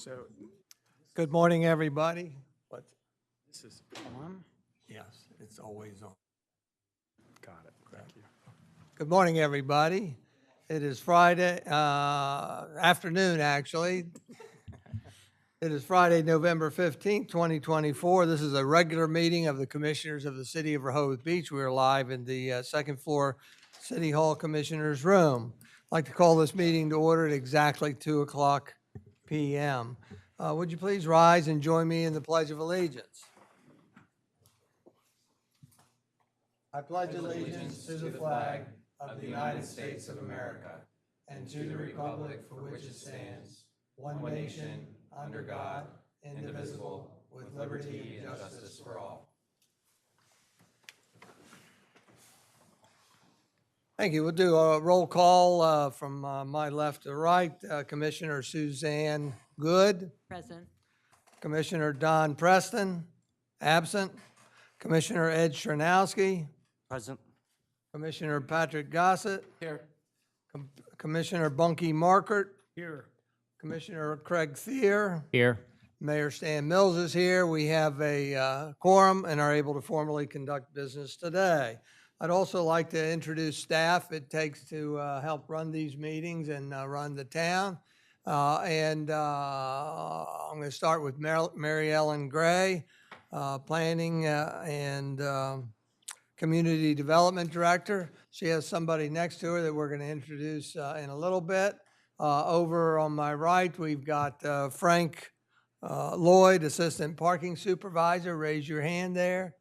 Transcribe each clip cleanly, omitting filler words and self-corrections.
So Good morning, everybody. What? this is on. Yes, it's always on. Got it. Thank you. Good morning, everybody. It is Friday afternoon, actually. It is Friday, November 15th, 2024. This is a regular meeting of the Commissioners of the City of Rehoboth Beach. We are live in the second floor City Hall Commissioners Room. I'd like to call this meeting to order at exactly 2 o'clock p.m. Would you please rise and join me in the Pledge of Allegiance? I pledge allegiance to the flag of the United States of America and to the republic for which it stands, one nation, under God, indivisible, with liberty and justice for all. Thank you. We'll do a roll call from my left to right. Commissioner Suzanne Good. Present. Commissioner Don Preston, absent. Commissioner Ed Chernowski. Present. Commissioner Patrick Gossett. Here. Commissioner Bunky Markert. Here. Commissioner Craig Thier. Here. Mayor Stan Mills is here. We have a quorum and are able to formally conduct business today. I'd also like to introduce staff it takes to help run these meetings and run the town. I'm going to start with Mary Ellen Gray, Planning and Community Development Director. She has somebody next to her that we're going to introduce in a little bit. Over on my right, we've got Frank Lloyd, Assistant Parking Supervisor. Raise your hand there.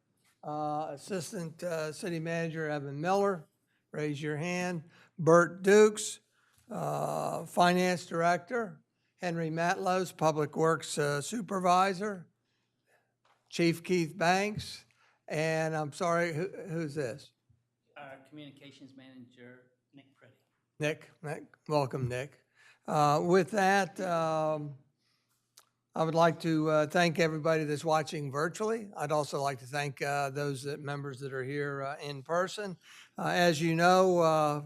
Assistant City Manager Evan Miller. Raise your hand. Bert Dukes, Finance Director. Henry Matlows, Public Works Supervisor. Chief Keith Banks. And I'm sorry, who's this? Our Communications Manager, Nick Preddy. Nick, welcome, Nick. With that, I would like to thank everybody that's watching virtually. I'd also like to thank those members that are here in person. As you know,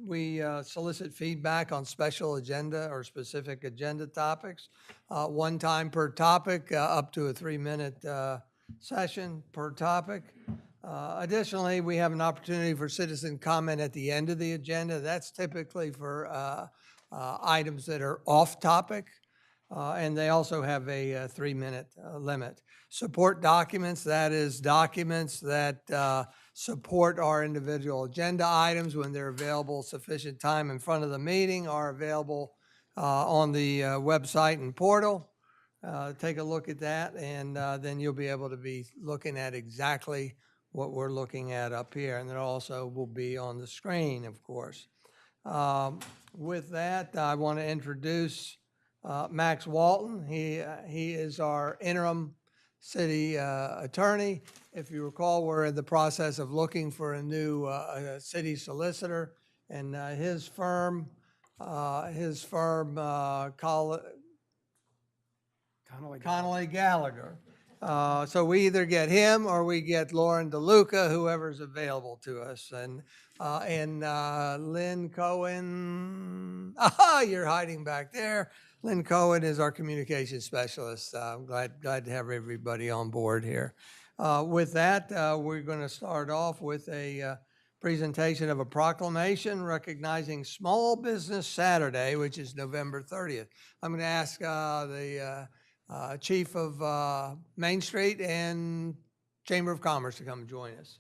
we solicit feedback on special agenda or specific agenda topics. One time per topic, up to a 3-minute session per topic. Additionally, we have an opportunity for citizen comment at the end of the agenda. That's typically for items that are off topic. And they also have a 3-minute limit. Support documents, that is documents that support our individual agenda items when they're available sufficient time in front of the meeting, are available on the website and portal. Take a look at that, and then you'll be able to be looking at exactly what we're looking at up here. And it also will be on the screen, of course. With that, I want to introduce Max Walton. He is our interim city attorney. If you recall, we're in the process of looking for a new city solicitor, and his firm Connolly Gallagher. So we either get him or we get Lauren DeLuca, whoever's available to us. And Lynn Cohen, you're hiding back there. Lynn Cohen is our communications specialist. I'm glad to have everybody on board here. With that, we're going to start off with a presentation of a proclamation recognizing Small Business Saturday, which is November 30th. I'm going to ask the Chief of Main Street and Chamber of Commerce to come join us.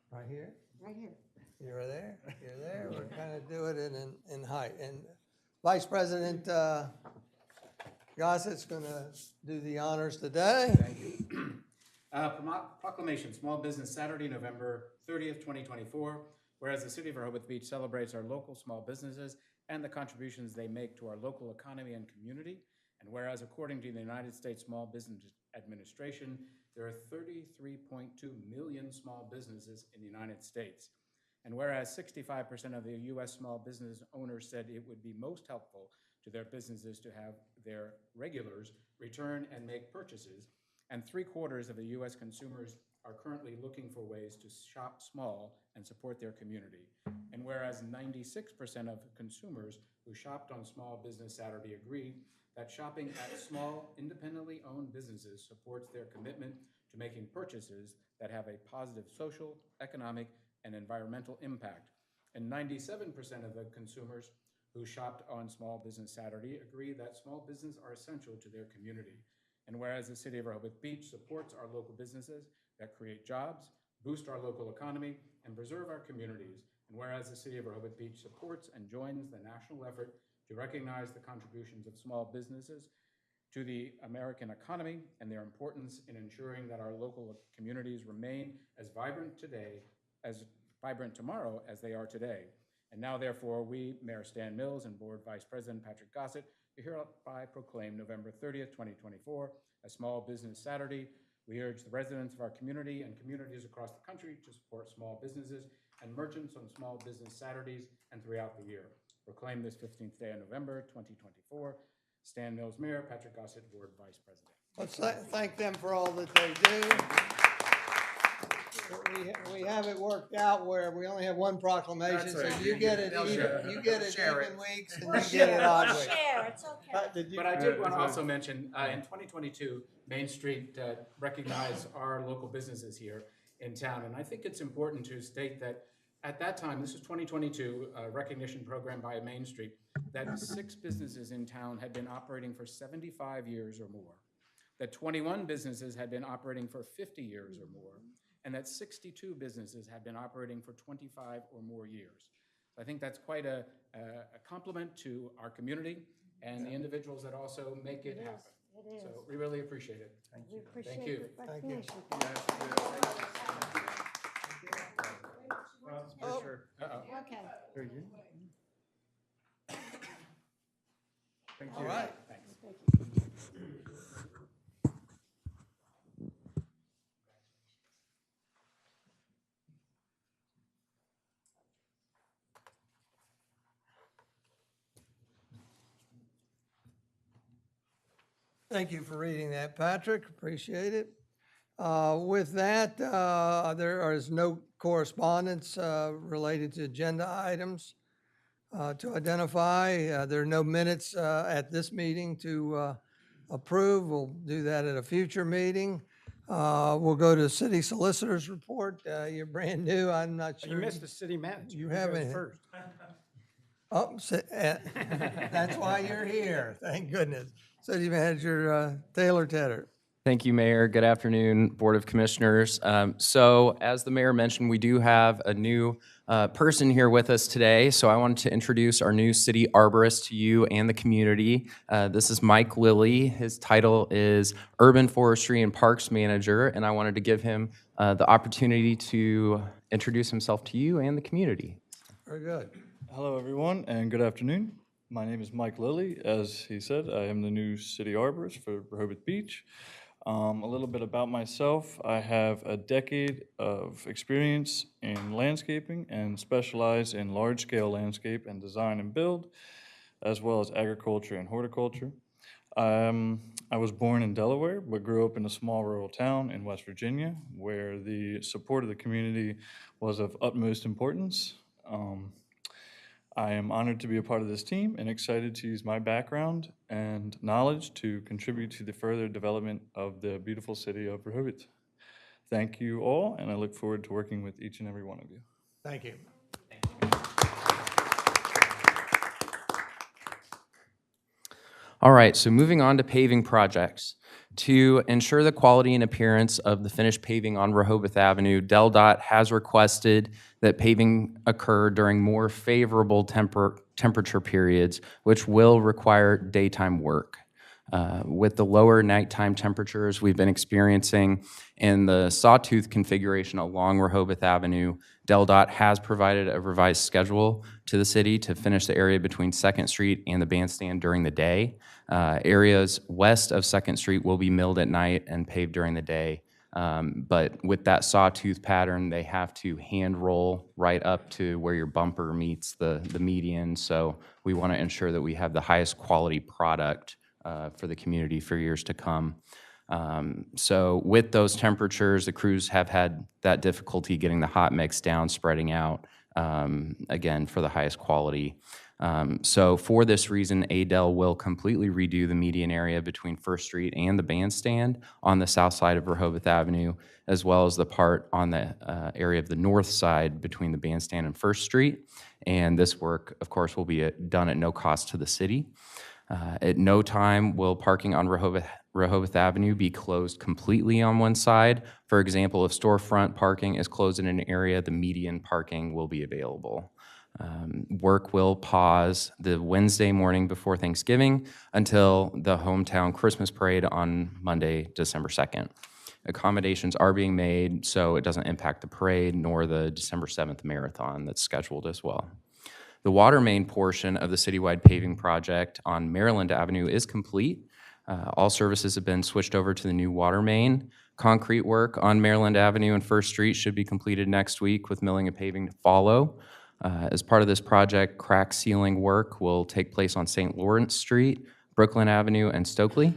Right here? Right here. You're there? You're there? We're kind of do it in height. And Vice President Gossett's going to do the honors today. Thank you. Proclamation, Small Business Saturday, November 30th, 2024. Whereas the City of Rehoboth Beach celebrates our local small businesses and the contributions they make to our local economy and community. And whereas according to the United States Small Business Administration, there are 33.2 million small businesses in the United States. And whereas 65% of the U.S. small business owners said it would be most helpful to their businesses to have their regulars return and make purchases, and 3/4 of the U.S. consumers are currently looking for ways to shop small and support their community. And whereas 96% of consumers who shopped on Small Business Saturday agreed that shopping at small, independently owned businesses supports their commitment to making purchases that have a positive social, economic, and environmental impact. And 97% of the consumers who shopped on Small Business Saturday agree that small businesses are essential to their community. And whereas the City of Rehoboth Beach supports our local businesses that create jobs, boost our local economy, and preserve our communities, and whereas the City of Rehoboth Beach supports and joins the national effort to recognize the contributions of small businesses to the American economy and their importance in ensuring that our local communities remain as vibrant tomorrow as they are today. And now, therefore, we, Mayor Stan Mills and Board Vice President Patrick Gossett, do hereby proclaim November 30th, 2024 as Small Business Saturday. We urge the residents of our community and communities across the country to support small businesses and merchants on Small Business Saturdays and throughout the year. Proclaim this 15th day of November, 2024. Stan Mills, Mayor, Patrick Gossett, Board Vice President. Let's thank them for all that they do. We have it worked out where we only have one proclamation, That's so right. you get it They'll share it. you get it Share even it. weeks and you get it odd weeks. Share, it's okay. But I did want to also mention, in 2022, Main Street recognized our local businesses here in town. And I think it's important to state that at that time, this was 2022, a recognition program by Main Street, that 6 businesses in town had been operating for 75 years or more, that 21 businesses had been operating for 50 years or more, and that 62 businesses had been operating for 25 or more years. So I think that's quite a compliment to our community and the individuals that also make it happen. It is. So we really appreciate it. We appreciate Thank you. the Thank you. recognition. Oh. Okay. Very good. Thank you. All right. Thanks. Thank you for reading that, Patrick. Appreciate it. With that, there is no correspondence related to agenda items to identify. There are no minutes at this meeting to approve. We'll do that at a future meeting. We'll go to City Solicitor's report. You're brand new. I'm not sure. You missed the city manager. You goes haven't. First. Oh, that's why you're here. Thank goodness. City Manager Taylor Tedder. Thank you, Mayor. Good afternoon, Board of Commissioners. So as the mayor mentioned, we do have a new person here with us today. So I wanted to introduce our new city arborist to you and the community. This is Mike Lilly. His title is Urban Forestry and Parks Manager, and I wanted to give him the opportunity to introduce himself to you and the community. Very good. Hello, everyone, and good afternoon. My name is Mike Lilly. As he said, I am the new city arborist for Rehoboth Beach. A little bit about myself. I have a decade of experience in landscaping and specialize in large-scale landscape and design and build, as well as agriculture and horticulture. I was born in Delaware, but grew up in a small rural town in West Virginia, where the support of the community was of utmost importance. I am honored to be a part of this team and excited to use my background and knowledge to contribute to the further development of the beautiful city of Rehoboth. Thank you all, and I look forward to working with each and every one of you. Thank you. All right, so moving on to paving projects. To ensure the quality and appearance of the finished paving on Rehoboth Avenue, DelDOT has requested that paving occur during more favorable temperature periods, which will require daytime work. With the lower nighttime temperatures we've been experiencing in the sawtooth configuration along Rehoboth Avenue, DelDOT has provided a revised schedule to the city to finish the area between 2nd Street and the bandstand during the day. Areas west of 2nd Street will be milled at night and paved during the day. But with that sawtooth pattern, they have to hand roll right up to where your bumper meets the median. So we want to ensure that we have the highest quality product for the community for years to come. So with those temperatures, the crews have had that difficulty getting the hot mix down, spreading out, again, for the highest quality. So for this reason, ADEL will completely redo the median area between First Street and the bandstand on the south side of Rehoboth Avenue, as well as the part on the area of the north side between the bandstand and First Street. And this work, of course, will be done at no cost to the city. At no time will parking on Rehoboth Avenue be closed completely on one side. For example, if storefront parking is closed in an area, the median parking will be available. Work will pause the Wednesday morning before Thanksgiving until the hometown Christmas parade on Monday, December 2nd. Accommodations are being made so it doesn't impact the parade nor the December 7th marathon that's scheduled as well. The water main portion of the citywide paving project on Maryland Avenue is complete. All services have been switched over to the new water main. Concrete work on Maryland Avenue and First Street should be completed next week with milling and paving to follow. As part of this project, crack sealing work will take place on St. Lawrence Street, Brooklyn Avenue, and Stokely.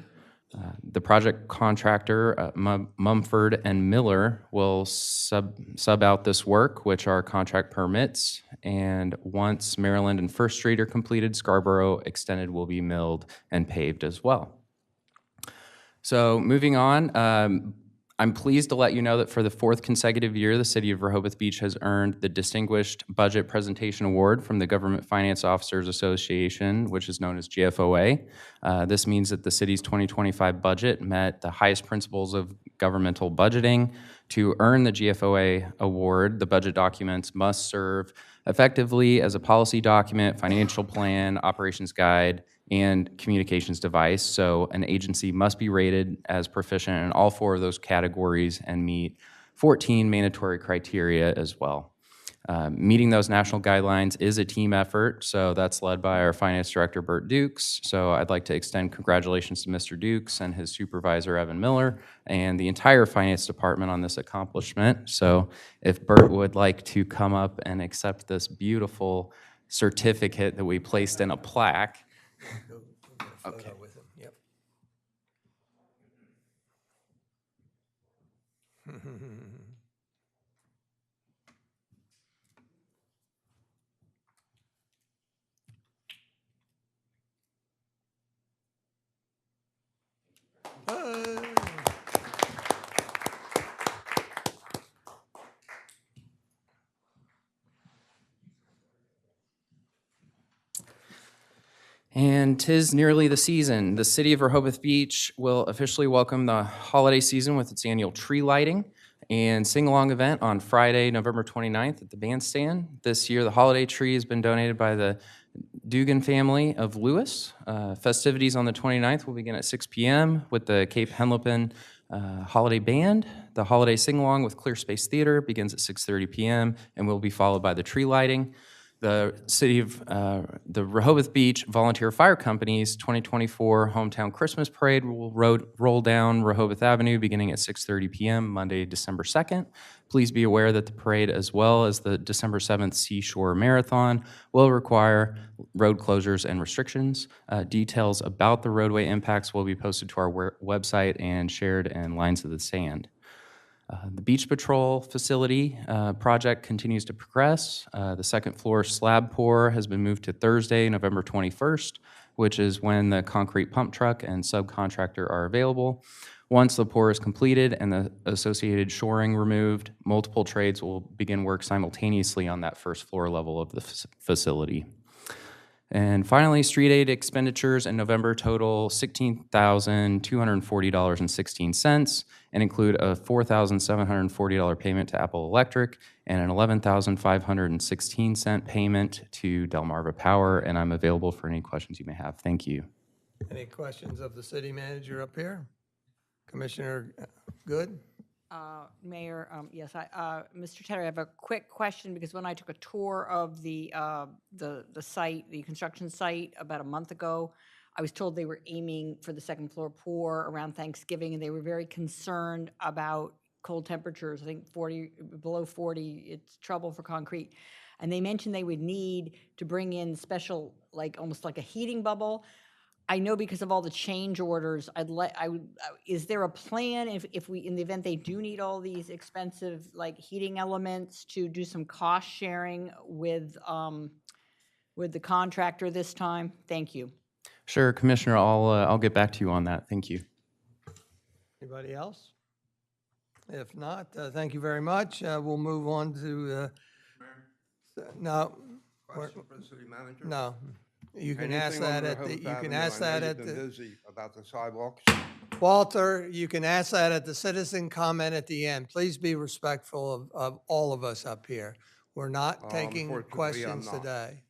The project contractor, Mumford and Miller, will sub out this work, which are contract permits. And once Maryland and First Street are completed, Scarborough Extended will be milled and paved as well. So moving on, I'm pleased to let you know that for the fourth consecutive year, the City of Rehoboth Beach has earned the Distinguished Budget Presentation Award from the Government Finance Officers Association, which is known as GFOA. This means that the city's 2025 budget met the highest principles of governmental budgeting. To earn the GFOA award, the budget documents must serve effectively as a policy document, financial plan, operations guide, and communications device. So an agency must be rated as proficient in all four of those categories and meet 14 mandatory criteria as well. Meeting those national guidelines is a team effort, so that's led by our Finance Director, Bert Dukes. So I'd like to extend congratulations to Mr. Dukes and his supervisor, Evan Miller, and the entire Finance Department on this accomplishment. So if Bert would like to come up and accept this beautiful certificate that we placed in a plaque. Okay. With him. Yep. And 'tis nearly the season. The City of Rehoboth Beach will officially welcome the holiday season with its annual tree lighting and sing-along event on Friday, November 29th at the bandstand. This year, the holiday tree has been donated by the Dugan family of Lewis. Festivities on the 29th will begin at 6 p.m. with the Cape Henlopen Holiday Band. The holiday sing-along with Clear Space Theater begins at 6:30 p.m. and will be followed by the tree lighting. The City of the Rehoboth Beach Volunteer Fire Company's 2024 Hometown Christmas Parade will roll down Rehoboth Avenue beginning at 6:30 p.m. Monday, December 2nd. Please be aware that the parade, as well as the December 7th Seashore Marathon, will require road closures and restrictions. Details about the roadway impacts will be posted to our website and shared in Lines of the Sand. The Beach Patrol Facility project continues to progress. The second floor slab pour has been moved to Thursday, November 21st, which is when the concrete pump truck and subcontractor are available. Once the pour is completed and the associated shoring removed, multiple trades will begin work simultaneously on that first floor level of the facility. And finally, street aid expenditures in November total $16,240.16 and include a $4,740 payment to Apple Electric and an $11,516 payment to Delmarva Power. And I'm available for any questions you may have. Thank you. Any questions of the city manager up here? Commissioner Good? Mayor, yes, Mr. Tedder, I have a quick question because when I took a tour of the site, the construction site about a month ago, I was told they were aiming for the second floor pour around Thanksgiving, and they were very concerned about cold temperatures, I think 40, below 40, it's trouble for concrete. And they mentioned they would need to bring in special, like, almost like a heating bubble. I know because of all the change orders, is there a plan if we, in the event they do need all these expensive, like, heating elements, to do some cost sharing with the contractor this time? Thank you. Sure, Commissioner, I'll get back to you on that. Thank you. Anybody else? If not, thank you very much. We'll move on to, no. Question for the city manager? No, you can ask Anything on that at the, Rehoboth you can Avenue? ask I know that you've at been the, busy about the sidewalks. Walter, you can ask that at the citizen comment at the end. Please be respectful of all of us up here. We're not taking Unfortunately, I'm questions not. today.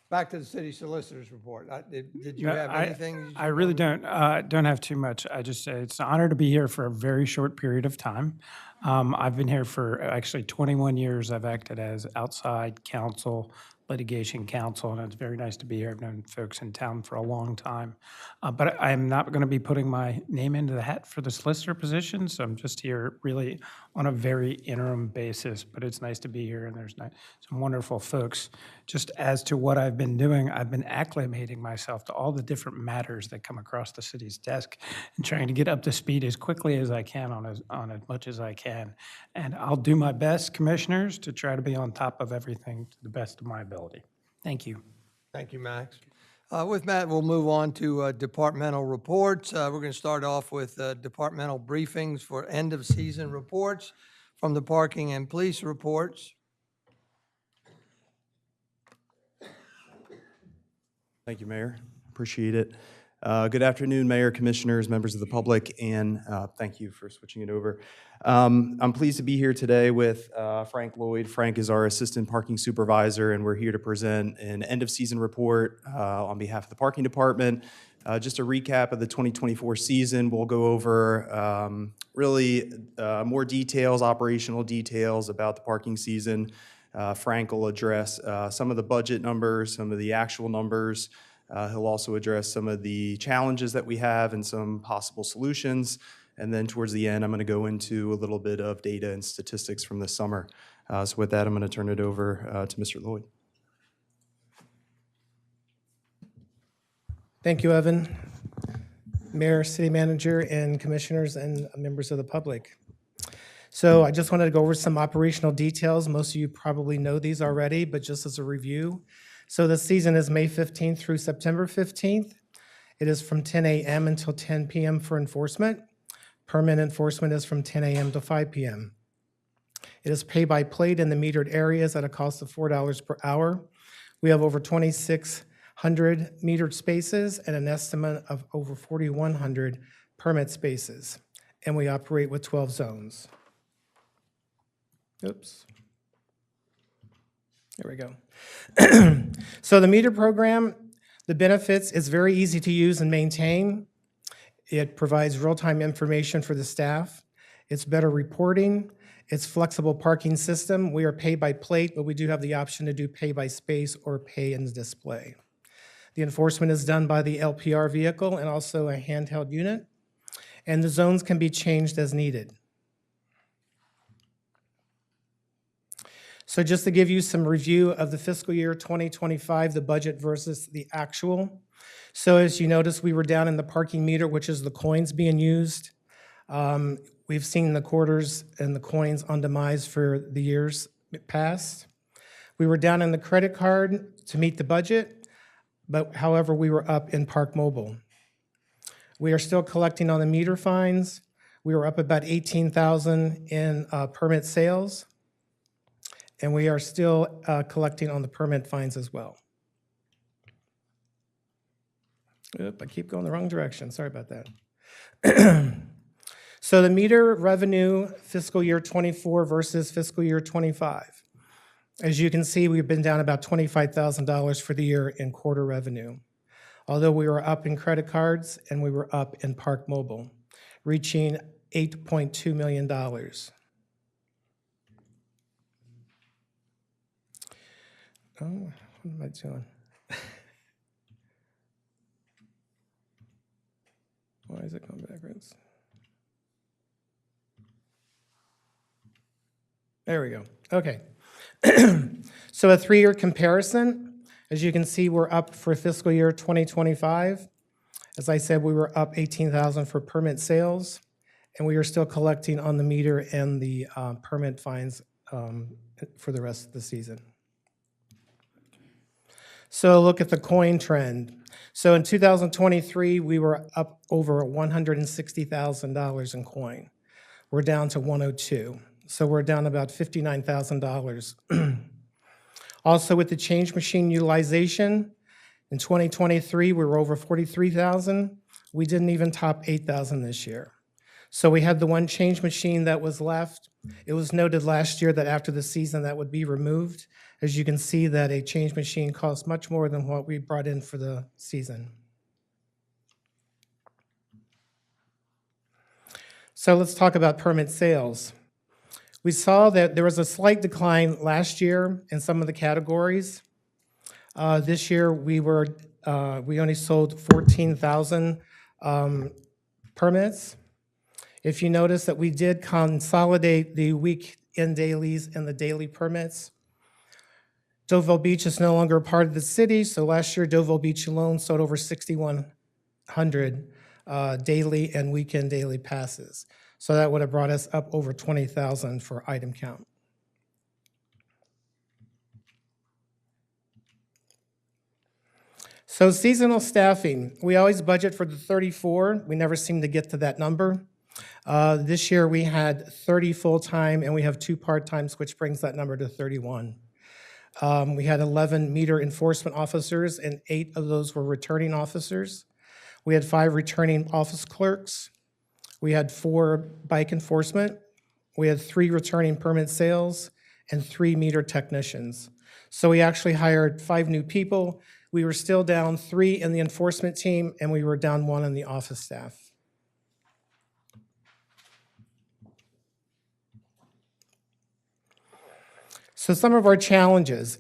Back to the city solicitor's report. Did you No, have anything? I really don't have too much. I just say it's an honor to be here for a very short period of time. I've been here for actually 21 years. I've acted as outside counsel, litigation counsel, and it's very nice to be here. I've known folks in town for a long time. But I'm not going to be putting my name into the hat for the solicitor position, so I'm just here really on a very interim basis. But it's nice to be here, and there's some wonderful folks. Just as to what I've been doing, I've been acclimating myself to all the different matters that come across the city's desk and trying to get up to speed as quickly as I can on as much as I can. And I'll do my best, commissioners, to try to be on top of everything to the best of my ability. Thank you. Thank you, Max. With that, we'll move on to departmental reports. We're going to start off with departmental briefings for end-of-season reports from the parking and police reports. Thank you, Mayor. Appreciate it. Good afternoon, Mayor, Commissioners, members of the public, and thank you for switching it over. I'm pleased to be here today with Frank Lloyd. Frank is our Assistant Parking Supervisor, and we're here to present an end-of-season report on behalf of the Parking Department. Just a recap of the 2024 season. We'll go over really more details, operational details about the parking season. Frank will address some of the budget numbers, some of the actual numbers. He'll also address some of the challenges that we have and some possible solutions. And then towards the end, I'm going to go into a little bit of data and statistics from the summer. So with that, I'm going to turn it over to Mr. Lloyd. Thank you, Evan. Mayor, City Manager, and Commissioners, and members of the public. So I just wanted to go over some operational details. Most of you probably know these already, but just as a review. So the season is May 15th through September 15th. It is from 10 a.m. until 10 p.m. for enforcement. Permit enforcement is from 10 a.m. to 5 p.m. It is pay by plate in the metered areas at a cost of $4 per hour. We have over 2,600 metered spaces and an estimate of over 4,100 permit spaces. And we operate with 12 zones. Oops. There we go. So the meter program, the benefits, is very easy to use and maintain. It provides real-time information for the staff. It's better reporting. It's flexible parking system. We are paid by plate, but we do have the option to do pay by space or pay in display. The enforcement is done by the LPR vehicle and also a handheld unit, and the zones can be changed as needed. So just to give you some review of the fiscal year 2025, the budget versus the actual. So as you notice, we were down in the parking meter, which is the coins being used. We've seen the quarters and the coins on demise for the years past. We were down in the credit card to meet the budget, but however, we were up in Park Mobile. We are still collecting on the meter fines. We were up about 18,000 in permit sales. And we are still collecting on the permit fines as well. Oop, I keep going the wrong direction. Sorry about that. So the meter revenue fiscal year 24 versus fiscal year 25. As you can see, we've been down about $25,000 for the year in quarter revenue. Although we were up in credit cards and we were up in Park Mobile, reaching $8.2 million. Oh, what am I doing? There we go. Okay. So a 3-year comparison, as you can see, we're up for fiscal year 2025. As I said, we were up 18,000 for permit sales, and we are still collecting on the meter and the permit fines for the rest of the season. So look at the coin trend. So in 2023, we were up over $160,000 in coin. We're down to 102. So we're down about $59,000. Also with the change machine utilization, in 2023, we were over 43,000. We didn't even top 8,000 this year. So we had the one change machine that was left. It was noted last year that after the season that would be removed. As you can see that a change machine costs much more than what we brought in for the season. So let's talk about permit sales. We saw that there was a slight decline last year in some of the categories. This year we only sold 14,000 permits. If you notice that we did consolidate the weekend dailies and the daily permits. Deauville Beach is no longer a part of the city, so last year Deauville Beach alone sold over 6,100 daily and weekend daily passes. So that would have brought us up over 20,000 for item count. So seasonal staffing, we always budget for the 34. We never seem to get to that number. This year we had 30 full-time and we have 2 part-times, which brings that number to 31. We had 11 meter enforcement officers and 8 of those were returning officers. We had 5 returning office clerks. We had 4 bike enforcement. We had 3 returning permit sales and 3 meter technicians. So we actually hired 5 new people. We were still down 3 in the enforcement team and we were down 1 in the office staff. So some of our challenges,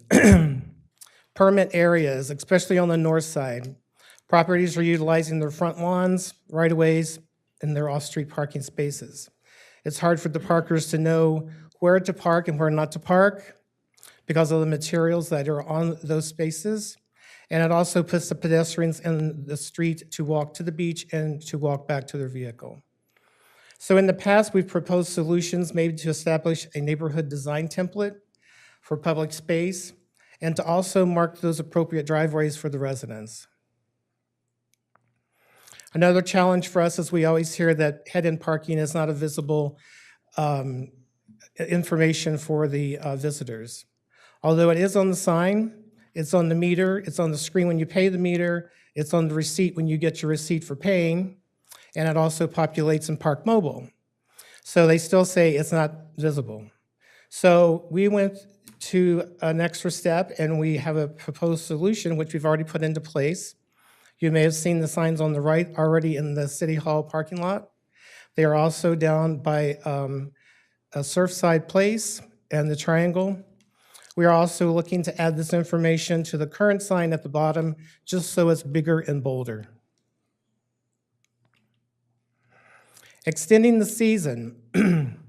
permit areas, especially on the north side. Properties are utilizing their front lawns, right-of-ways, and their off-street parking spaces. It's hard for the parkers to know where to park and where not to park because of the materials that are on those spaces. And it also puts the pedestrians in the street to walk to the beach and to walk back to their vehicle. So in the past, we've proposed solutions maybe to establish a neighborhood design template for public space, and to also mark those appropriate driveways for the residents. Another challenge for us is we always hear that head-in parking is not a visible information for the visitors. Although it is on the sign, it's on the meter, it's on the screen when you pay the meter, it's on the receipt when you get your receipt for paying, and it also populates in Park Mobile. So they still say it's not visible. So we went to an extra step and we have a proposed solution which we've already put into place. You may have seen the signs on the right already in the City Hall parking lot. They are also down by a Surfside Place and the Triangle. We are also looking to add this information to the current sign at the bottom just so it's bigger and bolder. Extending the season.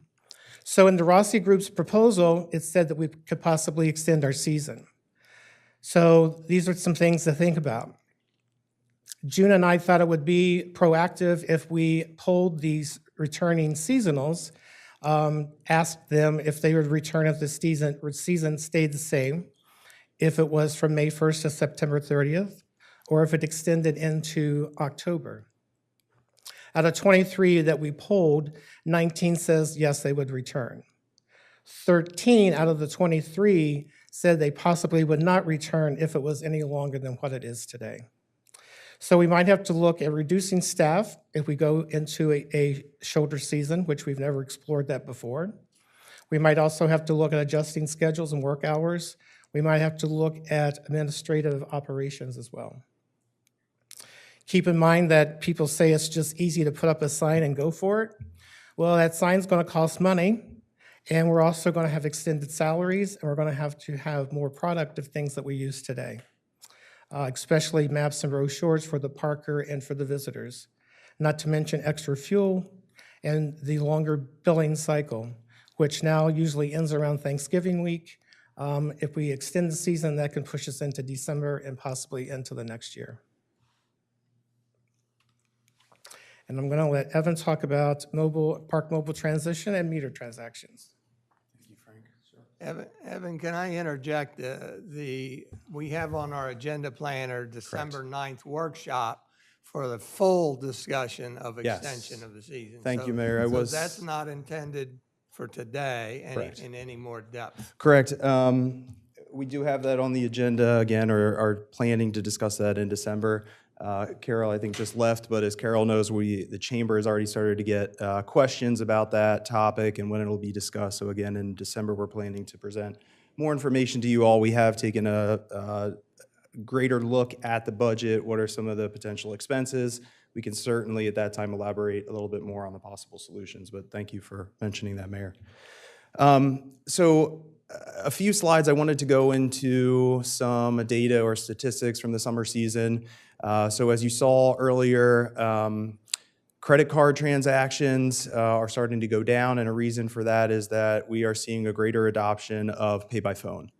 So in the Rossi Group's proposal, it said that we could possibly extend our season. So these are some things to think about. June and I thought it would be proactive if we polled these returning seasonals, asked them if they would return if the season stayed the same, if it was from May 1st to September 30th, or if it extended into October. Out of 23 that we polled, 19 says yes, they would return. 13 out of the 23 said they possibly would not return if it was any longer than what it is today. So we might have to look at reducing staff if we go into a shoulder season, which we've never explored that before. We might also have to look at adjusting schedules and work hours. We might have to look at administrative operations as well. Keep in mind that people say it's just easy to put up a sign and go for it. Well, that sign's going to cost money, and we're also going to have extended salaries, and we're going to have more productive things that we use today, especially maps and brochures for the parker and for the visitors, not to mention extra fuel and the longer billing cycle. which now usually ends around Thanksgiving week. If we extend the season, that can push us into December and possibly into the next year. And I'm going to let Evan talk about park mobile transition and meter transactions. Evan, can I interject? We have on our agenda planner December 9th workshop for the full discussion of Yes. extension of the season. Thank you, Mayor. So that's not intended for today in any more depth. Correct. We do have that on the agenda again, or are planning to discuss that in December. Carol, I think, just left, but as Carol knows, the chamber has already started to get questions about that topic and when it'll be discussed. So again, in December, we're planning to present more information to you all. We have taken a greater look at the budget. What are some of the potential expenses? We can certainly at that time elaborate a little bit more on the possible solutions, but thank you for mentioning that, Mayor. So a few slides, I wanted to go into some data or statistics from the summer season. So as you saw earlier, credit card transactions are starting to go down, and a reason for that is that we are seeing a greater adoption of pay by phone.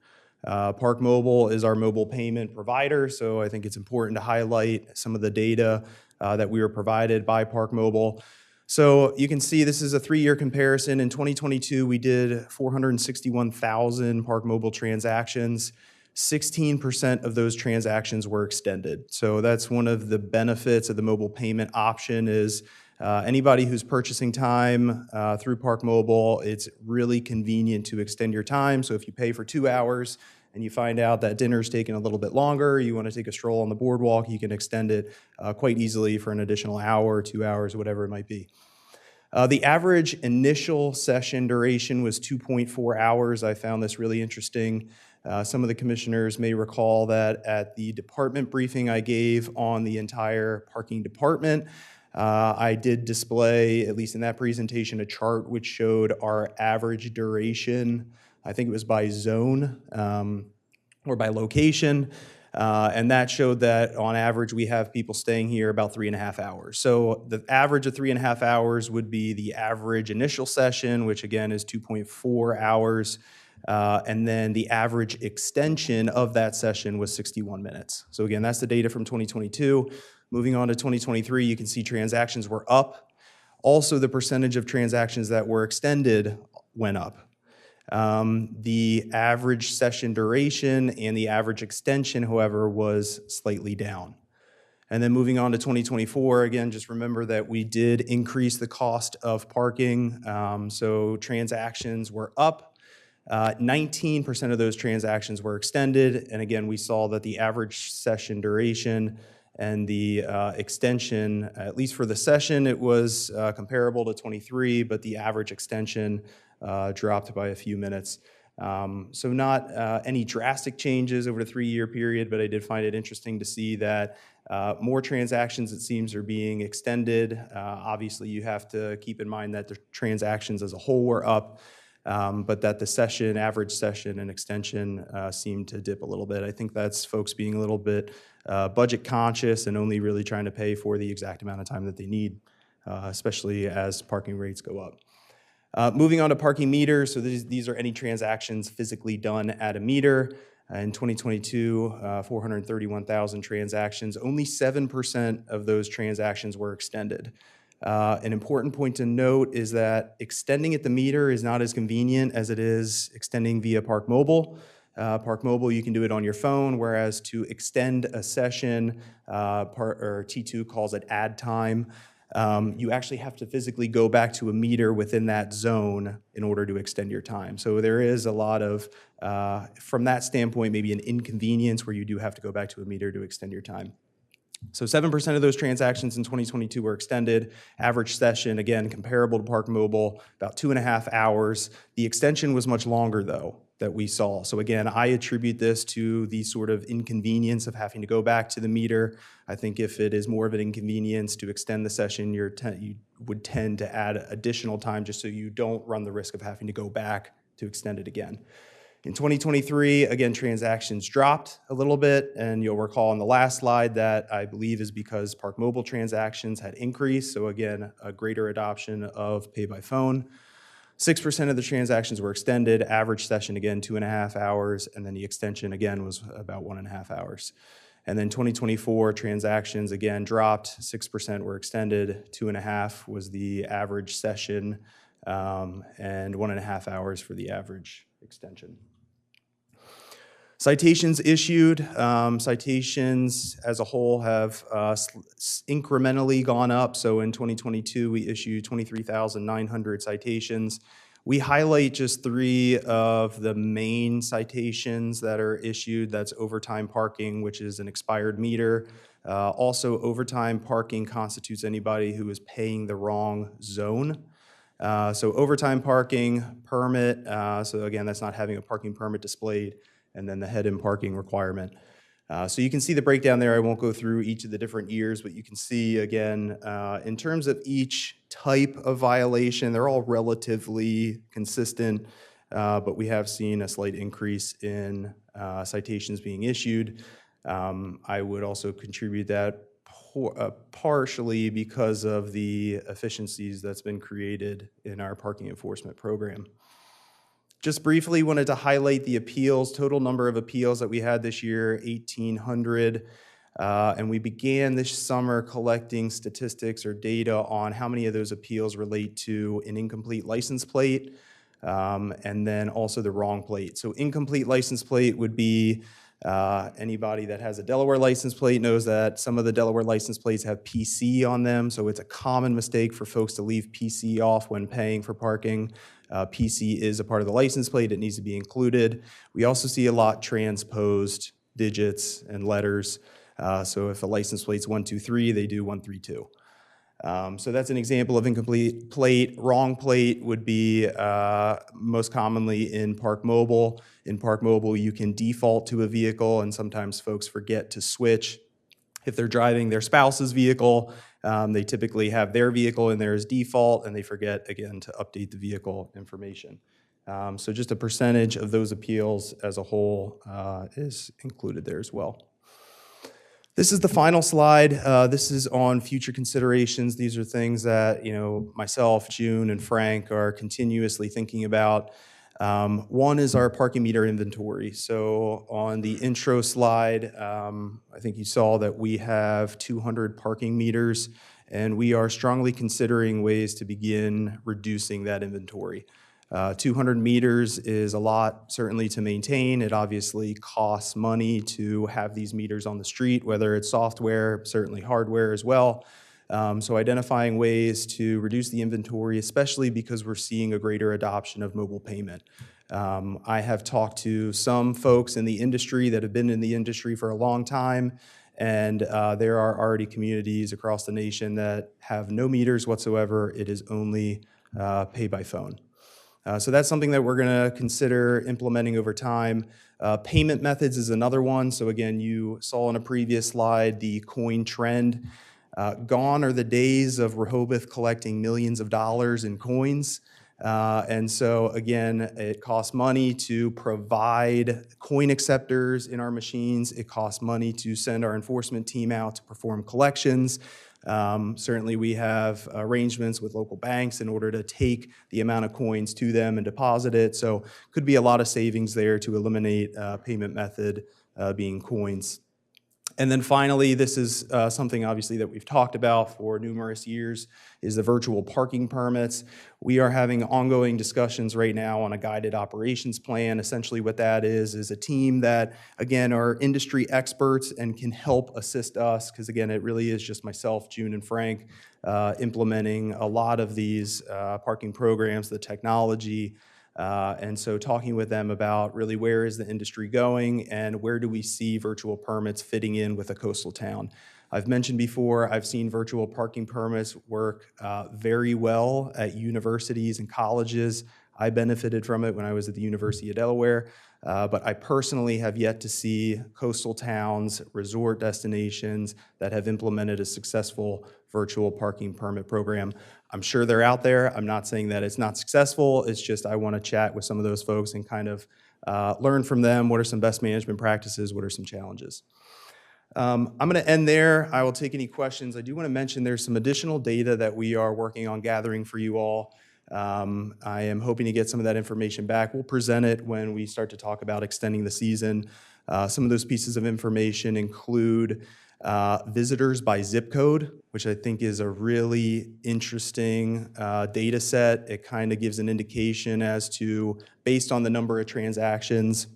Park Mobile is our mobile payment provider, so I think it's important to highlight some of the data that we were provided by Park Mobile. So you can see this is a 3-year comparison. In 2022, we did 461,000 Park Mobile transactions. 16% of those transactions were extended. So that's one of the benefits of the mobile payment option is anybody who's purchasing time through Park Mobile, it's really convenient to extend your time. So if you pay for 2 hours and you find out that dinner's taking a little bit longer, you want to take a stroll on the boardwalk, you can extend it quite easily for an additional hour, 2 hours, whatever it might be. The average initial session duration was 2.4 hours. I found this really interesting. Some of the commissioners may recall that at the department briefing I gave on the entire parking department, I did display, at least in that presentation, a chart which showed our average duration. I think it was by zone or by location. And that showed that on average, we have people staying here about 3.5 hours. So the average of 3.5 hours would be the average initial session, which again is 2.4 hours. And then the average extension of that session was 61 minutes. So again, that's the data from 2022. Moving on to 2023, you can see transactions were up. Also, the percentage of transactions that were extended went up. The average session duration and the average extension, however, was slightly down. And then moving on to 2024, again, just remember that we did increase the cost of parking. So transactions were up. 19% of those transactions were extended. And again, we saw that the average session duration and the extension, at least for the session, it was comparable to 23, but the average extension dropped by a few minutes. So not any drastic changes over the 3-year period, but I did find it interesting to see that more transactions, it seems, are being extended. Obviously, you have to keep in mind that the transactions as a whole were up, but that the average session and extension seemed to dip a little bit. I think that's folks being a little bit budget conscious and only really trying to pay for the exact amount of time that they need, especially as parking rates go up. Moving on to parking meters, so these are any transactions physically done at a meter. In 2022, 431,000 transactions. Only 7% of those transactions were extended. An important point to note is that extending at the meter is not as convenient as it is extending via Park Mobile. Park Mobile, you can do it on your phone, whereas to extend a session, T2 calls it add time, you actually have to physically go back to a meter within that zone in order to extend your time. So there is a lot of, from that standpoint, maybe an inconvenience where you do have to go back to a meter to extend your time. So 7% of those transactions in 2022 were extended. Average session, again, comparable to Park Mobile, about 2.5 hours. The extension was much longer, though, that we saw. So again, I attribute this to the sort of inconvenience of having to go back to the meter. I think if it is more of an inconvenience to extend the session, you would tend to add additional time just so you don't run the risk of having to go back to extend it again. In 2023, again, transactions dropped a little bit, and you'll recall on the last slide that I believe is because Park Mobile transactions had increased, so again, a greater adoption of pay by phone. 6% of the transactions were extended, average session again 2.5 hours, and then the extension again was about 1.5 hours. And then 2024 transactions again dropped, 6% were extended, 2.5 was the average session, and 1.5 hours for the average extension. Citations issued. Citations as a whole have incrementally gone up. So in 2022, we issued 23,900 citations. We highlight just 3 of the main citations that are issued. That's overtime parking, which is an expired meter. Also, overtime parking constitutes anybody who is paying the wrong zone. So overtime parking, permit, so again, that's not having a parking permit displayed, and then the head-in parking requirement. So you can see the breakdown there. I won't go through each of the different years, but you can see, again, in terms of each type of violation, they're all relatively consistent, but we have seen a slight increase in citations being issued. I would also contribute that partially because of the efficiencies that's been created in our parking enforcement program. Just briefly wanted to highlight the appeals, total number of appeals that we had this year, 1,800. And we began this summer collecting statistics or data on how many of those appeals relate to an incomplete license plate, and then also the wrong plate. So incomplete license plate would be anybody that has a Delaware license plate knows that some of the Delaware license plates have PC on them, so it's a common mistake for folks to leave PC off when paying for parking. PC is a part of the license plate. It needs to be included. We also see a lot transposed digits and letters. So if a license plate's 123, they do 132. So that's an example of incomplete plate. Wrong plate would be most commonly in Park Mobile. In Park Mobile, you can default to a vehicle, and sometimes folks forget to switch. If they're driving their spouse's vehicle, they typically have their vehicle in there as default, and they forget, again, to update the vehicle information. So just a percentage of those appeals as a whole is included there as well. This is the final slide. This is on future considerations. These are things that, myself, June, and Frank are continuously thinking about. One is our parking meter inventory. So on the intro slide, I think you saw that we have 200 parking meters, and we are strongly considering ways to begin reducing that inventory. 200 meters is a lot, certainly, to maintain. It obviously costs money to have these meters on the street, whether it's software, certainly hardware as well. So identifying ways to reduce the inventory, especially because we're seeing a greater adoption of mobile payment. I have talked to some folks in the industry that have been in the industry for a long time, and there are already communities across the nation that have no meters whatsoever. It is only pay by phone. So that's something that we're going to consider implementing over time. Payment methods is another one. So again, you saw in a previous slide the coin trend. Gone are the days of Rehoboth collecting millions of dollars in coins. And so again, it costs money to provide coin acceptors in our machines. It costs money to send our enforcement team out to perform collections. Certainly we have arrangements with local banks in order to take the amount of coins to them and deposit it. So could be a lot of savings there to eliminate payment method being coins. And then finally, this is something obviously that we've talked about for numerous years, is the virtual parking permits. We are having ongoing discussions right now on a guided operations plan. Essentially what that is a team that, again, are industry experts and can help assist us, because again, it really is just myself, June, and Frank implementing a lot of these parking programs, the technology. And so talking with them about really where is the industry going and where do we see virtual permits fitting in with a coastal town. I've mentioned before, I've seen virtual parking permits work very well at universities and colleges. I benefited from it when I was at the University of Delaware, but I personally have yet to see coastal towns, resort destinations that have implemented a successful virtual parking permit program. I'm sure they're out there. I'm not saying that it's not successful. It's just I want to chat with some of those folks and kind of learn from them. What are some best management practices? What are some challenges? I'm going to end there. I will take any questions. I do want to mention there's some additional data that we are working on gathering for you all. I am hoping to get some of that information back. We'll present it when we start to talk about extending the season. Some of those pieces of information include visitors by zip code, which I think is a really interesting data set. It kind of gives an indication as to, based on the number of transactions,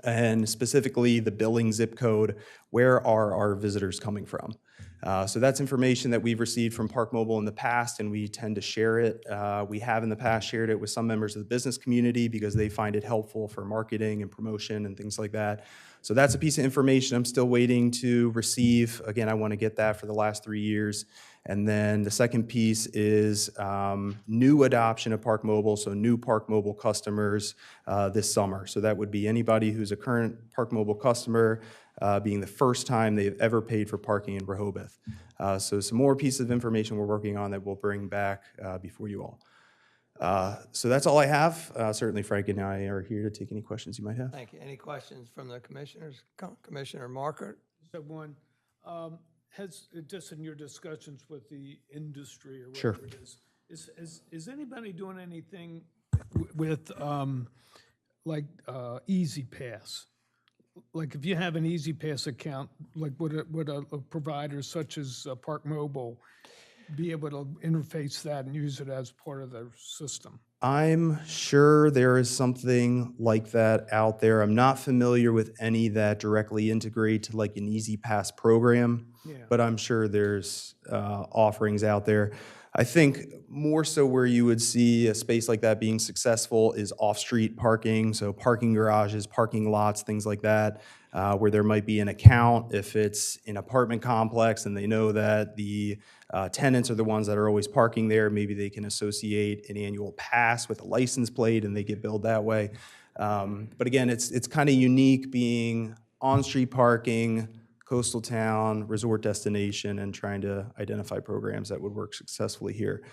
and specifically the billing zip code, where are our visitors coming from? So that's information that we've received from Park Mobile in the past, and we tend to share it. We have in the past shared it with some members of the business community because they find it helpful for marketing and promotion and things like that. So that's a piece of information I'm still waiting to receive. Again, I want to get that for the last 3 years. And then the second piece is new adoption of Park Mobile, so new Park Mobile customers this summer. So that would be anybody who's a current Park Mobile customer, being the first time they've ever paid for parking in Rehoboth. So some more pieces of information we're working on that we'll bring back before you all. So that's all I have. Certainly Frank and I are here to take any questions you might have. Thank you. Any questions from the commissioners? Commissioner Markert? So one, has, just in your discussions with the industry or Sure. whatever it is anybody doing anything with like Easy Pass? Like if you have an Easy Pass account, like would a provider such as Park Mobile be able to interface that and use it as part of their system? I'm sure there is something like that out there. I'm not familiar with any that directly integrate to like an Easy Pass program, but I'm sure there's offerings out there. I think more so where you would see a space like that being successful is off-street parking, so parking garages, parking lots, things like that, where there might be an account if it's an apartment complex and they know that the tenants are the ones that are always parking there. Maybe they can associate an annual pass with a license plate and they get billed that way. But again, it's kind of unique being on-street parking, coastal town, resort destination, and trying to identify programs that would work successfully here.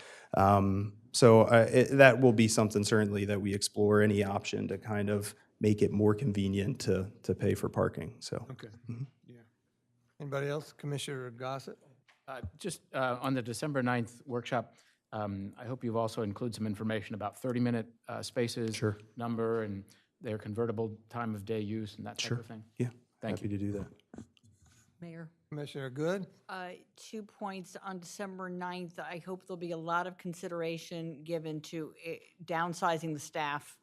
So that will be something certainly that we explore, any option to kind of make it more convenient to pay for parking. So. Okay. Yeah. Anybody else? Commissioner Gossett? Just on the December 9th workshop, I hope you've also included some information about 30-minute spaces, Sure. number, and their convertible time of day use and that type of thing. Yeah, Thank happy to do that. Mayor? Commissioner Good? 2 points on December 9th. I hope there'll be a lot of consideration given to downsizing the staff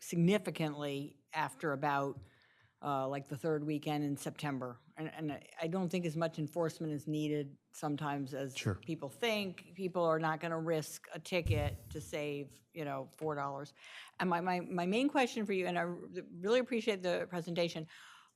significantly after about like the third weekend in September. And I don't think as much enforcement is needed sometimes as people think. People are not going to risk a ticket to save, $4. And my main question for you, and I really appreciate the presentation,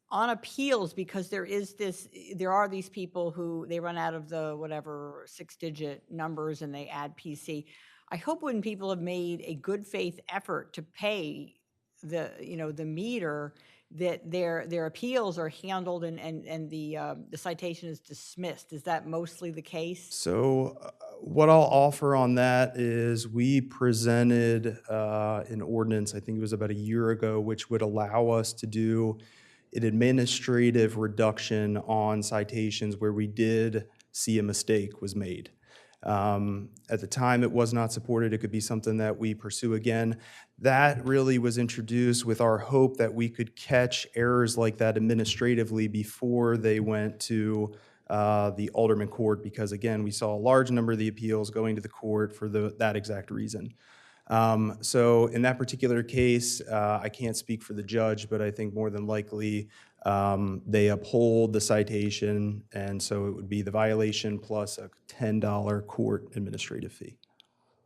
on appeals, because there are these people who they run out of the whatever 6-digit numbers and they add PC. I hope when people have made a good faith effort to pay the meter, that their appeals are handled and the citation is dismissed. Is that mostly the case? So what I'll offer on that is we presented an ordinance, I think it was about a year ago, which would allow us to do an administrative reduction on citations where we did see a mistake was made. At the time, it was not supported. It could be something that we pursue again. That really was introduced with our hope that we could catch errors like that administratively before they went to the Alderman Court, because again, we saw a large number of the appeals going to the court for that exact reason. So in that particular case, I can't speak for the judge, but I think more than likely they uphold the citation, and so it would be the violation plus a $10 court administrative fee.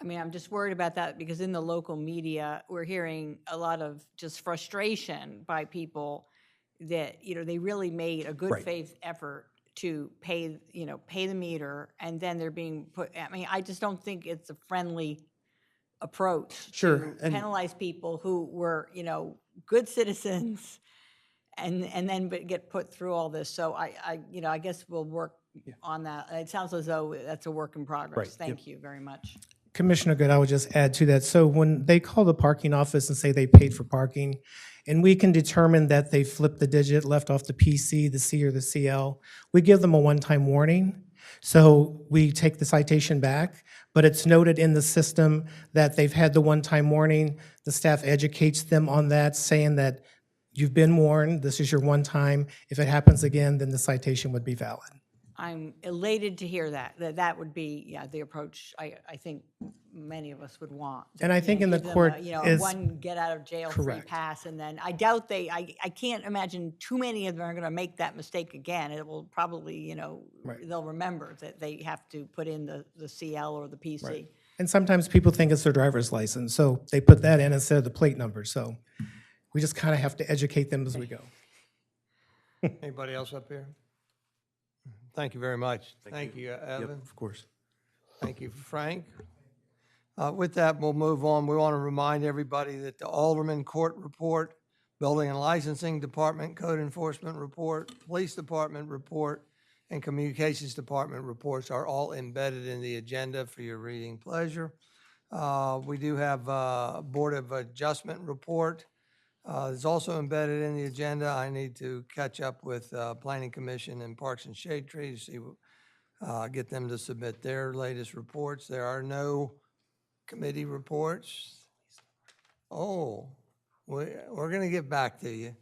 I mean, I'm just worried about that because in the local media, we're hearing a lot of just frustration by people that, they really made a good faith effort to pay the meter, and then they're being put, I just don't think it's a friendly approach to penalize people who were, good citizens and then get put through all this. So I guess we'll work on that. It sounds as though that's a work in progress. Thank you very much. Commissioner Good, I would just add to that. So when they call the parking office and say they paid for parking, and we can determine that they flipped the digit, left off the PC, the C, or the CL, we give them a one-time warning. So we take the citation back, but it's noted in the system that they've had the one-time warning. The staff educates them on that, saying that you've been warned, this is your one time. If it happens again, then the citation would be valid. I'm elated to hear that, that would be, yeah, the approach I think many of us would want. And I You know, think in the give them court a, you know, is- one get out of jail free Correct. pass, and then I doubt I can't imagine too many of them are gonna make that mistake again. It will probably, you know, Right. they'll remember that they have to put in the CL or the PC. And sometimes people think it's their driver's license, so they put that in instead of the plate number. So we just kind of have to educate them as we go. Anybody else up here? Thank you very much. Thank you, Evan. Of course. Thank you, Frank. With that, we'll move on. We want to remind everybody that the Alderman Court Report, Building and Licensing Department Code Enforcement Report, Police Department Report, and Communications Department reports are all embedded in the agenda for your reading pleasure. We do have a Board of Adjustment report. It's also embedded in the agenda. I need to catch up with Planning Commission and Parks and Shade Tree to see, get them to submit their latest reports. There are no committee reports. Oh, we're going to get back to you.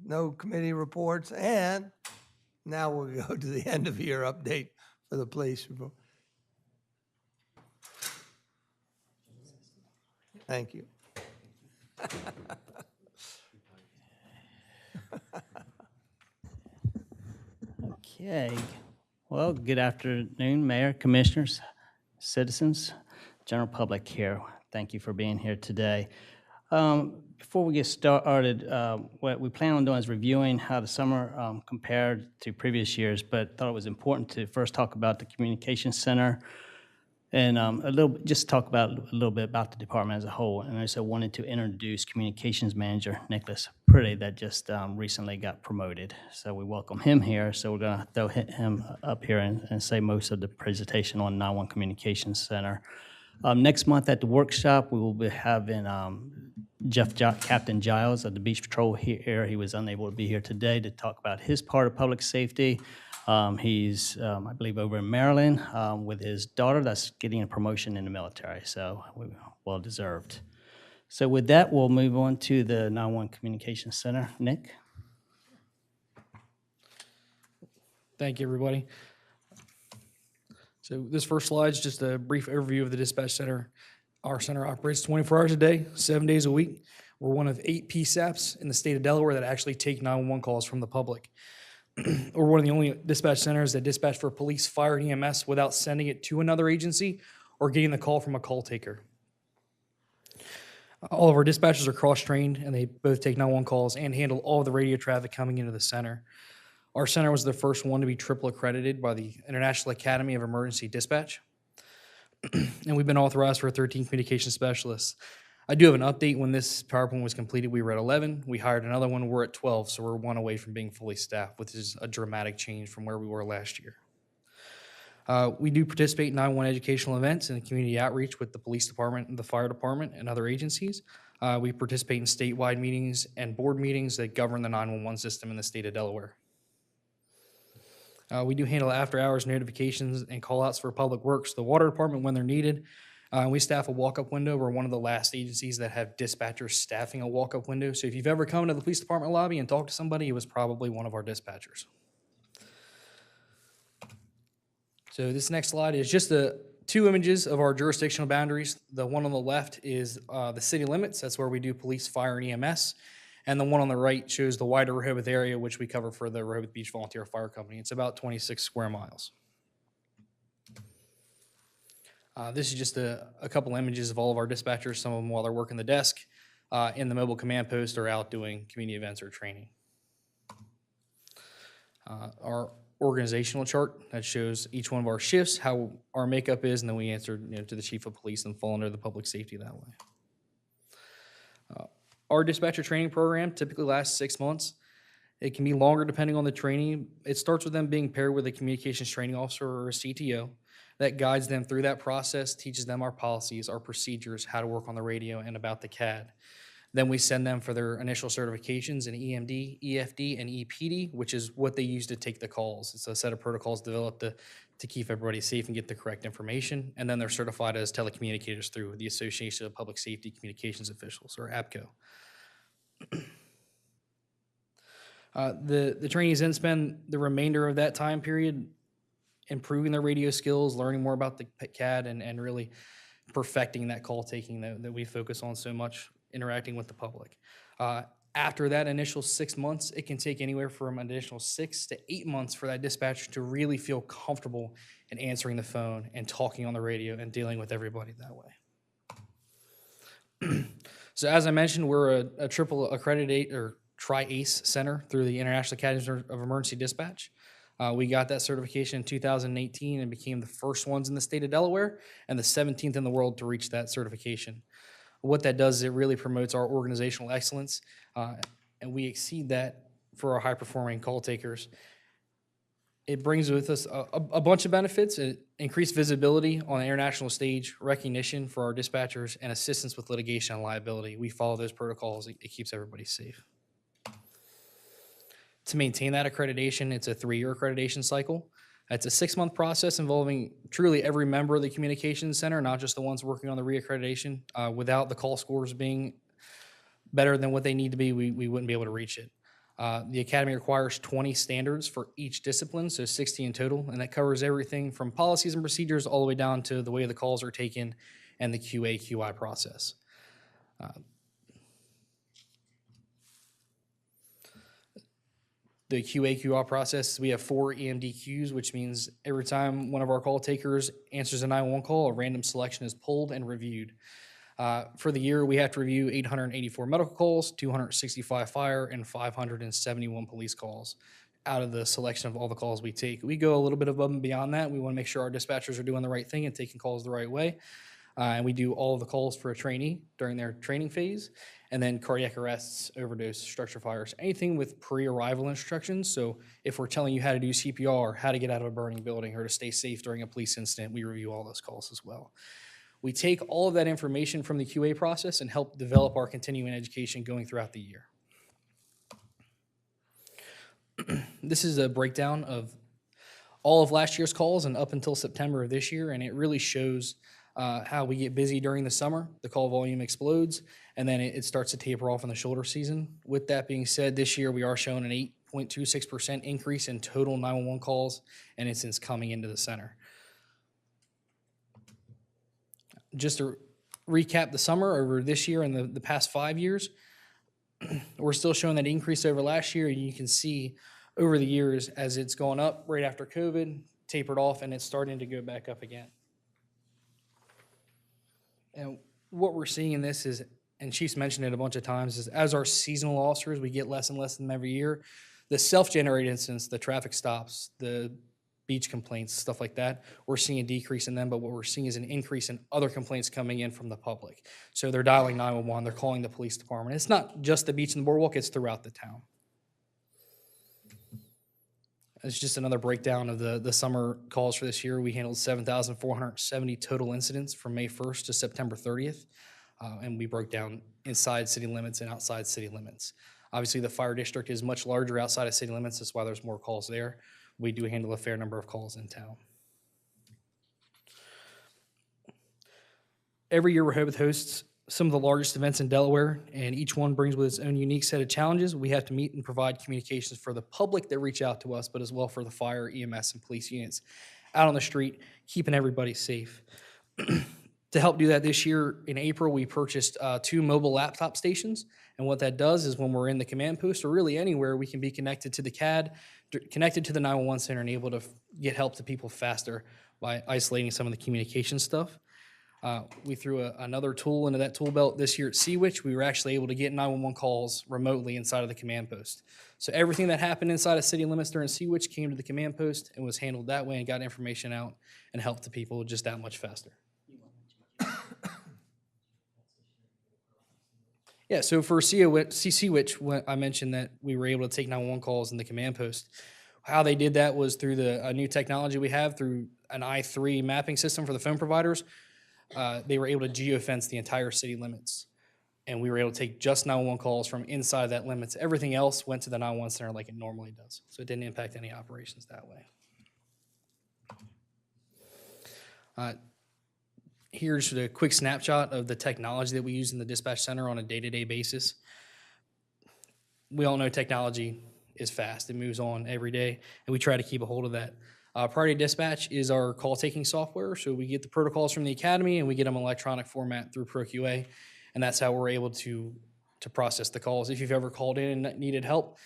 No committee reports, and now we'll go to the end of year update for the police report. Thank you. Okay. Well, good afternoon, Mayor, Commissioners, citizens, general public here. Thank you for being here today. Before we get started, what we plan on doing is reviewing how the summer compared to previous years, but thought it was important to first talk about the Communications Center and just talk about a little bit about the department as a whole. And I also wanted to introduce Communications Manager Nicholas Pretty that just recently got promoted. So we welcome him here. So we're going to throw him up here and say most of the presentation on 911 Communications Center. Next month at the workshop, we will be having Captain Giles of the Beach Patrol here. He was unable to be here today to talk about his part of public safety. He's, I believe, over in Maryland with his daughter that's getting a promotion in the military, so well deserved. So with that, we'll move on to the 911 Communications Center. Nick? Thank you, everybody. So this first slide is just a brief overview of the dispatch center. Our center operates 24 hours a day, 7 days a week. We're one of 8 PSAPs in the state of Delaware that actually take 911 calls from the public. We're one of the only dispatch centers that dispatch for police, fire, and EMS without sending it to another agency or getting the call from a call taker. All of our dispatchers are cross-trained, and they both take 911 calls and handle all of the radio traffic coming into the center. Our center was the first one to be triple accredited by the International Academy of Emergency Dispatch. And we've been authorized for 13 communication specialists. I do have an update. When this PowerPoint was completed, we were at 11. We hired another one. We're at 12, so we're one away from being fully staffed, which is a dramatic change from where we were last year. We do participate in 911 educational events and community outreach with the police department and the fire department and other agencies. We participate in statewide meetings and board meetings that govern the 911 system in the state of Delaware. We do handle after-hours notifications and call-outs for public works, the water department when they're needed. We staff a walk-up window. We're one of the last agencies that have dispatchers staffing a walk-up window. So if you've ever come to the police department lobby and talked to somebody, it was probably one of our dispatchers. So this next slide is just two images of our jurisdictional boundaries. The one on the left is the city limits. That's where we do police, fire, and EMS. And the one on the right shows the wider Rehoboth area, which we cover for the Rehoboth Beach Volunteer Fire Company. It's about 26 square miles. This is just a couple images of all of our dispatchers, some of them while they're working the desk, in the mobile command post or out doing community events or training. Our organizational chart that shows each one of our shifts, how our makeup is, and then we answer to the chief of police and fall under the public safety that way. Our dispatcher training program typically lasts 6 months. It can be longer depending on the training. It starts with them being paired with a communications training officer or a CTO that guides them through that process, teaches them our policies, our procedures, how to work on the radio, and about the CAD. Then we send them for their initial certifications in EMD, EFD, and EPD, which is what they use to take the calls. It's a set of protocols developed to keep everybody safe and get the correct information. And then they're certified as telecommunicators through the Association of Public Safety Communications Officials, or APCO. The trainees then spend the remainder of that time period improving their radio skills, learning more about the CAD, and really perfecting that call taking that we focus on so much, interacting with the public. After that initial 6 months, it can take anywhere from an additional 6 to 8 months for that dispatcher to really feel comfortable in answering the phone and talking on the radio and dealing with everybody that way. So as I mentioned, we're a triple accredited or tri-ACE center through the International Academy of Emergency Dispatch. We got that certification in 2018 and became the first ones in the state of Delaware and the 17th in the world to reach that certification. What that does is it really promotes our organizational excellence, and we exceed that for our high-performing call takers. It brings with us a bunch of benefits: increased visibility on the international stage, recognition for our dispatchers, and assistance with litigation and liability. We follow those protocols. It keeps everybody safe. To maintain that accreditation, it's a 3-year accreditation cycle. It's a 6-month process involving truly every member of the communications center, not just the ones working on the reaccreditation. Without the call scores being better than what they need to be, we wouldn't be able to reach it. The Academy requires 20 standards for each discipline, so 60 in total, and that covers everything from policies and procedures all the way down to the way the calls are taken and the QA/QI process. The QA/QI process, we have 4 EMDQs, which means every time one of our call takers answers a 911 call, a random selection is pulled and reviewed. For the year, we have to review 884 medical calls, 265 fire, and 571 police calls out of the selection of all the calls we take. We go a little bit above and beyond that. We want to make sure our dispatchers are doing the right thing and taking calls the right way. And we do all of the calls for a trainee during their training phase, and then cardiac arrests, overdose, structure fires, anything with pre-arrival instructions. So if we're telling you how to do CPR, how to get out of a burning building, or to stay safe during a police incident, we review all those calls as well. We take all of that information from the QA process and help develop our continuing education going throughout the year. This is a breakdown of all of last year's calls and up until September of this year, and it really shows how we get busy during the summer. The call volume explodes, and then it starts to taper off in the shoulder season. With that being said, this year we are showing an 8.26% increase in total 911 calls and incidents coming into the center. Just to recap the summer over this year and the past 5 years, we're still showing that increase over last year. You can see over the years as it's gone up right after COVID, tapered off, and it's starting to go back up again. And what we're seeing in this is, and Chief's mentioned it a bunch of times, is as our seasonal officers, we get less and less of them every year. The self-generated incidents, the traffic stops, the beach complaints, stuff like that, we're seeing a decrease in them, but what we're seeing is an increase in other complaints coming in from the public. So they're dialing 911, they're calling the police department. It's not just the beach and the boardwalk, it's throughout the town. It's just another breakdown of the summer calls for this year. We handled 7,470 total incidents from May 1st to September 30th, and we broke down inside city limits and outside city limits. Obviously, the fire district is much larger outside of city limits. That's why there's more calls there. We do handle a fair number of calls in town. Every year, Rehoboth hosts some of the largest events in Delaware, and each one brings with its own unique set of challenges. We have to meet and provide communications for the public that reach out to us, but as well for the fire, EMS, and police units out on the street, keeping everybody safe. To help do that this year, in April, we purchased 2 mobile laptop stations, and what that does is when we're in the command post or really anywhere, we can be connected to the CAD, connected to the 911 center, and able to get help to people faster by isolating some of the communication stuff. We threw another tool into that tool belt this year at Seawitch. We were actually able to get 911 calls remotely inside of the command post. So everything that happened inside of city limits during Seawitch came to the command post and was handled that way and got information out and helped the people just that much faster. Yeah, so for Seawitch, I mentioned that we were able to take 911 calls in the command post. How they did that was through a new technology we have through an I3 mapping system for the phone providers. They were able to geofence the entire city limits. and we were able to take just 911 calls from inside that limits. Everything else went to the 911 center like it normally does. So it didn't impact any operations that way. Here's a quick snapshot of the technology that we use in the dispatch center on a day-to-day basis. We all know technology is fast. It moves on every day, and we try to keep a hold of that. Priority Dispatch is our call-taking software, so we get the protocols from the academy, and we get them in electronic format through ProQA, and that's how we're able to process the calls. If you've ever called in and needed help,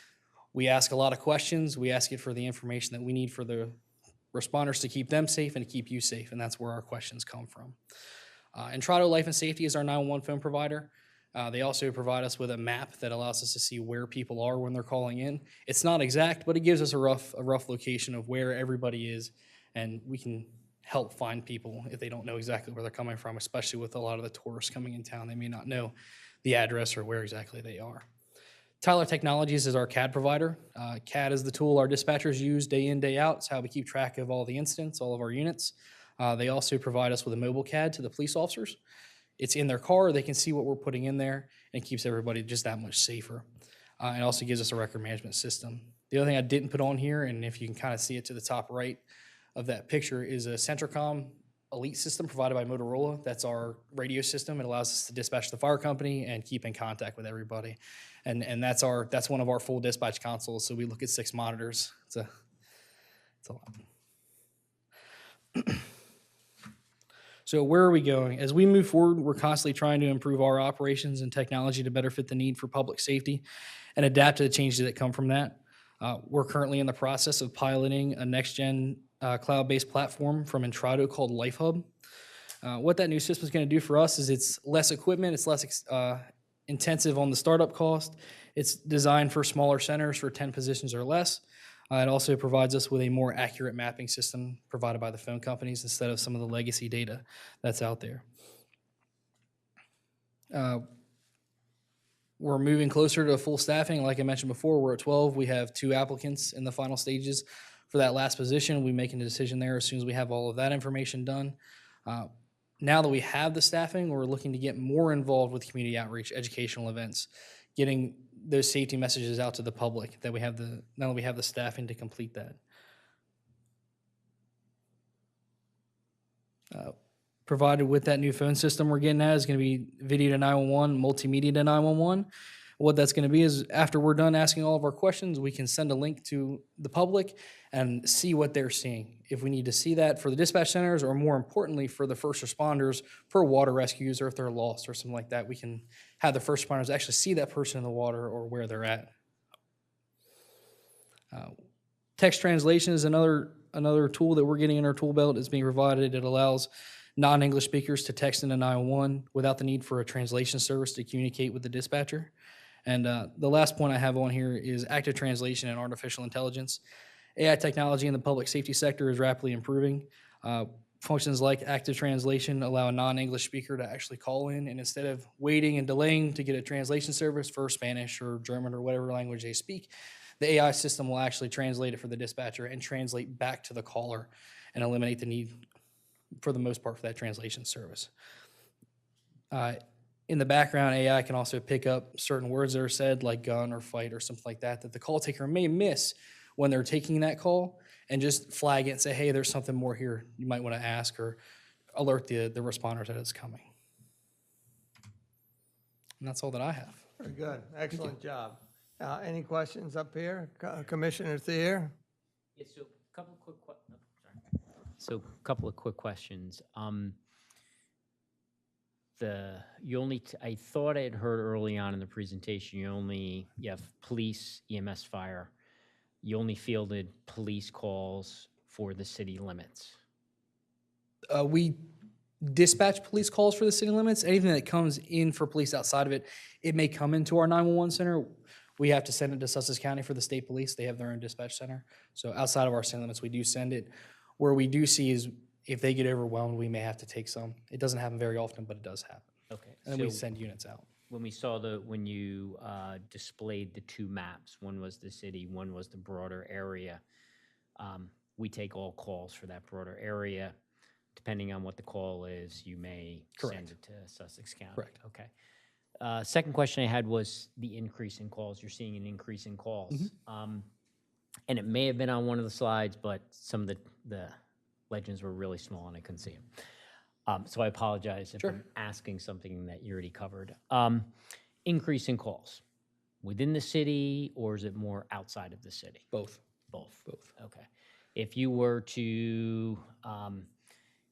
we ask a lot of questions. We ask it for the information that we need for the responders to keep them safe and to keep you safe, and that's where our questions come from. Entrado Life and Safety is our 911 phone provider. They also provide us with a map that allows us to see where people are when they're calling in. It's not exact, but it gives us a rough location of where everybody is, and we can help find people if they don't know exactly where they're coming from, especially with a lot of the tourists coming in town. They may not know the address or where exactly they are. Tyler Technologies is our CAD provider. CAD is the tool our dispatchers use day in, day out. It's how we keep track of all the incidents, all of our units. They also provide us with a mobile CAD to the police officers. It's in their car. They can see what we're putting in there, and it keeps everybody just that much safer. It also gives us a record management system. The other thing I didn't put on here, and if you can kind of see it to the top right of that picture, is a Centricom Elite system provided by Motorola. That's our radio system. It allows us to dispatch the fire company and keep in contact with everybody. And that's one of our full dispatch consoles. So we look at 6 monitors. It's a lot. So where are we going? As we move forward, we're constantly trying to improve our operations and technology to better fit the need for public safety and adapt to the changes that come from that. We're currently in the process of piloting a next-gen cloud-based platform from Entrado called LifeHub. What that new system is going to do for us is it's less equipment, it's less intensive on the startup cost. It's designed for smaller centers for 10 positions or less. It also provides us with a more accurate mapping system provided by the phone companies instead of some of the legacy data that's out there. We're moving closer to full staffing. Like I mentioned before, we're at 12. We have 2 applicants in the final stages for that last position. We're making a decision there as soon as we have all of that information done. Now that we have the staffing, we're looking to get more involved with community outreach, educational events, getting those safety messages out to the public, that we have now that we have the staffing to complete that. Provided with that new phone system we're getting at is going to be video to 911, multimedia to 911. What that's going to be is after we're done asking all of our questions, we can send a link to the public and see what they're seeing. If we need to see that for the dispatch centers, or more importantly for the first responders for water rescues, or if they're lost or something like that, we can have the first responders actually see that person in the water or where they're at. Text translation is another tool that we're getting in our tool belt. It's being provided. It allows non-English speakers to text into 911 without the need for a translation service to communicate with the dispatcher. And the last point I have on here is active translation and artificial intelligence. AI technology in the public safety sector is rapidly improving. Functions like active translation allow a non-English speaker to actually call in, and instead of waiting and delaying to get a translation service for Spanish or German or whatever language they speak, the AI system will actually translate it for the dispatcher and translate back to the caller and eliminate the need, for the most part, for that translation service. In the background, AI can also pick up certain words that are said, like gun or fight or something like that, that the call taker may miss when they're taking that call, and just flag it and say, hey, there's something more here you might want to ask, or alert the responders that it's coming. And that's all that I have. Very good. Excellent job. Any questions up here? Commissioner Thier? Yeah, so a couple of quick questions. I thought I had heard early on in the presentation, you have police, EMS, fire. You only fielded police calls for the city limits. We dispatch police calls for the city limits. Anything that comes in for police outside of it, it may come into our 911 center. We have to send it to Sussex County for the state police. They have their own dispatch center. So outside of our city limits, we do send it. Where we do see is if they get overwhelmed, we may have to take some. It doesn't happen very often, but it does happen. Okay. And then we send units out. When you displayed the 2 maps, one was the city, one was the broader area, we take all calls for that broader area. Depending on what the call is, you may send it to Sussex County. Correct. Okay. Second question I had was the increase in calls. You're seeing an increase in calls. And it may have been on one of the slides, but some of the legends were really small and I couldn't see them. So I apologize if I'm asking something that you already covered. Increase in calls within the city, or is it more outside of the city? Both. Both. Okay. If you were to,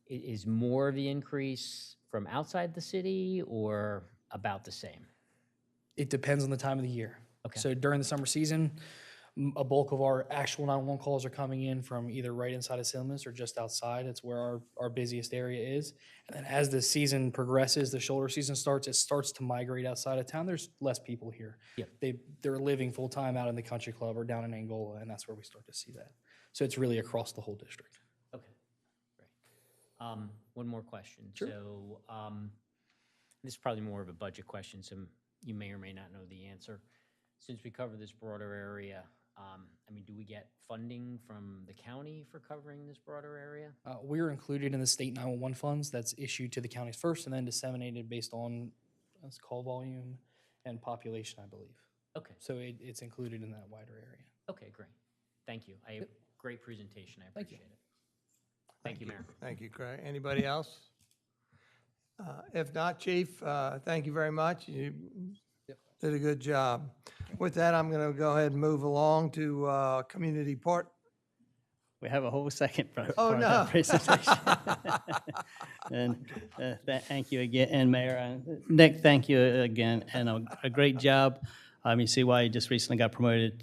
is more of the increase from outside the city or about the same? It depends on the time of the year. Okay. So during the summer season, a bulk of our actual 911 calls are coming in from either right inside of Silmas or just outside. It's where our busiest area is. And then as the season progresses, the shoulder season starts, it starts to migrate outside of town. There's less people here. Yep. They're living full-time out in the country club or down in Angola, and that's where we start to see that. So it's really across the whole district. Okay, great. One more question. Sure. So this is probably more of a budget question, so you may or may not know the answer. Since we cover this broader area, I mean, do we get funding from the county for covering this broader area? We're included in the state 911 funds that's issued to the counties first and then disseminated based on call volume and population, I believe. Okay. So it's included in that wider area. Okay, great. Thank you. Great presentation. I appreciate it. Thank you, Mayor. Thank you, Craig. Anybody else? If not, Chief, thank you very much. You did a good job. With that, I'm going to go ahead and move along to community part. We have a whole second part Oh, of no. that presentation. And thank you again, and Mayor. Nick, thank you again, and a great job. You see why he just recently got promoted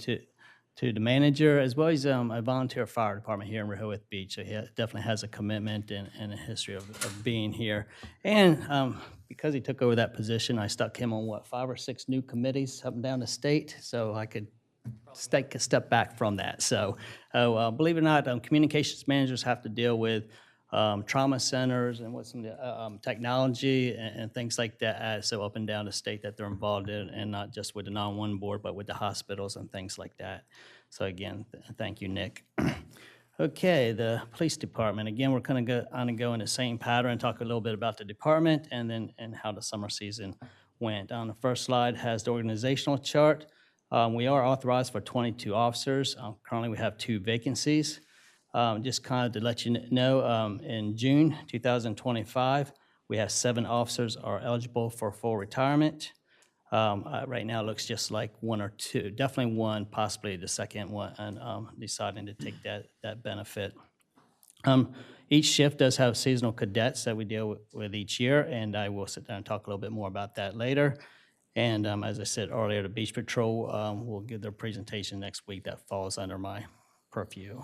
to the manager, as well as a volunteer fire department here in Rehoboth Beach. So he definitely has a commitment and a history of being here. And because he took over that position, I stuck him on, 5 or 6 new committees up and down the state, so I could take a step back from that. So believe it or not, communications managers have to deal with trauma centers and with some of the technology and things like that. So up and down the state that they're involved in, and not just with the 911 board, but with the hospitals and things like that. So again, thank you, Nick. Okay, the police department. Again, we're going to go in the same pattern, talk a little bit about the department and how the summer season went. On the first slide has the organizational chart. We are authorized for 22 officers. Currently, we have 2 vacancies. Just kind of to let you know, in June 2025, we have 7 officers are eligible for full retirement. Right now, it looks just like 1 or 2, definitely 1, possibly the second one, and deciding to take that benefit. Each shift does have seasonal cadets that we deal with each year, and I will sit down and talk a little bit more about that later. And as I said earlier, the Beach Patrol will give their presentation next week. That falls under my purview.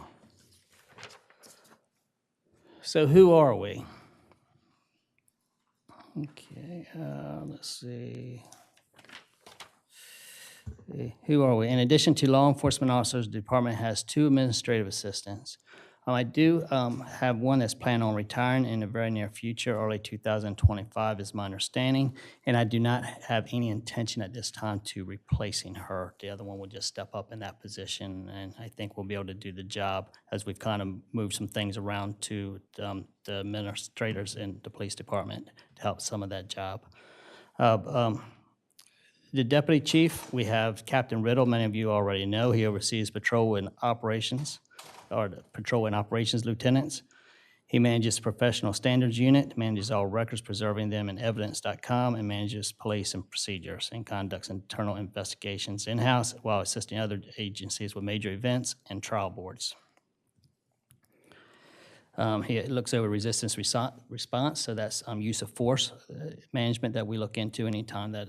So who are we? Okay, let's see. Who are we? In addition to law enforcement officers, the department has 2 administrative assistants. I do have one that's planning on retiring in the very near future, early 2025 is my understanding, and I do not have any intention at this time to replacing her. The other one will just step up in that position, and I think we'll be able to do the job as we've kind of moved some things around to the administrators in the police department to help some of that job. The deputy chief, we have Captain Riddle. Many of you already know. He oversees patrol and operations, or the patrol and operations lieutenants. He manages the professional standards unit, manages all records, preserving them in evidence.com, and manages police and procedures, and conducts internal investigations in-house while assisting other agencies with major events and trial boards. He looks over resistance response, so that's use of force management that we look into anytime that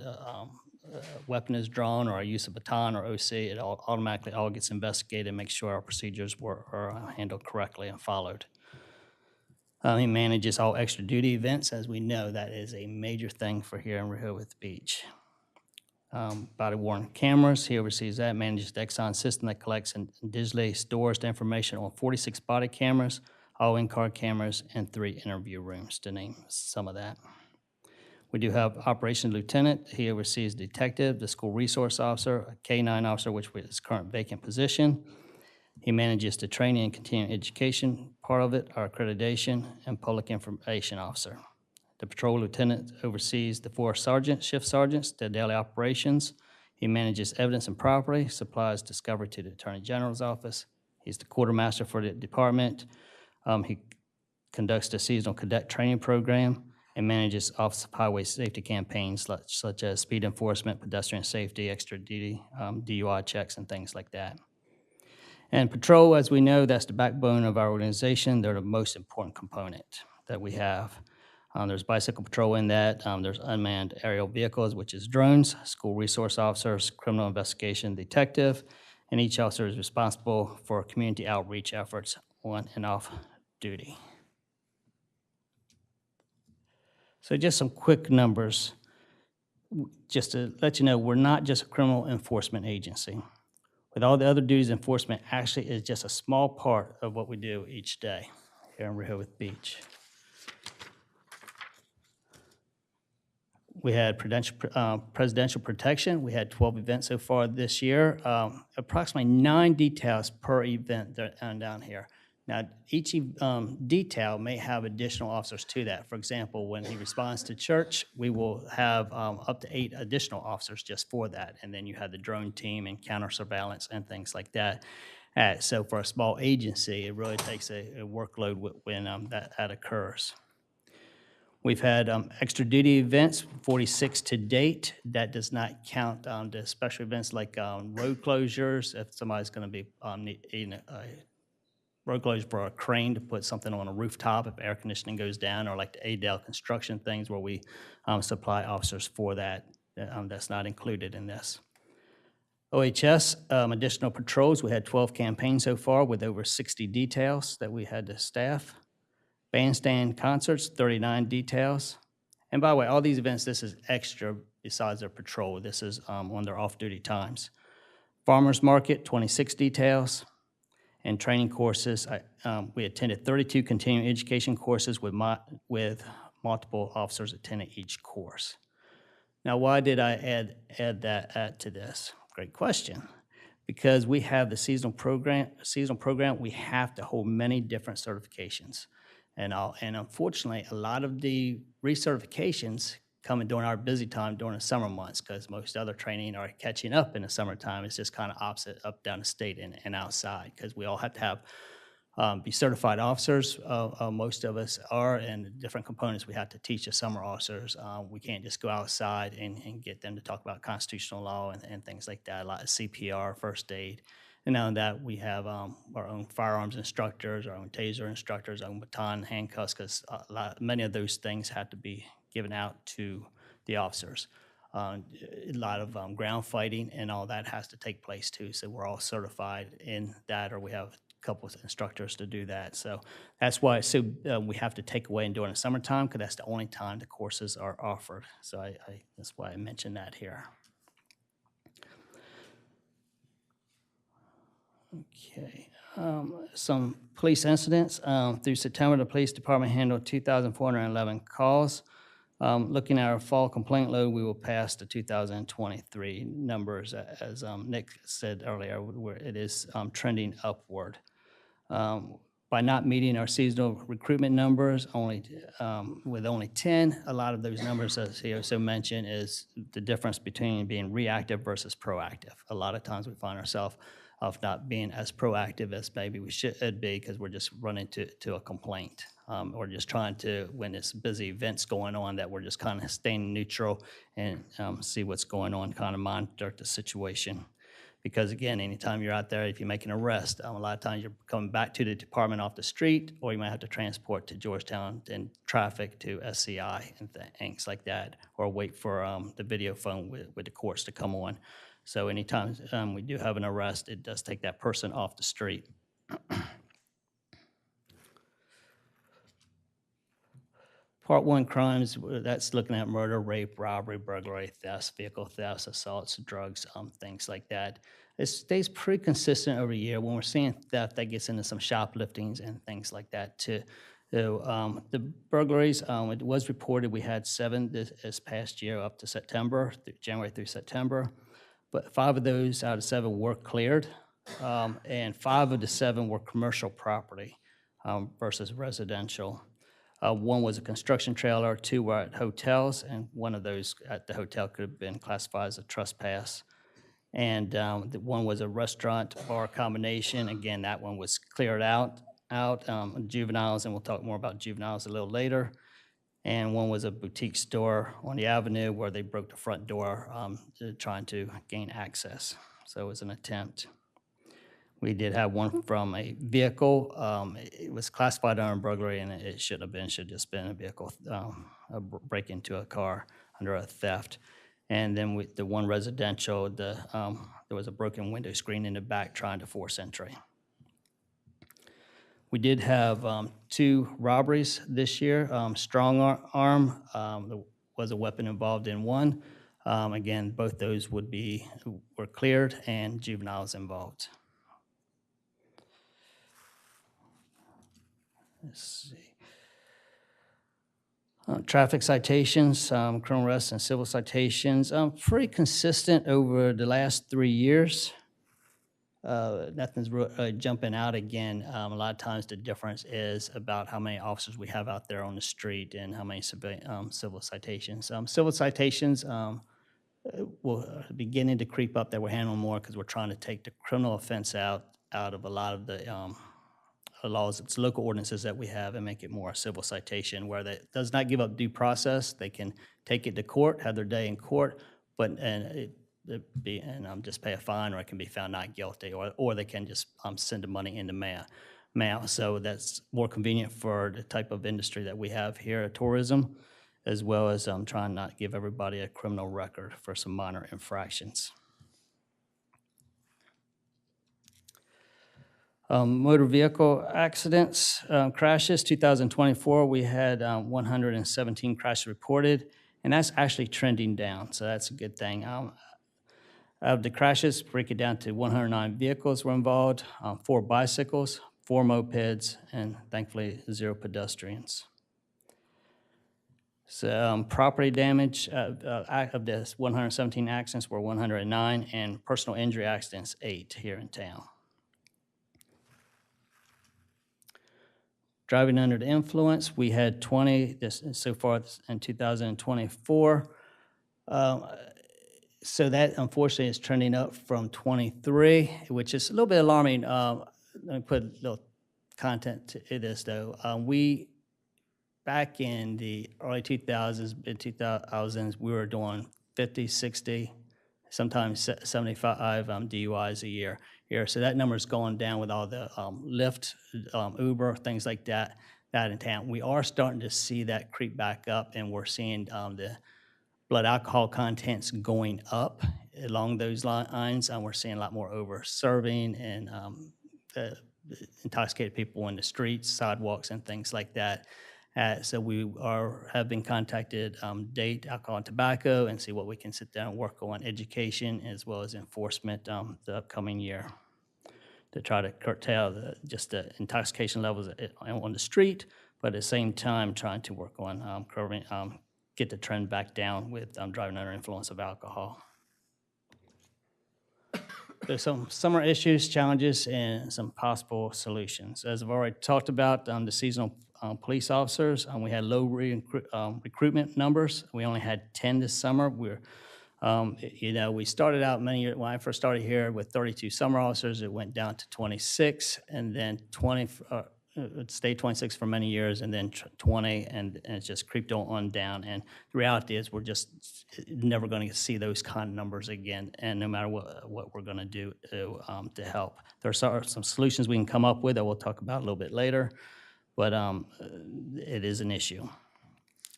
weapon is drawn, or a use of baton or OC. It automatically all gets investigated and makes sure our procedures are handled correctly and followed. He manages all extra duty events. As we know, that is a major thing for here in Rehoboth Beach. Body-worn cameras, he oversees that, manages the Exxon system that collects and digitally stores the information on 46 body cameras, all in-car cameras, and 3 interview rooms, to name some of that. We do have Operations Lieutenant. He oversees detective, the school resource officer, a K-9 officer, which is his current vacant position. He manages the training and continuing education part of it, our accreditation, and public information officer. The patrol lieutenant oversees the 4 sergeants, shift sergeants, their daily operations. He manages evidence and property, supplies discovery to the Attorney General's office. He's the quartermaster for the department. He conducts the seasonal cadet training program and manages Office of Highway Safety campaigns such as speed enforcement, pedestrian safety, extra duty, DUI checks, and things like that. And patrol, as we know, that's the backbone of our organization. They're the most important component that we have. There's bicycle patrol in that. There's unmanned aerial vehicles, which is drones, school resource officers, criminal investigation detective, and each officer is responsible for community outreach efforts on and off duty. So just some quick numbers, just to let you know, we're not just a criminal enforcement agency. With all the other duties, enforcement actually is just a small part of what we do each day here in Rehoboth Beach. We had presidential protection. We had 12 events so far this year, approximately 9 details per event down here. Now, each detail may have additional officers to that. For example, when he responds to church, we will have up to 8 additional officers just for that. And then you have the drone team and counter surveillance and things like that. So for a small agency, it really takes a workload when that occurs. We've had extra duty events, 46 to date. That does not count the special events like road closures. If somebody's going to be needing a road closure for a crane to put something on a rooftop if air conditioning goes down, or like the Adel construction things where we supply officers for that. That's not included in this. OHS, additional patrols. We had 12 campaigns so far with over 60 details that we had to staff. Bandstand concerts, 39 details. And by the way, all these events, this is extra besides their patrol. This is on their off-duty times. Farmers Market, 26 details. And training courses, we attended 32 continuing education courses with multiple officers attending each course. Now, why did I add to this? Great question. Because we have the seasonal program, we have to hold many different certifications. And unfortunately, a lot of the recertifications come during our busy time during the summer months, because most other training are catching up in the summertime. It's just kind of opposite up, down the state, and outside, because we all have to have be certified officers. Most of us are, and different components we have to teach the summer officers. We can't just go outside and get them to talk about constitutional law and things like that, a lot of CPR, first aid. And now that we have our own firearms instructors, our own taser instructors, our own baton, handcuffs, because many of those things have to be given out to the officers. A lot of ground fighting and all that has to take place too. So we're all certified in that, or we have a couple of instructors to do that. So that's why we have to take away and during the summertime, because that's the only time the courses are offered. So that's why I mentioned that here. Okay, some police incidents. Through September, the police department handled 2,411 calls. Looking at our fall complaint load, we will pass the 2023 numbers, as Nick said earlier, where it is trending upward. By not meeting our seasonal recruitment numbers, with only 10, a lot of those numbers, as he also mentioned, is the difference between being reactive versus proactive. A lot of times we find ourselves of not being as proactive as maybe we should be, because we're just running to a complaint. Or just trying to, when it's busy events going on, that we're just kind of staying neutral and see what's going on, kind of monitor the situation. Because again, anytime you're out there, if you make an arrest, a lot of times you're coming back to the department off the street, or you might have to transport to Georgetown and traffic to SCI and things like that, or wait for the video phone with the courts to come on. So anytime we do have an arrest, it does take that person off the street. Part 1 crimes, that's looking at murder, rape, robbery, burglary, theft, vehicle thefts, assaults, drugs, things like that. It stays pretty consistent over the year. When we're seeing theft, that gets into some shopliftings and things like that too. So, the burglaries, it was reported we had 7 this past year up to September, January through September. But 5 of those out of 7 were cleared, and 5 of the 7 were commercial property versus residential. One was a construction trailer, 2 were at hotels, and one of those at the hotel could have been classified as a trespass. And the one was a restaurant bar combination. Again, that one was cleared out. Juveniles, and we'll talk more about juveniles a little later. And one was a boutique store on the avenue where they broke the front door trying to gain access. So it was an attempt. We did have one from a vehicle. It was classified under burglary, and it should have just been a vehicle, a break into a car under a theft. And then with the one residential, there was a broken window screen in the back trying to force entry. We did have 2 robberies this year. Strong arm, there was a weapon involved in one. Again, both those were cleared and juveniles involved. Let's see. Traffic citations, criminal arrests and civil citations, pretty consistent over the last 3 years. Nothing's jumping out again. A lot of times the difference is about how many officers we have out there on the street and how many civil citations. Civil citations will beginning to creep up that we're handling more because we're trying to take the criminal offense out of a lot of the laws, it's local ordinances that we have, and make it more a civil citation where that does not give up due process. They can take it to court, have their day in court, but just pay a fine, or it can be found not guilty, or they can just send the money in the mail. So that's more convenient for the type of industry that we have here at tourism, as well as trying not to give everybody a criminal record for some minor infractions. Motor vehicle accidents, crashes, 2024, we had 117 crashes reported, and that's actually trending down, so that's a good thing. Out of the crashes, break it down to 109 vehicles were involved, 4 bicycles, 4 mopeds, and thankfully 0 pedestrians. So property damage, of this 117 accidents were 109, and personal injury accidents 8 here in town. Driving under the influence, we had 20 so far in 2024. So that unfortunately is trending up from 23, which is a little bit alarming. Let me put a little content to this though. We, back in the early 2000s, mid-2000s, we were doing 50, 60, sometimes 75 DUIs a year. So that number's going down with all the Lyft, Uber, things like that in town. We are starting to see that creep back up, and we're seeing the blood alcohol contents going up along those lines. We're seeing a lot more over-serving and intoxicated people in the streets, sidewalks, and things like that. So we have been contacted, date alcohol and tobacco, and see what we can sit down and work on education as well as enforcement the upcoming year to try to curtail the intoxication levels on the street, but at the same time trying to work on curbing, get the trend back down with driving under influence of alcohol. There's some summer issues, challenges, and some possible solutions. As I've already talked about, the seasonal police officers, we had low recruitment numbers. We only had 10 this summer. We started out many years, when I first started here, with 32 summer officers. It went down to 26, and then 20, it stayed 26 for many years, and then 20, and it's just creeped on down. And the reality is we're just never going to see those kind of numbers again, and no matter what we're going to do to help. There are some solutions we can come up with that we'll talk about a little bit later, but it is an issue.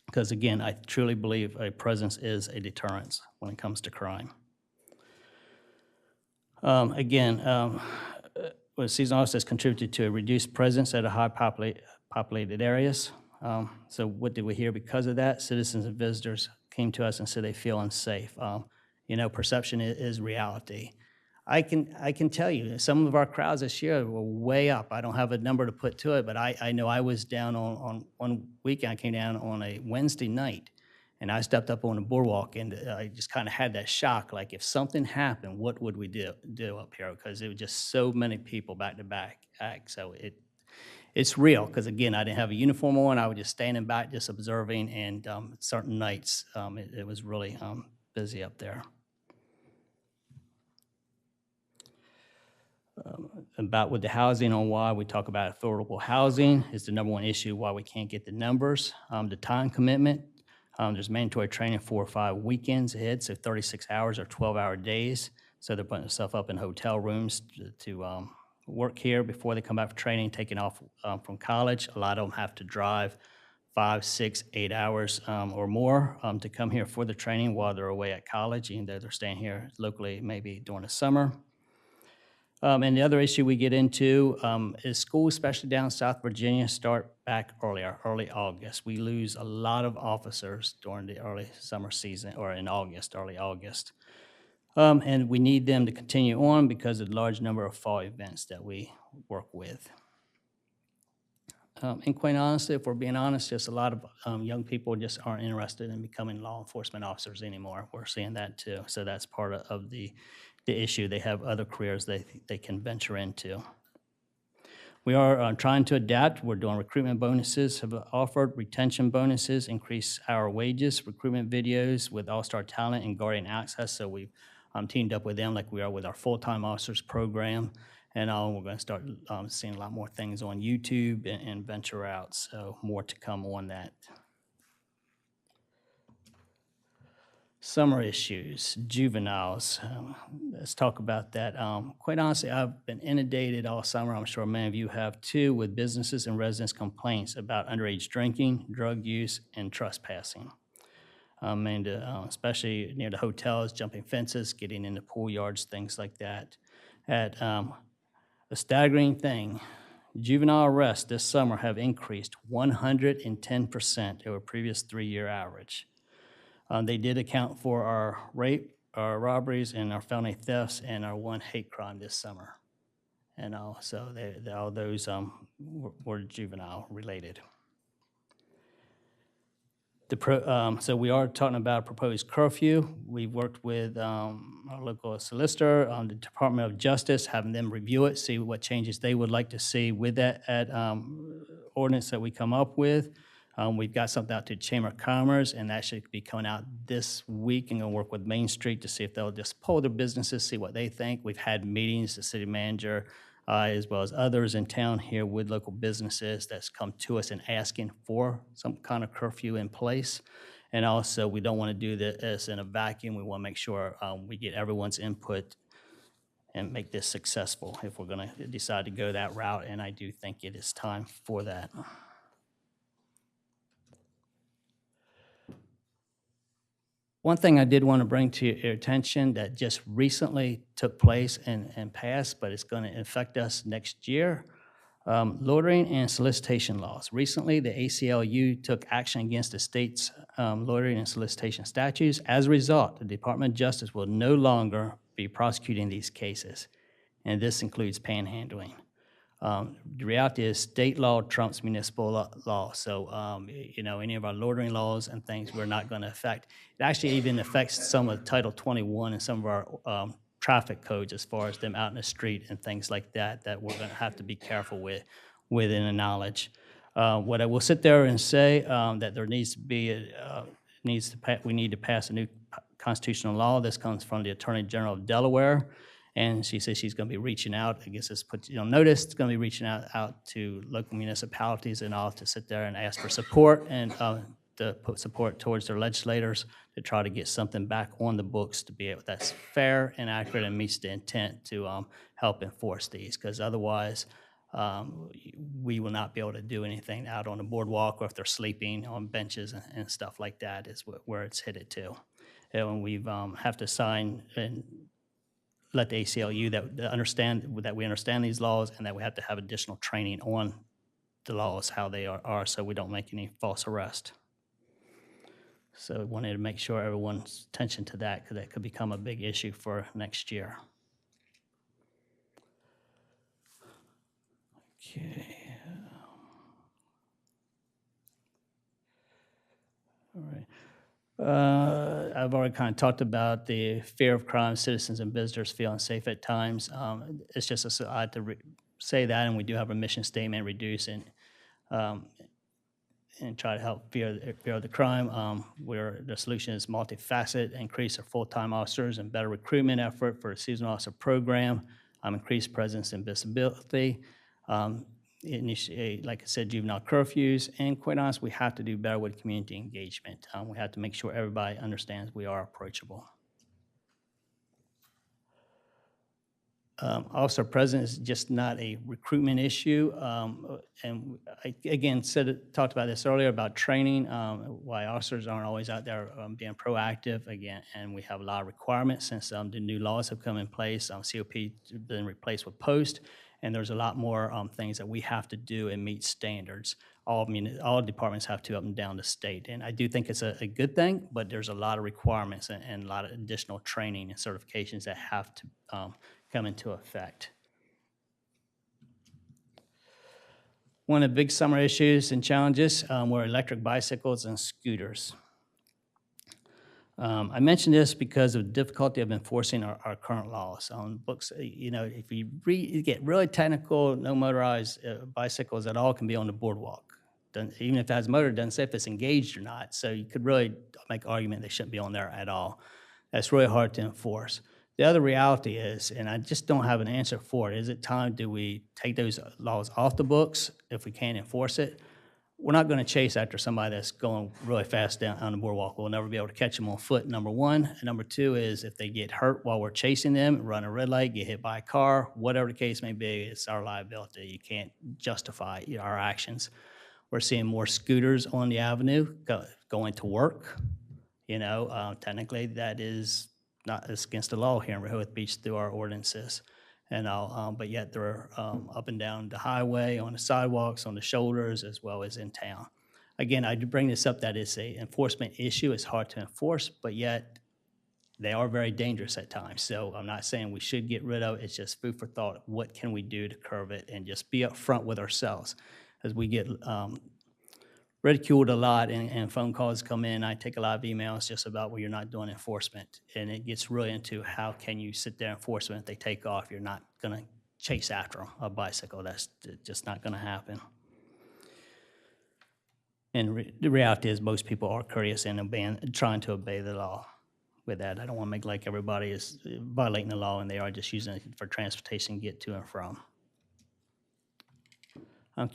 Because again, I truly believe a presence is a deterrence when it comes to crime. Seasonal officers contributed to a reduced presence at a high populated areas. So what did we hear because of that? Citizens and visitors came to us and said they feel unsafe. Perception is reality. I can tell you, some of our crowds this year were way up. I don't have a number to put to it, but I know I was down on one weekend. I came down on a Wednesday night, and I stepped up on the boardwalk, and I just kind of had that shock, like if something happened, what would we do up here? Because it was just so many people back to back. So it's real, because again, I didn't have a uniform on. I was just standing back, just observing, and certain nights, it was really busy up there. About with the housing on why we talk about affordable housing is the number one issue why we can't get the numbers. The time commitment, there's mandatory training 4 or 5 weekends ahead, so 36 hours or 12-hour days. So they're putting themselves up in hotel rooms to work here before they come back for training, taking off from college. A lot of them have to drive 5, 6, 8 hours or more to come here for the training while they're away at college, even though they're staying here locally maybe during the summer. And the other issue we get into is schools, especially down South Virginia, start back early August. We lose a lot of officers during the early summer season, or in August, early August. And we need them to continue on because of the large number of fall events that we work with. And quite honestly, if we're being honest, just a lot of young people just aren't interested in becoming law enforcement officers anymore. We're seeing that too. So that's part of the issue. They have other careers they can venture into. We are trying to adapt. We're doing recruitment bonuses, have offered retention bonuses, increase our wages, recruitment videos with All-Star Talent and Guardian Access. So we've teamed up with them like we are with our full-time officers program. And we're going to start seeing a lot more things on YouTube and venture out. So more to come on that. Summer issues, juveniles. Let's talk about that. Quite honestly, I've been inundated all summer, I'm sure many of you have too, with businesses and residents' complaints about underage drinking, drug use, and trespassing. And especially near the hotels, jumping fences, getting into pool yards, things like that. A staggering thing, juvenile arrests this summer have increased 110% over previous 3-year average. They did account for our rape, our robberies, and our felony thefts, and our one hate crime this summer. And so all those were juvenile related. So we are talking about a proposed curfew. We've worked with our local solicitor, the Department of Justice, having them review it, see what changes they would like to see with that ordinance that we come up with. We've got something out to Chamber of Commerce, and that should be coming out this week, and gonna work with Main Street to see if they'll just poll their businesses, see what they think. We've had meetings, the city manager, as well as others in town here with local businesses that's come to us and asking for some kind of curfew in place. And also, we don't want to do this in a vacuum. We want to make sure we get everyone's input and make this successful if we're going to decide to go that route, and I do think it is time for that. One thing I did want to bring to your attention that just recently took place and passed, but it's going to affect us next year, loitering and solicitation laws. Recently, the ACLU took action against the state's loitering and solicitation statutes. As a result, the Department of Justice will no longer be prosecuting these cases, and this includes panhandling. The reality is state law trumps municipal law. So, any of our loitering laws and things we're not going to affect. It actually even affects some of Title 21 and some of our traffic codes as far as them out in the street and things like that, that we're going to have to be careful with within the knowledge. What I will sit there and say that there needs to be, we need to pass a new constitutional law. This comes from the Attorney General of Delaware. And she says she's going to be reaching out. I guess it's put on notice. It's going to be reaching out to local municipalities and all to sit there and ask for support and to put support towards their legislators to try to get something back on the books to be able that's fair and accurate and meets the intent to help enforce these. Because otherwise, we will not be able to do anything out on the boardwalk or if they're sleeping on benches and stuff like that is where it's headed to. And we have to sign and let the ACLU that we understand these laws and that we have to have additional training on the laws, how they are so we don't make any false arrest. So we wanted to make sure everyone's attention to that because that could become a big issue for next year. Okay. All right. I've already kind of talked about the fear of crime, citizens and visitors feel unsafe at times. It's just I had to say that, and we do have a mission statement, reduce and try to help fear the crime. Where the solution is multifaceted, increase our full-time officers and better recruitment effort for a seasonal officer program, increased presence and visibility, initiate, like I said, juvenile curfews, and quite honest, we have to do better with community engagement. We have to make sure everybody understands we are approachable. Officer presence is just not a recruitment issue. And I, again, talked about this earlier about training, why officers aren't always out there being proactive, again, and we have a lot of requirements since the new laws have come in place. COP has been replaced with post, and there's a lot more things that we have to do and meet standards. All departments have to up and down the state, and I do think it's a good thing, but there's a lot of requirements and a lot of additional training and certifications that have to come into effect. One of the big summer issues and challenges were electric bicycles and scooters. I mention this because of the difficulty of enforcing our current laws on books. You know, if you get really technical, no motorized bicycles at all can be on the boardwalk. Even if it has a motor, it doesn't say if it's engaged or not. So you could really make an argument they shouldn't be on there at all. That's really hard to enforce. The other reality is, and I just don't have an answer for it, is it time do we take those laws off the books if we can't enforce it? We're not going to chase after somebody that's going really fast down on the boardwalk. We'll never be able to catch them on foot, number one. And number two is if they get hurt while we're chasing them, run a red light, get hit by a car, whatever the case may be, it's our liability. You can't justify our actions. We're seeing more scooters on the avenue going to work. You know, technically that is not, it's against the law here in Rehoboth Beach through our ordinances. And but yet they're up and down the highway, on the sidewalks, on the shoulders, as well as in town. Again, I do bring this up that it's an enforcement issue. It's hard to enforce, but yet they are very dangerous at times. So I'm not saying we should get rid of it. It's just food for thought. What can we do to curb it and just be upfront with ourselves? As we get ridiculed a lot and phone calls come in. I take a lot of emails just about where you're not doing enforcement. And it gets really into how can you sit there enforcement if they take off. You're not going to chase after a bicycle. That's just not going to happen. And the reality is most people are courteous and trying to obey the law. With that, I don't want to make like everybody is violating the law and they are just using it for transportation to get to and from.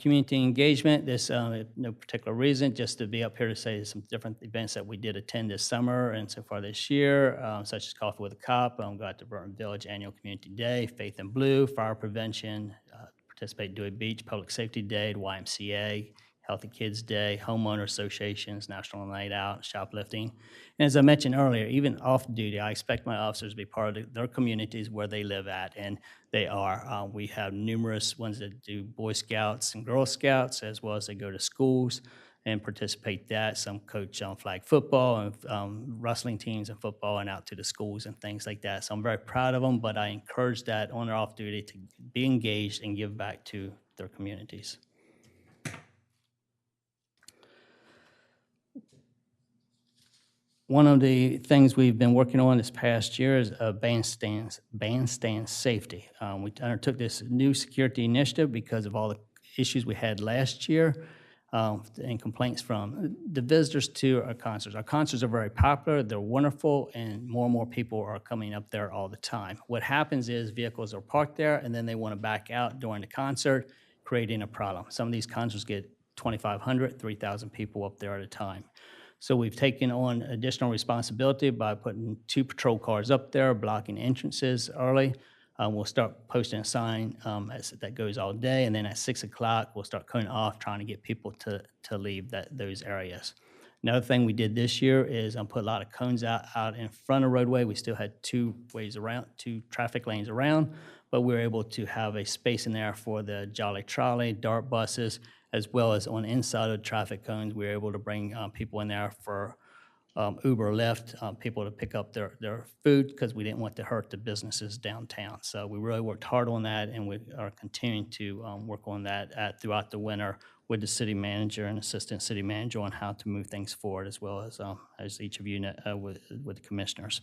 Community engagement, there's no particular reason, just to be up here to say some different events that we did attend this summer and so far this year, such as Coffee with a Cop, got to Burton Village Annual Community Day, Faith in Blue, Fire Prevention, participate in Dewey Beach Public Safety Day, YMCA, Healthy Kids Day, Homeowner Associations, National Night Out, Shoplifting. And as I mentioned earlier, even off duty, I expect my officers to be part of their communities where they live at, and they are. We have numerous ones that do Boy Scouts and Girl Scouts, as well as they go to schools and participate that. Some coach flag football and wrestling teams and football and out to the schools and things like that. So I'm very proud of them, but I encourage that on their off duty to be engaged and give back to their communities. One of the things we've been working on this past year is bandstand safety. We undertook this new security initiative because of all the issues we had last year and complaints from the visitors to our concerts. Our concerts are very popular, they're wonderful, and more people are coming up there all the time. What happens is vehicles are parked there and then they want to back out during the concert, creating a problem. Some of these concerts get 2,500, 3,000 people up there at a time. So we've taken on additional responsibility by putting 2 patrol cars up there, blocking entrances early. We'll start posting a sign that goes all day, and then at 6 o'clock, we'll start cutting off, trying to get people to leave those areas. Another thing we did this year is put a lot of cones out in front of the roadway. We still had 2 traffic lanes around, but we were able to have a space in there for the Jolly Trolley, dart buses, as well as on inside of traffic cones, we were able to bring people in there for Uber or Lyft, people to pick up their food because we didn't want to hurt the businesses downtown. So we really worked hard on that, and we are continuing to work on that throughout the winter with the city manager and assistant city manager on how to move things forward, as well as each of you with the commissioners.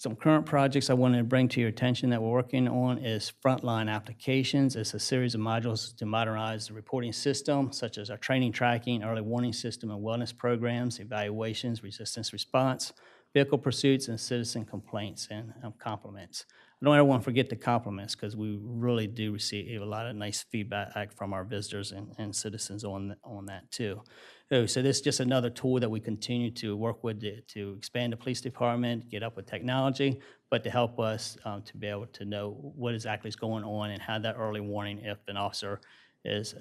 Some current projects I wanted to bring to your attention that we're working on is frontline applications. It's a series of modules to modernize the reporting system, such as our training tracking, early warning system, and wellness programs, evaluations, resistance response, vehicle pursuits, and citizen complaints and compliments. I don't ever want to forget the compliments because we really do receive a lot of nice feedback from our visitors and citizens on that too. So this is just another tool that we continue to work with to expand the police department, get up with technology, but to help us to be able to know what exactly is going on and have that early warning if an officer is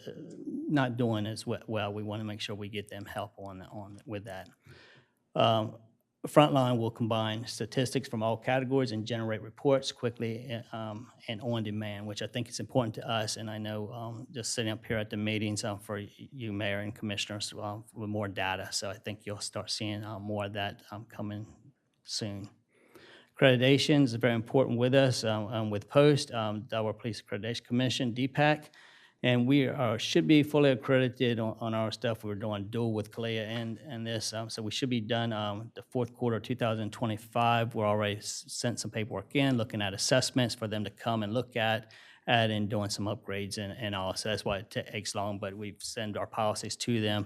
not doing as well. We want to make sure we get them help with that. Frontline will combine statistics from all categories and generate reports quickly and on demand, which I think is important to us. And I know just sitting up here at the meetings for you, Mayor and Commissioners, with more data. So I think you'll start seeing more of that coming soon. Accreditation is very important with us, with POST, Delaware Police Accreditation Commission, DPAC. And we should be fully accredited on our stuff. We're doing dual with CALEA and this. So we should be done the fourth quarter of 2025. We're already sent some paperwork in, looking at assessments for them to come and look at and doing some upgrades and all. So that's why it takes long, but we've sent our policies to them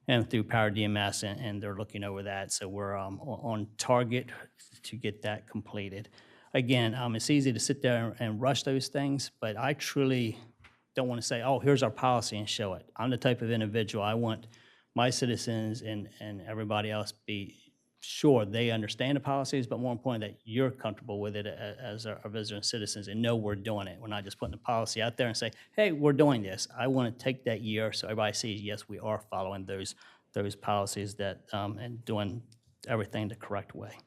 and through Power DMS, and they're looking over that. So we're on target to get that completed. Again, it's easy to sit there and rush those things, but I truly don't want to say, oh, here's our policy and show it. I'm the type of individual, I want my citizens and everybody else be sure they understand the policies, but more important that you're comfortable with it as our visitors and citizens and know we're doing it. We're not just putting the policy out there and say, hey, we're doing this. I want to take that year so everybody sees, yes, we are following those policies that and doing everything the correct way.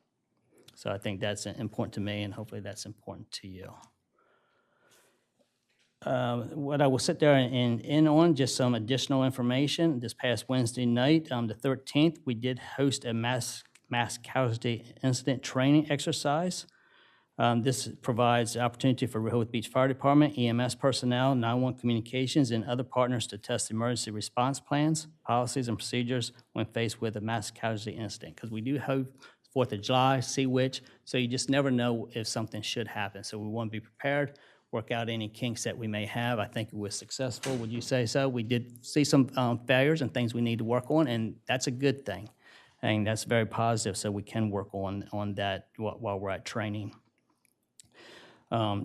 So I think that's important to me, and hopefully that's important to you. What I will sit there and on just some additional information. This past Wednesday night, the 13th, we did host a mass casualty incident training exercise. This provides the opportunity for Rehoboth Beach Fire Department, EMS personnel, 911 communications, and other partners to test emergency response plans, policies, and procedures when faced with a mass casualty incident. Because we do have 4th of July, Sea Witch, so you just never know if something should happen. So we want to be prepared, work out any kinks that we may have. I think it was successful. Would you say so? We did see some failures and things we need to work on, and that's a good thing. And that's very positive, so we can work on that while we're at training.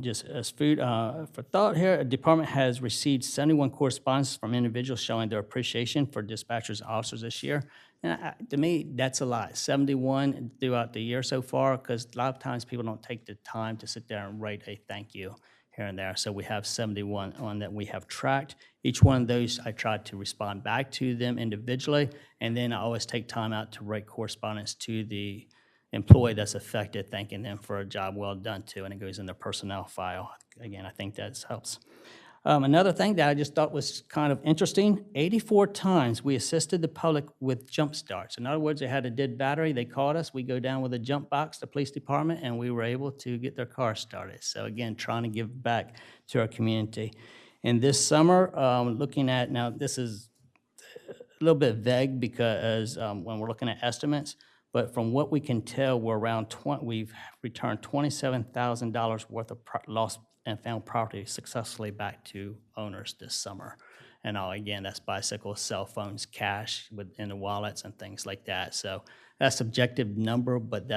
Just as food for thought here, the department has received 71 correspondences from individuals showing their appreciation for dispatchers and officers this year. And to me, that's a lot, 71 throughout the year so far, because a lot of times people don't take the time to sit there and write a thank you here and there. So we have 71 on that we have tracked. Each one of those, I tried to respond back to them individually, and then I always take time out to write correspondence to the employee that's affected, thanking them for a job well done too, and it goes in the personnel file. Again, I think that helps. Another thing that I just thought was kind of interesting, 84 times we assisted the public with jump starts. In other words, they had a dead battery, they called us, we go down with a jump box, the police department, and we were able to get their car started. So again, trying to give back to our community. And this summer, looking at, now this is a little bit vague because when we're looking at estimates, but from what we can tell, we're around we've returned $27,000 worth of lost and found property successfully back to owners this summer. And again, that's bicycles, cell phones, cash within the wallets and things like that. So that's a subjective number, but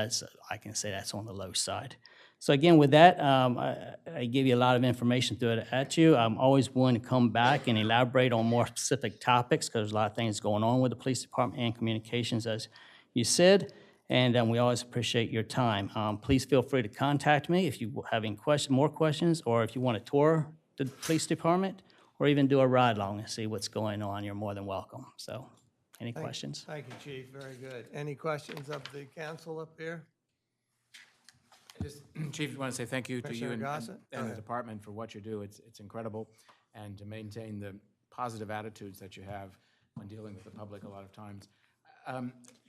I can say that's on the low side. So again, with that, I give you a lot of information through it at you. I'm always willing to come back and elaborate on more specific topics because there's a lot of things going on with the police department and communications, as you said. And we always appreciate your time. Please feel free to contact me if you have any more questions, or if you want to tour the police department, or even do a ride along and see what's going on. You're more than welcome. So, any questions? Thank you, Chief. Very good. Any questions of the council up here? Chief, I want to say thank you to you Commissioner Gossett? and the department for what you do. It's incredible, and to maintain the positive attitudes that you have when dealing with the public a lot of times.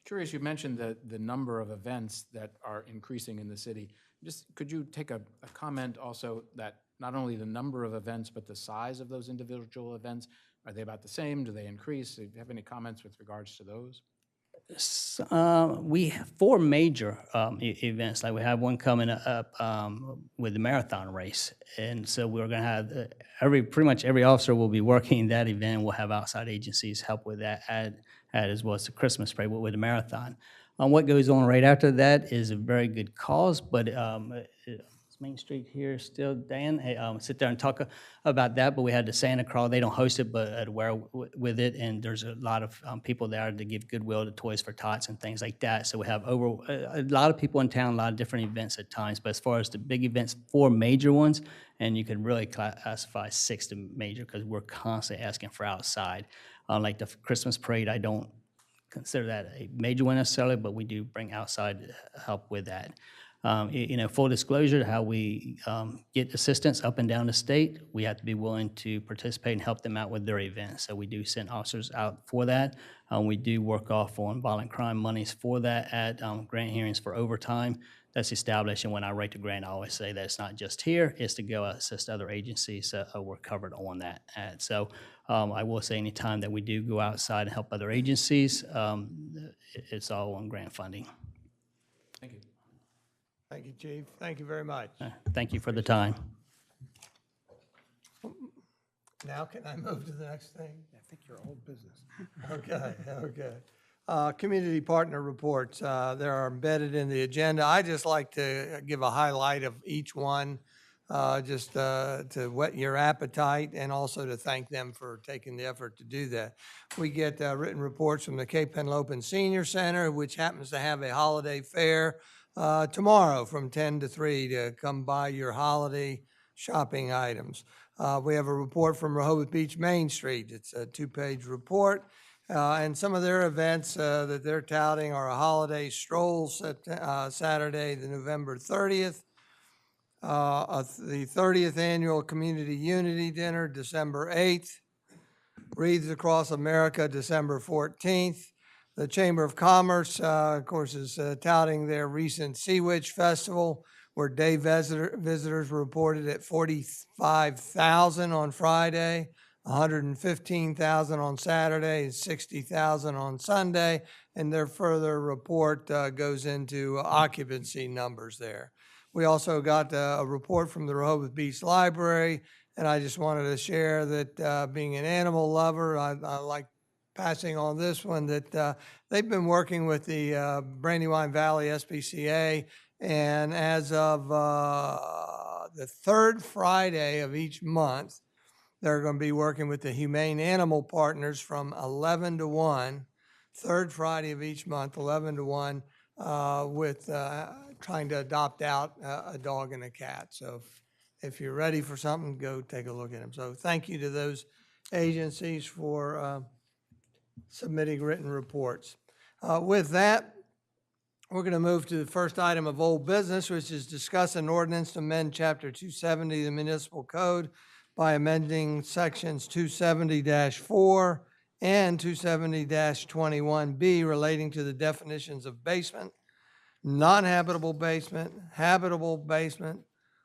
Curious, you mentioned the number of events that are increasing in the city. Just could you take a comment also that not only the number of events, but the size of those individual events, are they about the same? Do they increase? Do you have any comments with regards to those? We have 4 major events. Like we have one coming up with the marathon race, and so we're going to have pretty much every officer will be working that event. We'll have outside agencies help with that, as well as the Christmas parade with the marathon. What goes on right after that is a very good cause, but is Main Street here still, Dan? Hey, sit there and talk about that, but we had the Santa Claus. They don't host it, but we're with it, and there's a lot of people there to give goodwill to Toys for Tots and things like that. So we have a lot of people in town, a lot of different events at times, but as far as the big events, 4 major ones, and you can really classify 6 to major because we're constantly asking for outside. Like the Christmas parade, I don't consider that a major one necessarily, but we do bring outside help with that. Full disclosure, how we get assistance up and down the state, we have to be willing to participate and help them out with their events. So we do send officers out for that. We do work off on violent crime monies for that at grant hearings for overtime. That's established, and when I write the grant, I always say that it's not just here, it's to go assist other agencies. We're covered on that. So I will say anytime that we do go outside and help other agencies, it's all on grant funding. Thank you. Thank you, Chief. Thank you very much. Thank you for the time. Now can I move to the next thing? I think you're old business. Okay. Community partner reports, they're embedded in the agenda. I just like to give a highlight of each one, just to whet your appetite and also to thank them for taking the effort to do that. We get written reports from the Cape Henlopen Senior Center, which happens to have a holiday fair tomorrow from 10 to 3 to come buy your holiday shopping items. We have a report from Rehoboth Beach Main Street. It's a 2-page report. And some of their events that they're touting are a holiday stroll Saturday, the November 30th, the 30th Annual Community Unity Dinner, December 8th, Wreaths Across America, December 14th. The Chamber of Commerce, of course, is touting their recent Sea Witch Festival, where day visitors were reported at 45,000 on Friday, 115,000 on Saturday, and 60,000 on Sunday. And their further report goes into occupancy numbers there. We also got a report from the Rehoboth Beach Library, and I just wanted to share that being an animal lover, I like passing on this one, that they've been working with the Brandywine Valley SPCA, and as of the 3rd Friday of each month, they're going to be working with the Humane Animal Partners from 11 to 1, 3rd Friday of each month, 11 to 1, with trying to adopt out a dog and a cat. So if you're ready for something, go take a look at them. So thank you to those agencies for submitting written reports. With that, we're going to move to the first item of old business, which is discuss an ordinance to amend Chapter 270 of the Municipal Code by amending Sections 270-4 and 270-21B relating to the definitions of basement, non-habitable basement, habitable basement,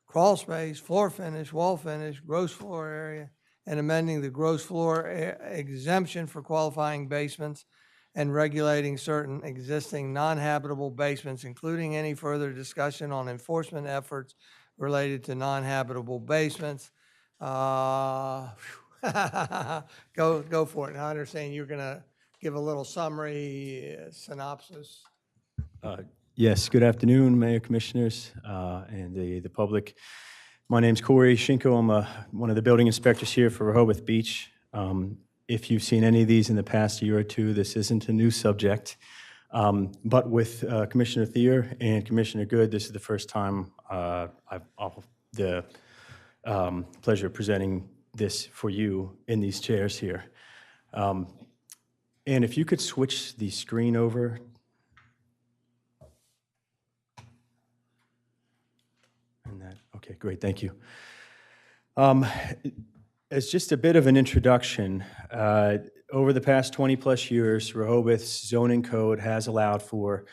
crawl space, floor finish, wall finish, gross floor area, and amending the gross floor exemption for qualifying basements and regulating certain existing non-habitable basements, including any further discussion on enforcement efforts related to non-habitable basements. Go for it. I understand you're going to give a little summary, synopsis. Yes, good afternoon, Mayor, Commissioners, and the public. My name's Corey Shinko. I'm one of the building inspectors here for Rehoboth Beach. If you've seen any of these in the past year or two, this isn't a new subject. But with Commissioner Thier and Commissioner Good, this is the first time I've the pleasure of presenting this for you in these chairs here. And if you could switch the screen over. And that, okay, great, thank you. As just a bit of an introduction, over the past 20-plus years, Rehoboth's zoning code has allowed for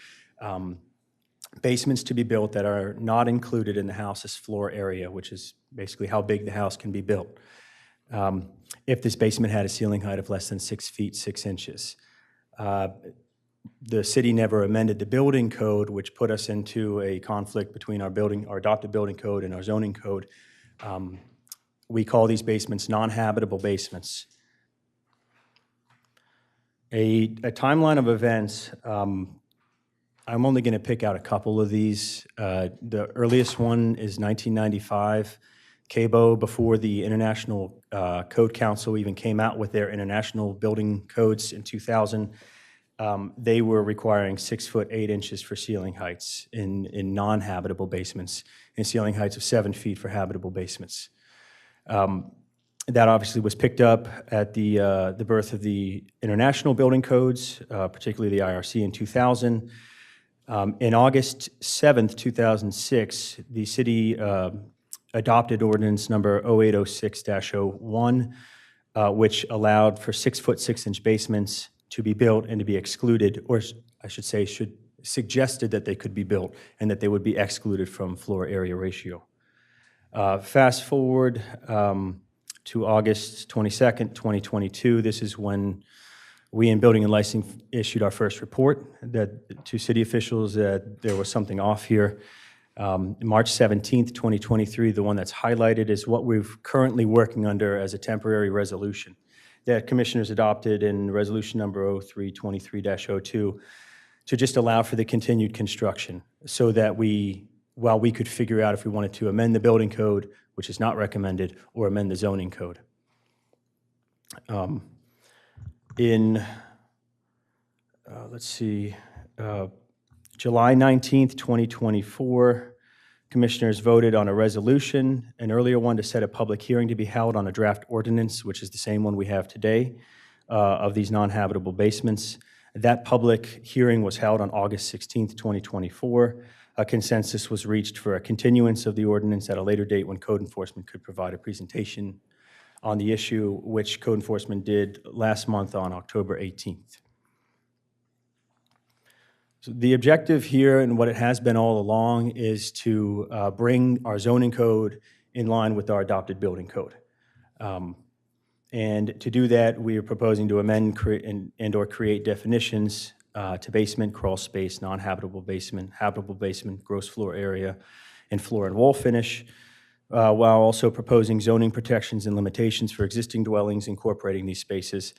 basements to be built that are not included in the house's floor area, which is basically how big the house can be built, if this basement had a ceiling height of less than 6 feet, 6 inches. the city never amended the building code, which put us into a conflict between our adopted building code and our zoning code. We call these basements non-habitable basements. A timeline of events, I'm only going to pick out a couple of these. The earliest one is 1995. CABO, before the International Code Council even came out with their international building codes in 2000, they were requiring 6 foot 8 inches for ceiling heights in non-habitable basements and ceiling heights of 7 feet for habitable basements. That obviously was picked up at the birth of the international building codes, particularly the IRC in 2000. In August 7th, 2006, the city adopted ordinance number 0806-01, which allowed for 6 foot 6 inch basements to be built and to be excluded, or I should say, suggested that they could be built and that they would be excluded from floor area ratio. Fast forward to August 22nd, 2022. This is when we in Building and Licensing issued our first report to city officials that there was something off here. March 17th, 2023, the one that's highlighted is what we're currently working under as a temporary resolution that commissioners adopted in resolution number 0323-02 to just allow for the continued construction so that while we could figure out if we wanted to amend the building code, which is not recommended, or amend the zoning code. July 19th, 2024, commissioners voted on a resolution, an earlier one to set a public hearing to be held on a draft ordinance, which is the same one we have today, of these non-habitable basements. That public hearing was held on August 16th, 2024. A consensus was reached for a continuance of the ordinance at a later date when code enforcement could provide a presentation on the issue, which code enforcement did last month on October 18th. So the objective here, and what it has been all along, is to bring our zoning code in line with our adopted building code. And to do that, we are proposing to amend and/or create definitions to basement, crawl space, non-habitable basement, habitable basement, gross floor area, and floor and wall finish, while also proposing zoning protections and limitations for existing dwellings incorporating these spaces,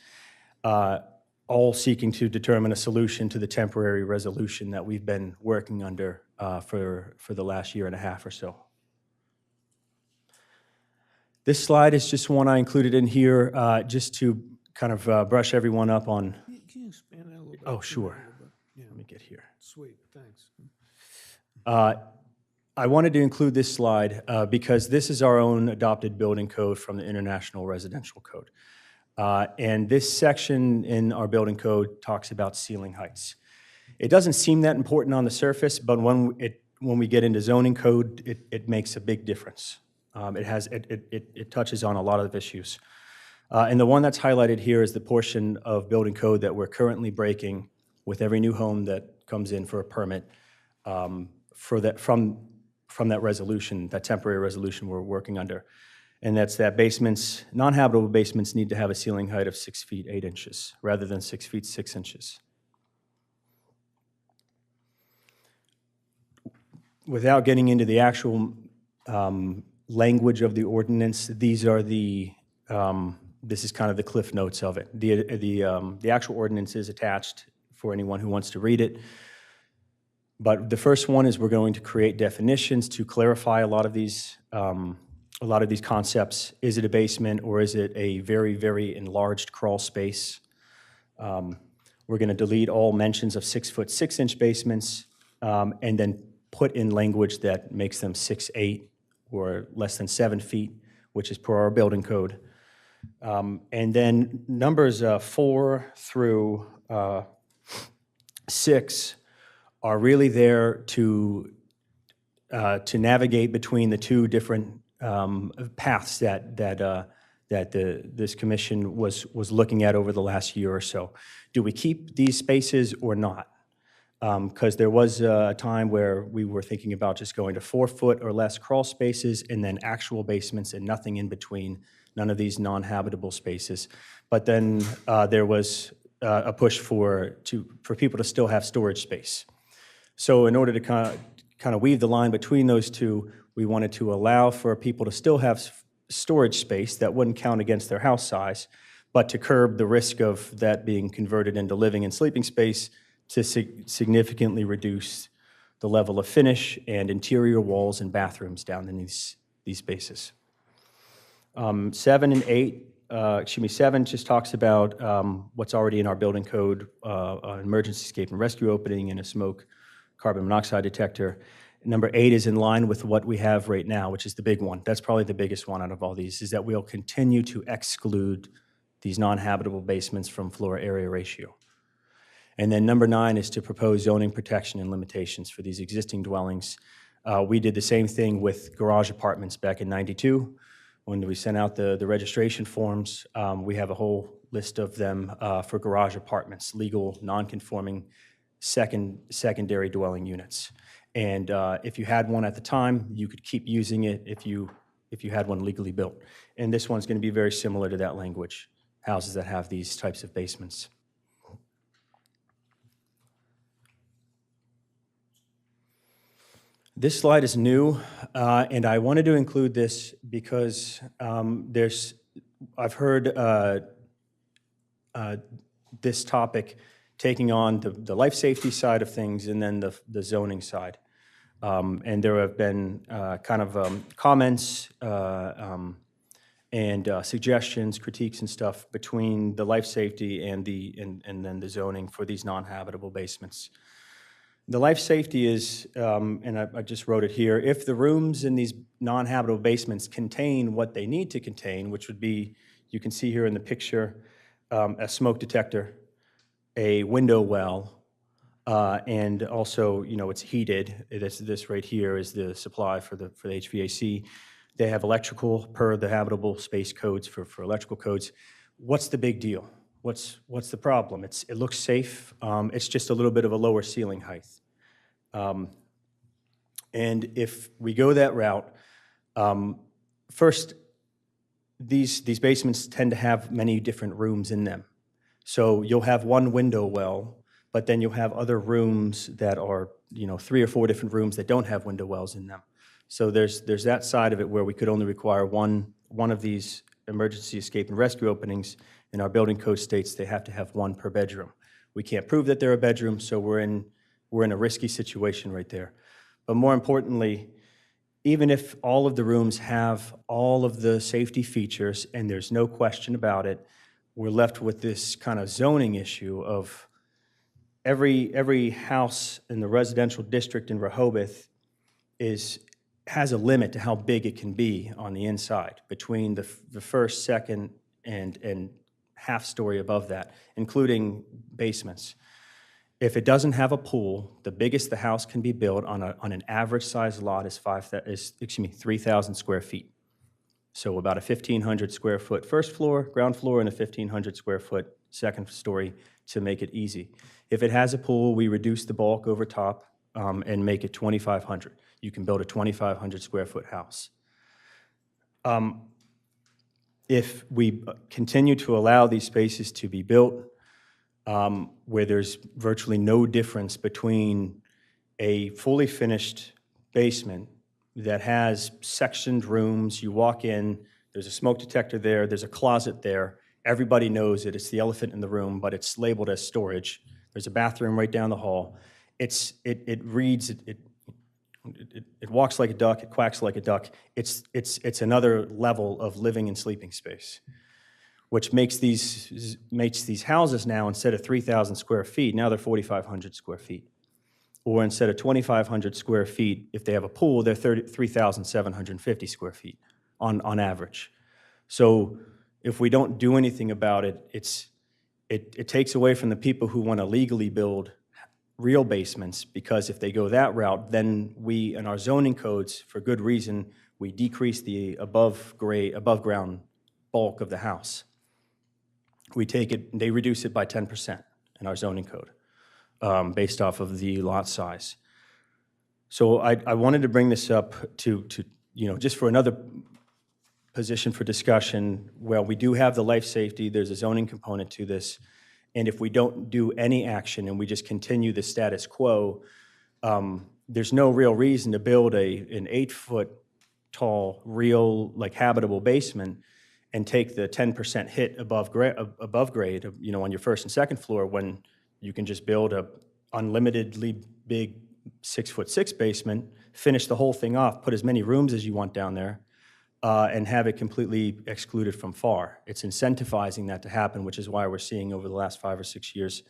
all seeking to determine a solution to the temporary resolution that we've been working under for the last year and a half or so. This slide is just one I included in here just to kind of brush everyone up on. Can you expand that a little bit? Oh, sure. Let me get here. Sweet, thanks. I wanted to include this slide because this is our own adopted building code from the International Residential Code. And this section in our building code talks about ceiling heights. It doesn't seem that important on the surface, but when we get into zoning code, it makes a big difference. It touches on a lot of issues. And the one that's highlighted here is the portion of building code that we're currently breaking with every new home that comes in for a permit from that resolution, that temporary resolution we're working under. And that's that basements, non-habitable basements need to have a ceiling height of 6 feet 8 inches rather than 6 feet 6 inches. Without getting into the actual language of the ordinance, these are this is kind of the cliff notes of it. The actual ordinance is attached for anyone who wants to read it. But the first one is we're going to create definitions to clarify a lot of these concepts. Is it a basement or is it a very, very enlarged crawl space? We're going to delete all mentions of 6 foot 6 inch basements and then put in language that makes them 6'8" or less than 7 feet, which is per our building code. And then numbers 4 through 6 are really there to navigate between the two different paths that this commission was looking at over the last year or so. Do we keep these spaces or not? Because there was a time where we were thinking about just going to 4 foot or less crawl spaces and then actual basements and nothing in between, none of these non-habitable spaces. But then there was a push for people to still have storage space. So in order to kind of weave the line between those two, we wanted to allow for people to still have storage space that wouldn't count against their house size, but to curb the risk of that being converted into living and sleeping space to significantly reduce the level of finish and interior walls and bathrooms down in these spaces. 7 and 8, 7 just talks about what's already in our building code, an emergency escape and rescue opening and a smoke carbon monoxide detector. Number 8 is in line with what we have right now, which is the big one. That's probably the biggest one out of all these, is that we'll continue to exclude these non-habitable basements from floor area ratio. And then number 9 is to propose zoning protection and limitations for these existing dwellings. We did the same thing with garage apartments back in '92. When we sent out the registration forms, we have a whole list of them for garage apartments, legal, non-conforming secondary dwelling units. And if you had one at the time, you could keep using it if you had one legally built. And this one's going to be very similar to that language, houses that have these types of basements. This slide is new, and I wanted to include this because I've heard this topic taking on the life safety side of things and then the zoning side. And there have been comments and suggestions, critiques and stuff between the life safety and then the zoning for these non-habitable basements. The life safety is, and I just wrote it here, if the rooms in these non-habitable basements contain what they need to contain, which would be, you can see here in the picture, a smoke detector, a window well, and also, it's heated. This right here is the supply for the HVAC. They have electrical per the habitable space codes for electrical codes. What's the big deal? What's the problem? It looks safe. It's just a little bit of a lower ceiling height. And if we go that route, first, these basements tend to have many different rooms in them. So you'll have one window well, but then you'll have other rooms that are, 3 or 4 different rooms that don't have window wells in them. So there's that side of it where we could only require one of these emergency escape and rescue openings. In our building code states they have to have 1 per bedroom. We can't prove that they're a bedroom, so we're in a risky situation right there. But more importantly, even if all of the rooms have all of the safety features, and there's no question about it, we're left with this kind of zoning issue of every house in the residential district in Rehoboth has a limit to how big it can be on the inside, between the first, second, and half story above that, including basements. If it doesn't have a pool, the biggest the house can be built on an average size lot is 3,000 square feet. So about a 1,500 square foot first floor, ground floor, and a 1,500 square foot second story to make it easy. If it has a pool, we reduce the bulk over top and make it 2,500. You can build a 2,500 square foot house. If we continue to allow these spaces to be built, where there's virtually no difference between a fully finished basement that has sectioned rooms, you walk in, there's a smoke detector there, there's a closet there, everybody knows it, it's the elephant in the room, but it's labeled as storage. There's a bathroom right down the hall. It walks like a duck, it quacks like a duck. It's another level of living and sleeping space, which makes these houses now, instead of 3,000 square feet, now they're 4,500 square feet. Or instead of 2,500 square feet, if they have a pool, they're 3,750 square feet on average. So if we don't do anything about it, it takes away from the people who want to legally build real basements, because if they go that route, then we, in our zoning codes, for good reason, we decrease the above ground bulk of the house. They reduce it by 10% in our zoning code, based off of the lot size. So I wanted to bring this up to just for another position for discussion. Well, we do have the life safety, there's a zoning component to this, And if we don't do any action and we just continue the status quo, there's no real reason to build an 8-foot tall, real, like, habitable basement and take the 10% hit above grade, on your first and second floor, when you can just build a unlimitedly big 6'6" basement, finish the whole thing off, put as many rooms as you want down there, and have it completely excluded from FAR. It's incentivizing that to happen, which is why we're seeing over the last 5 or 6 years,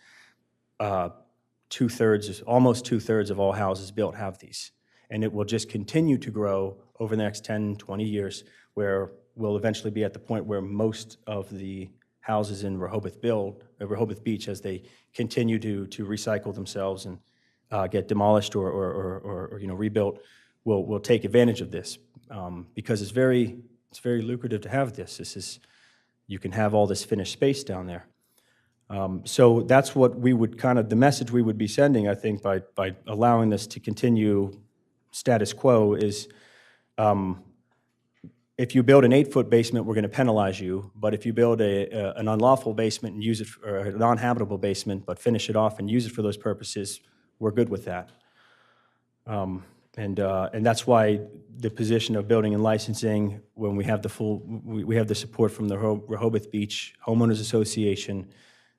almost two-thirds of all houses built have these. And it will just continue to grow over the next 10, 20 years, where we'll eventually be at the point where most of the houses in Rehoboth Beach, as they continue to recycle themselves and get demolished or rebuilt, will take advantage of this, because it's very lucrative to have this. You can have all this finished space down there. So that's what we would the message we would be sending, I think, by allowing this to continue status quo is, if you build an 8-foot basement, we're going to penalize you. But if you build an unlawful basement and use it, or a non-habitable basement, but finish it off and use it for those purposes, we're good with that. And that's why the position of building and licensing, when we have we have the support from the Rehoboth Beach Homeowners Association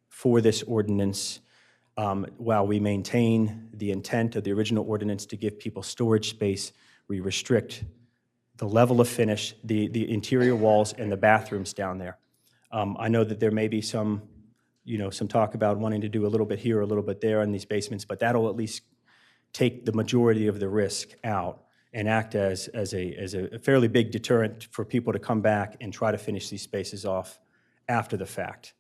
for this ordinance, while we maintain the intent of the original ordinance to give people storage space, we restrict the level of finish, the interior walls, and the bathrooms down there. I know that there may be some talk about wanting to do a little bit here, a little bit there in these basements, but that'll at least take the majority of the risk out and act as a fairly big deterrent for people to come back and try to finish these spaces off after the fact.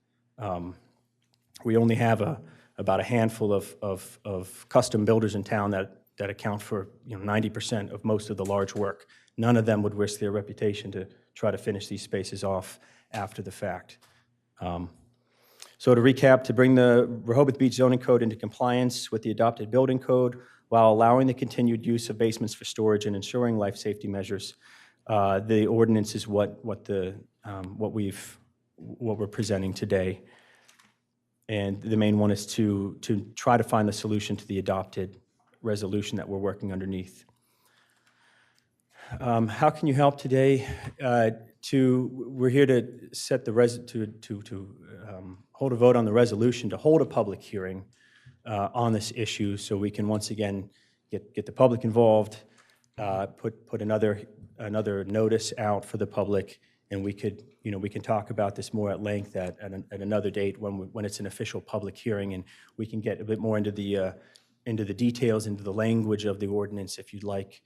We only have about a handful of custom builders in town that account for 90% of most of the large work. None of them would risk their reputation to try to finish these spaces off after the fact. So to recap, to bring the Rehoboth Beach Zoning Code into compliance with the adopted building code while allowing the continued use of basements for storage and ensuring life safety measures, the ordinance is what we're presenting today. And the main one is to try to find the solution to the adopted resolution that we're working underneath. How can you help today? We're here to set the hold a vote on the resolution to hold a public hearing on this issue, so we can once again get the public involved, put another notice out for the public, and we can talk about this more at length at another date when it's an official public hearing, and we can get a bit more into the details, into the language of the ordinance if you'd like.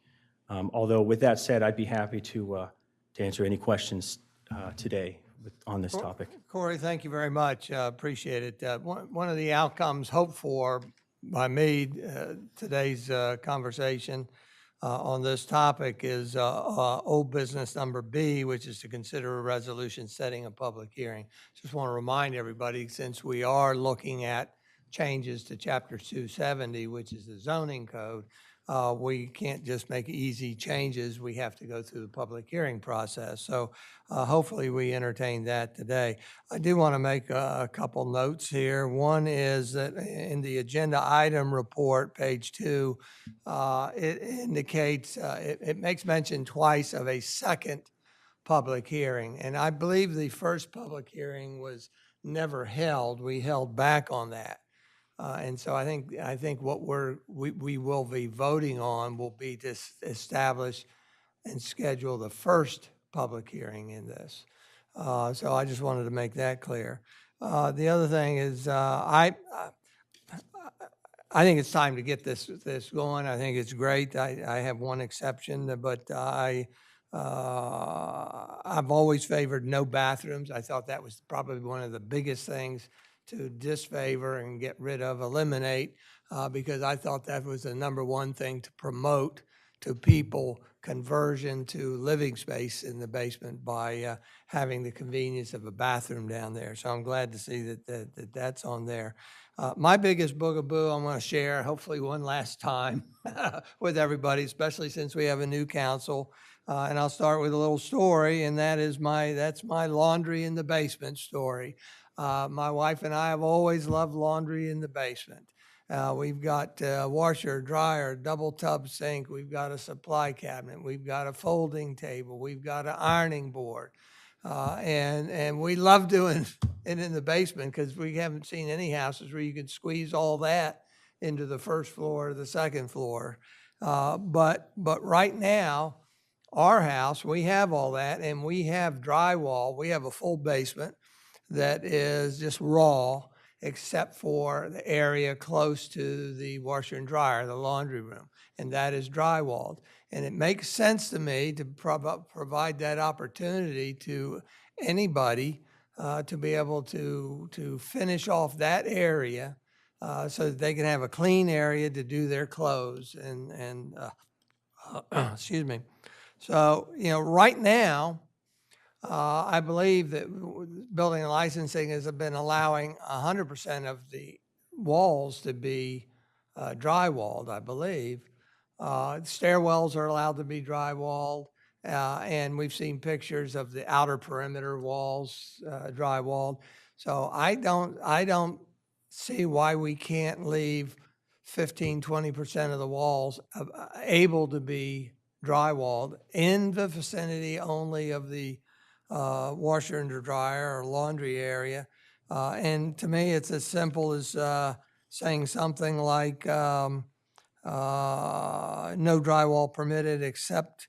Although with that said, I'd be happy to answer any questions today on this topic. Corey, thank you very much. Appreciate it. One of the outcomes hoped for by me today's conversation on this topic is old business number B, which is to consider a resolution setting a public hearing. Just want to remind everybody, since we are looking at changes to Chapter 270, which is the zoning code, we can't just make easy changes. We have to go through the public hearing process. So hopefully we entertain that today. I do want to make a couple notes here. One is that in the agenda item report, page 2, it indicates, it makes mention twice of a second public hearing. And I believe the first public hearing was never held. We held back on that. And so I think what we will be voting on will be to establish and schedule the first public hearing in this. So I just wanted to make that clear. The other thing is I think it's time to get this going. I think it's great. I have one exception, but I've always favored no bathrooms. I thought that was probably one of the biggest things to disfavor and get rid of, eliminate, because I thought that was the number one thing to promote to people conversion to living space in the basement by having the convenience of a bathroom down there. So I'm glad to see that that's on there. My biggest bugaboo I'm going to share, hopefully one last time with everybody, especially since we have a new council. And I'll start with a little story, and that's my laundry in the basement story. My wife and I have always loved laundry in the basement. We've got washer, dryer, double tub sink. We've got a supply cabinet. We've got a folding table. We've got an ironing board. And we love doing it in the basement because we haven't seen any houses where you could squeeze all that into the first floor or the second floor. But right now, our house, we have all that, and we have drywall. We have a full basement that is just raw, except for the area close to the washer and dryer, the laundry room, and that is drywalled. And it makes sense to me to provide that opportunity to anybody to be able to finish off that area so that they can have a clean area to do their clothes and excuse me. So, right now, I believe that building and licensing has been allowing 100% of the walls to be drywalled, I believe. Stairwells are allowed to be drywalled, and we've seen pictures of the outer perimeter walls drywalled. So I don't see why we can't leave 15, 20% of the walls able to be drywalled in the vicinity only of the washer and dryer or laundry area. And to me, it's as simple as saying something like no drywall permitted except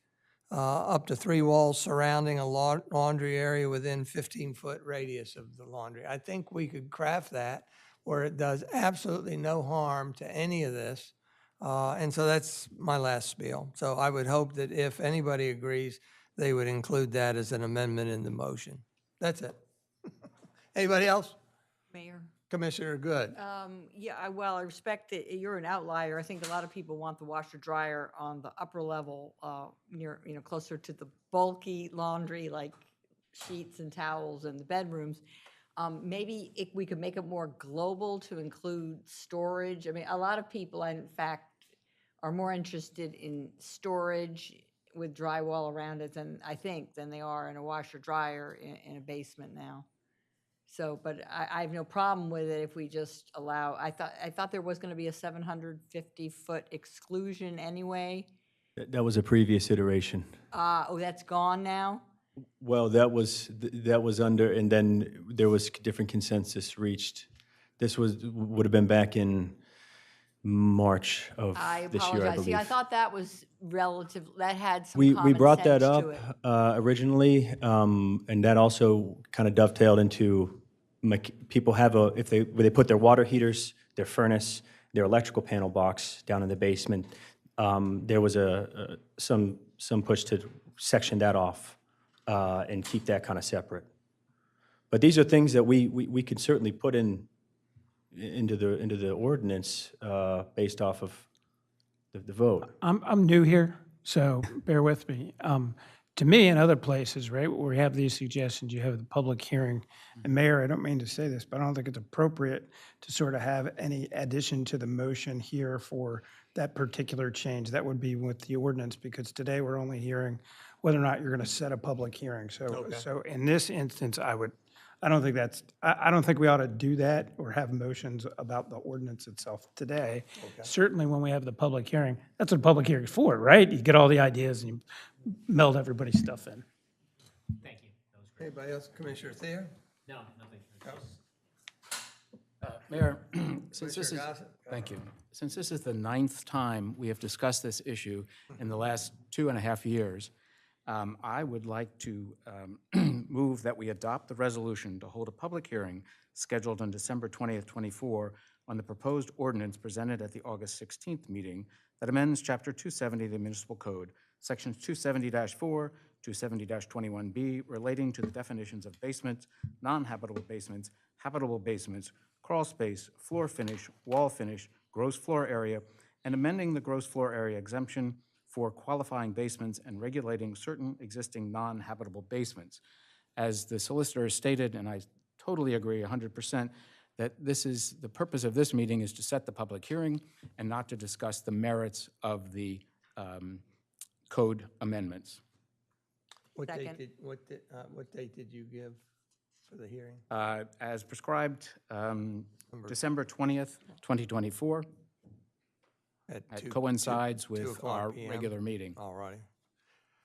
up to 3 walls surrounding a laundry area within 15-foot radius of the laundry. I think we could craft that where it does absolutely no harm to any of this. And so that's my last spiel. So I would hope that if anybody agrees, they would include that as an amendment in the motion. That's it. Anybody else? Mayor? Commissioner Good. Yeah, well, I respect that you're an outlier. I think a lot of people want the washer dryer on the upper level, near, closer to the bulky laundry, like sheets and towels and the bedrooms. Maybe we could make it more global to include storage. I mean, a lot of people, in fact, are more interested in storage with drywall around it than they are in a washer dryer in a basement now. So, but I have no problem with it if we just allow, I thought there was going to be a 750-foot exclusion anyway. That was a previous iteration. Oh, that's gone now? Well, that was under, and then there was different consensus reached. This would have been back in March of this year, I apologize. believe. See, I thought that was relative, that had some We common brought that sense to up it. originally, and that also kind of dovetailed into people have if they put their water heaters, their furnace, their electrical panel box down in the basement. There was some push to section that off and keep that kind of separate. But these are things that we could certainly put into the ordinance based off of the vote. I'm new here, so bear with me. To me, in other places, right, where we have these suggestions, you have the public hearing. And Mayor, I don't mean to say this, but I don't think it's appropriate to sort of have any addition to the motion here for that particular change. That would be with the ordinance, because today we're only hearing whether or not you're going to set a public hearing. So in this instance, I don't think we ought to do that or have motions about the ordinance itself today. Certainly when we have the public hearing, that's what a public hearing is for, right? You get all the ideas and you meld everybody's stuff in. Thank you. That was great. Anybody else? Commissioner Thayer? No, nothing. Mayor, since this is, Commissioner Gossett? thank you. Since this is the 9th time we have discussed this issue in the last 2.5 years, I would like to move that we adopt the resolution to hold a public hearing scheduled on December 20th, 24 on the proposed ordinance presented at the August 16th meeting that amends Chapter 270 of the Municipal Code, Sections 270-4, 270-21B, relating to the definitions of basements, non-habitable basements, habitable basements, crawl space, floor finish, wall finish, gross floor area, and amending the gross floor area exemption for qualifying basements and regulating certain existing non-habitable basements. As the solicitor stated, and I totally agree 100%, that the purpose of this meeting is to set the public hearing and not to discuss the merits of the code amendments. What date Second. did you give for the hearing? As prescribed, December 20th, 2024. It coincides 2 with o'clock our PM. regular meeting. All righty.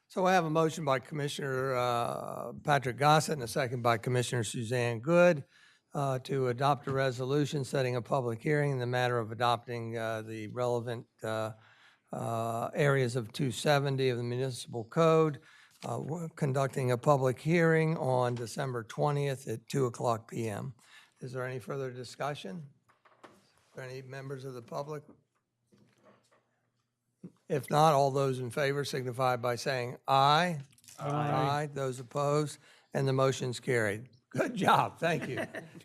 So I have a motion by Commissioner Patrick Gossett and a second by Commissioner Suzanne Good to adopt a resolution setting a public hearing in the matter of adopting the relevant areas of 270 of the Municipal Code. We're conducting a public hearing on December 20th at 2 o'clock PM. Is there any further discussion? Are any members of the public? If not, all those in favor signify by saying aye. Aye. Those opposed, and the motion's carried. Good job, thank you.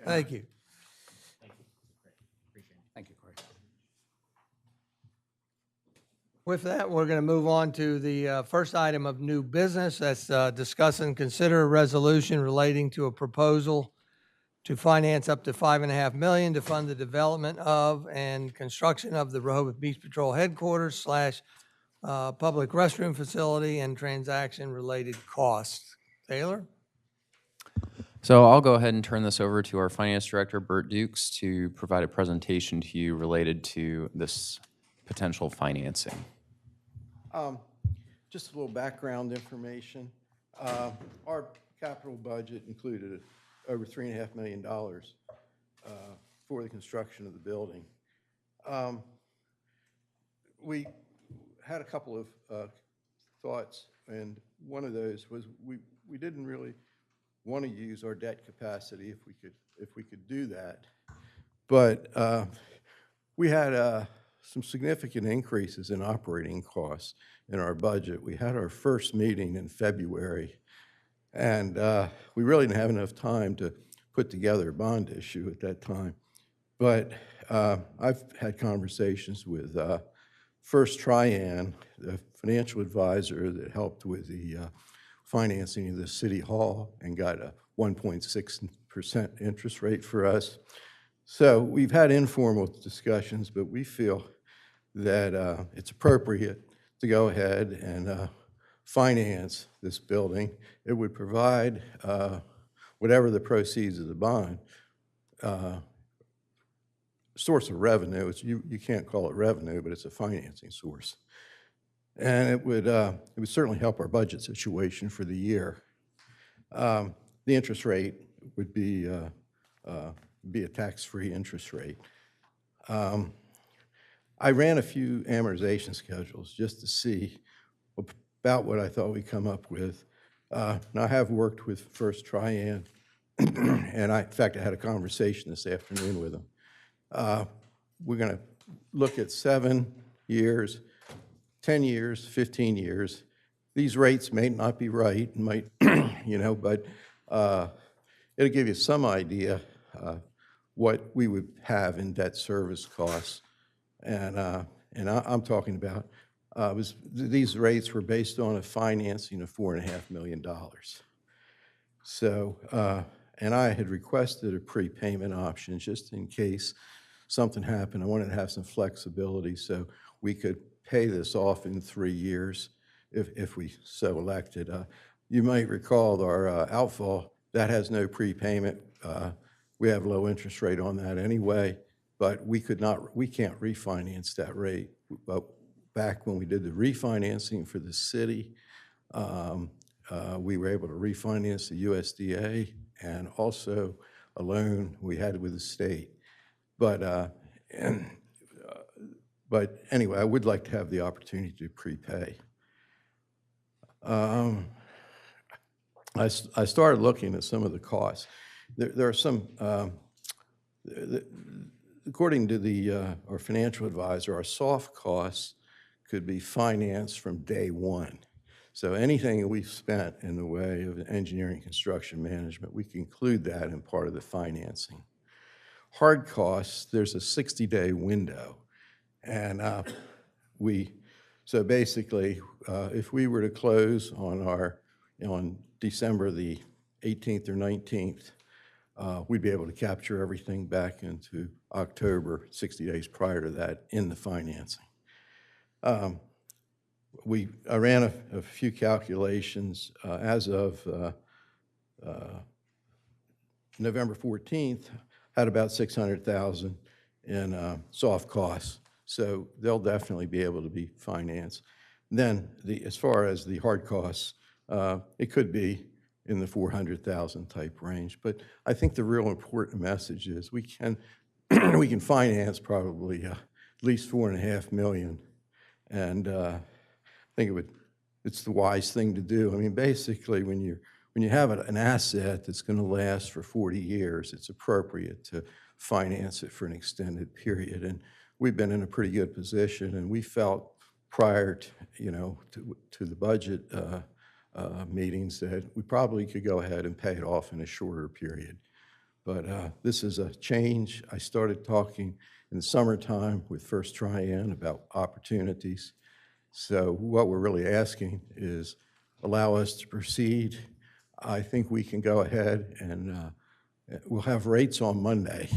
Thank you. Thank you, Corey. With that, we're going to move on to the first item of new business. That's discuss and consider a resolution relating to a proposal to finance up to $5.5 million to fund the development of and construction of the Rehoboth Beach Patrol Headquarters / public restroom facility and transaction-related costs. Taylor? So I'll go ahead and turn this over to our Finance Director, Bert Dukes, to provide a presentation to you related to this potential financing. Just a little background information. Our capital budget included over $3.5 million for the construction of the building. We had a couple of thoughts, and one of those was we didn't really want to use our debt capacity if we could do that, but we had some significant increases in operating costs in our budget. We had our first meeting in February, and we really didn't have enough time to put together a bond issue at that time. But I've had conversations with First Trian, the financial advisor that helped with the financing of the City Hall and got a 1.6% interest rate for us. So we've had informal discussions, but we feel that it's appropriate to go ahead and finance this building. It would provide whatever the proceeds of the bond, source of revenue. You can't call it revenue, but it's a financing source. And it would certainly help our budget situation for the year. The interest rate would be a tax-free interest rate. I ran a few amortization schedules just to see about what I thought we'd come up with. And I have worked with First Trian, and in fact, I had a conversation this afternoon with them. We're going to look at 7 years, 10 years, 15 years. These rates may not be right, might, but it'll give you some idea what we would have in debt service costs. And I'm talking about, these rates were based on a financing of $4.5 million. So, and I had requested a prepayment option just in case something happened. I wanted to have some flexibility so we could pay this off in 3 years if we so elected. You might recall our outfall, that has no prepayment. We have low interest rate on that anyway, but we can't refinance that rate. But back when we did the refinancing for the city, we were able to refinance the USDA and also a loan we had with the state. But anyway, I would like to have the opportunity to prepay. I started looking at some of the costs. There are some, according to our financial advisor, our soft costs could be financed from day one. So anything that we've spent in the way of engineering, construction, management, we can include that in part of the financing. Hard costs, there's a 60-day window. And so basically, if we were to close on December the 18th or 19th, we'd be able to capture everything back into October, 60 days prior to that, in the financing. I ran a few calculations as of November 14th, had about 600,000 in soft costs. So they'll definitely be able to be financed. Then, as far as the hard costs, it could be in the 400,000 type range. But I think the real important message is we can we can finance probably at least 4.5 million, and I think it's the wise thing to do. I mean, basically, when you have an asset that's going to last for 40 years, it's appropriate to finance it for an extended period. And we've been in a pretty good position, and we felt prior to the budget meetings that we probably could go ahead and pay it off in a shorter period. But this is a change. I started talking in the summertime with First Trian about opportunities. So what we're really asking is allow us to proceed. I think we can go ahead and we'll have rates on Monday.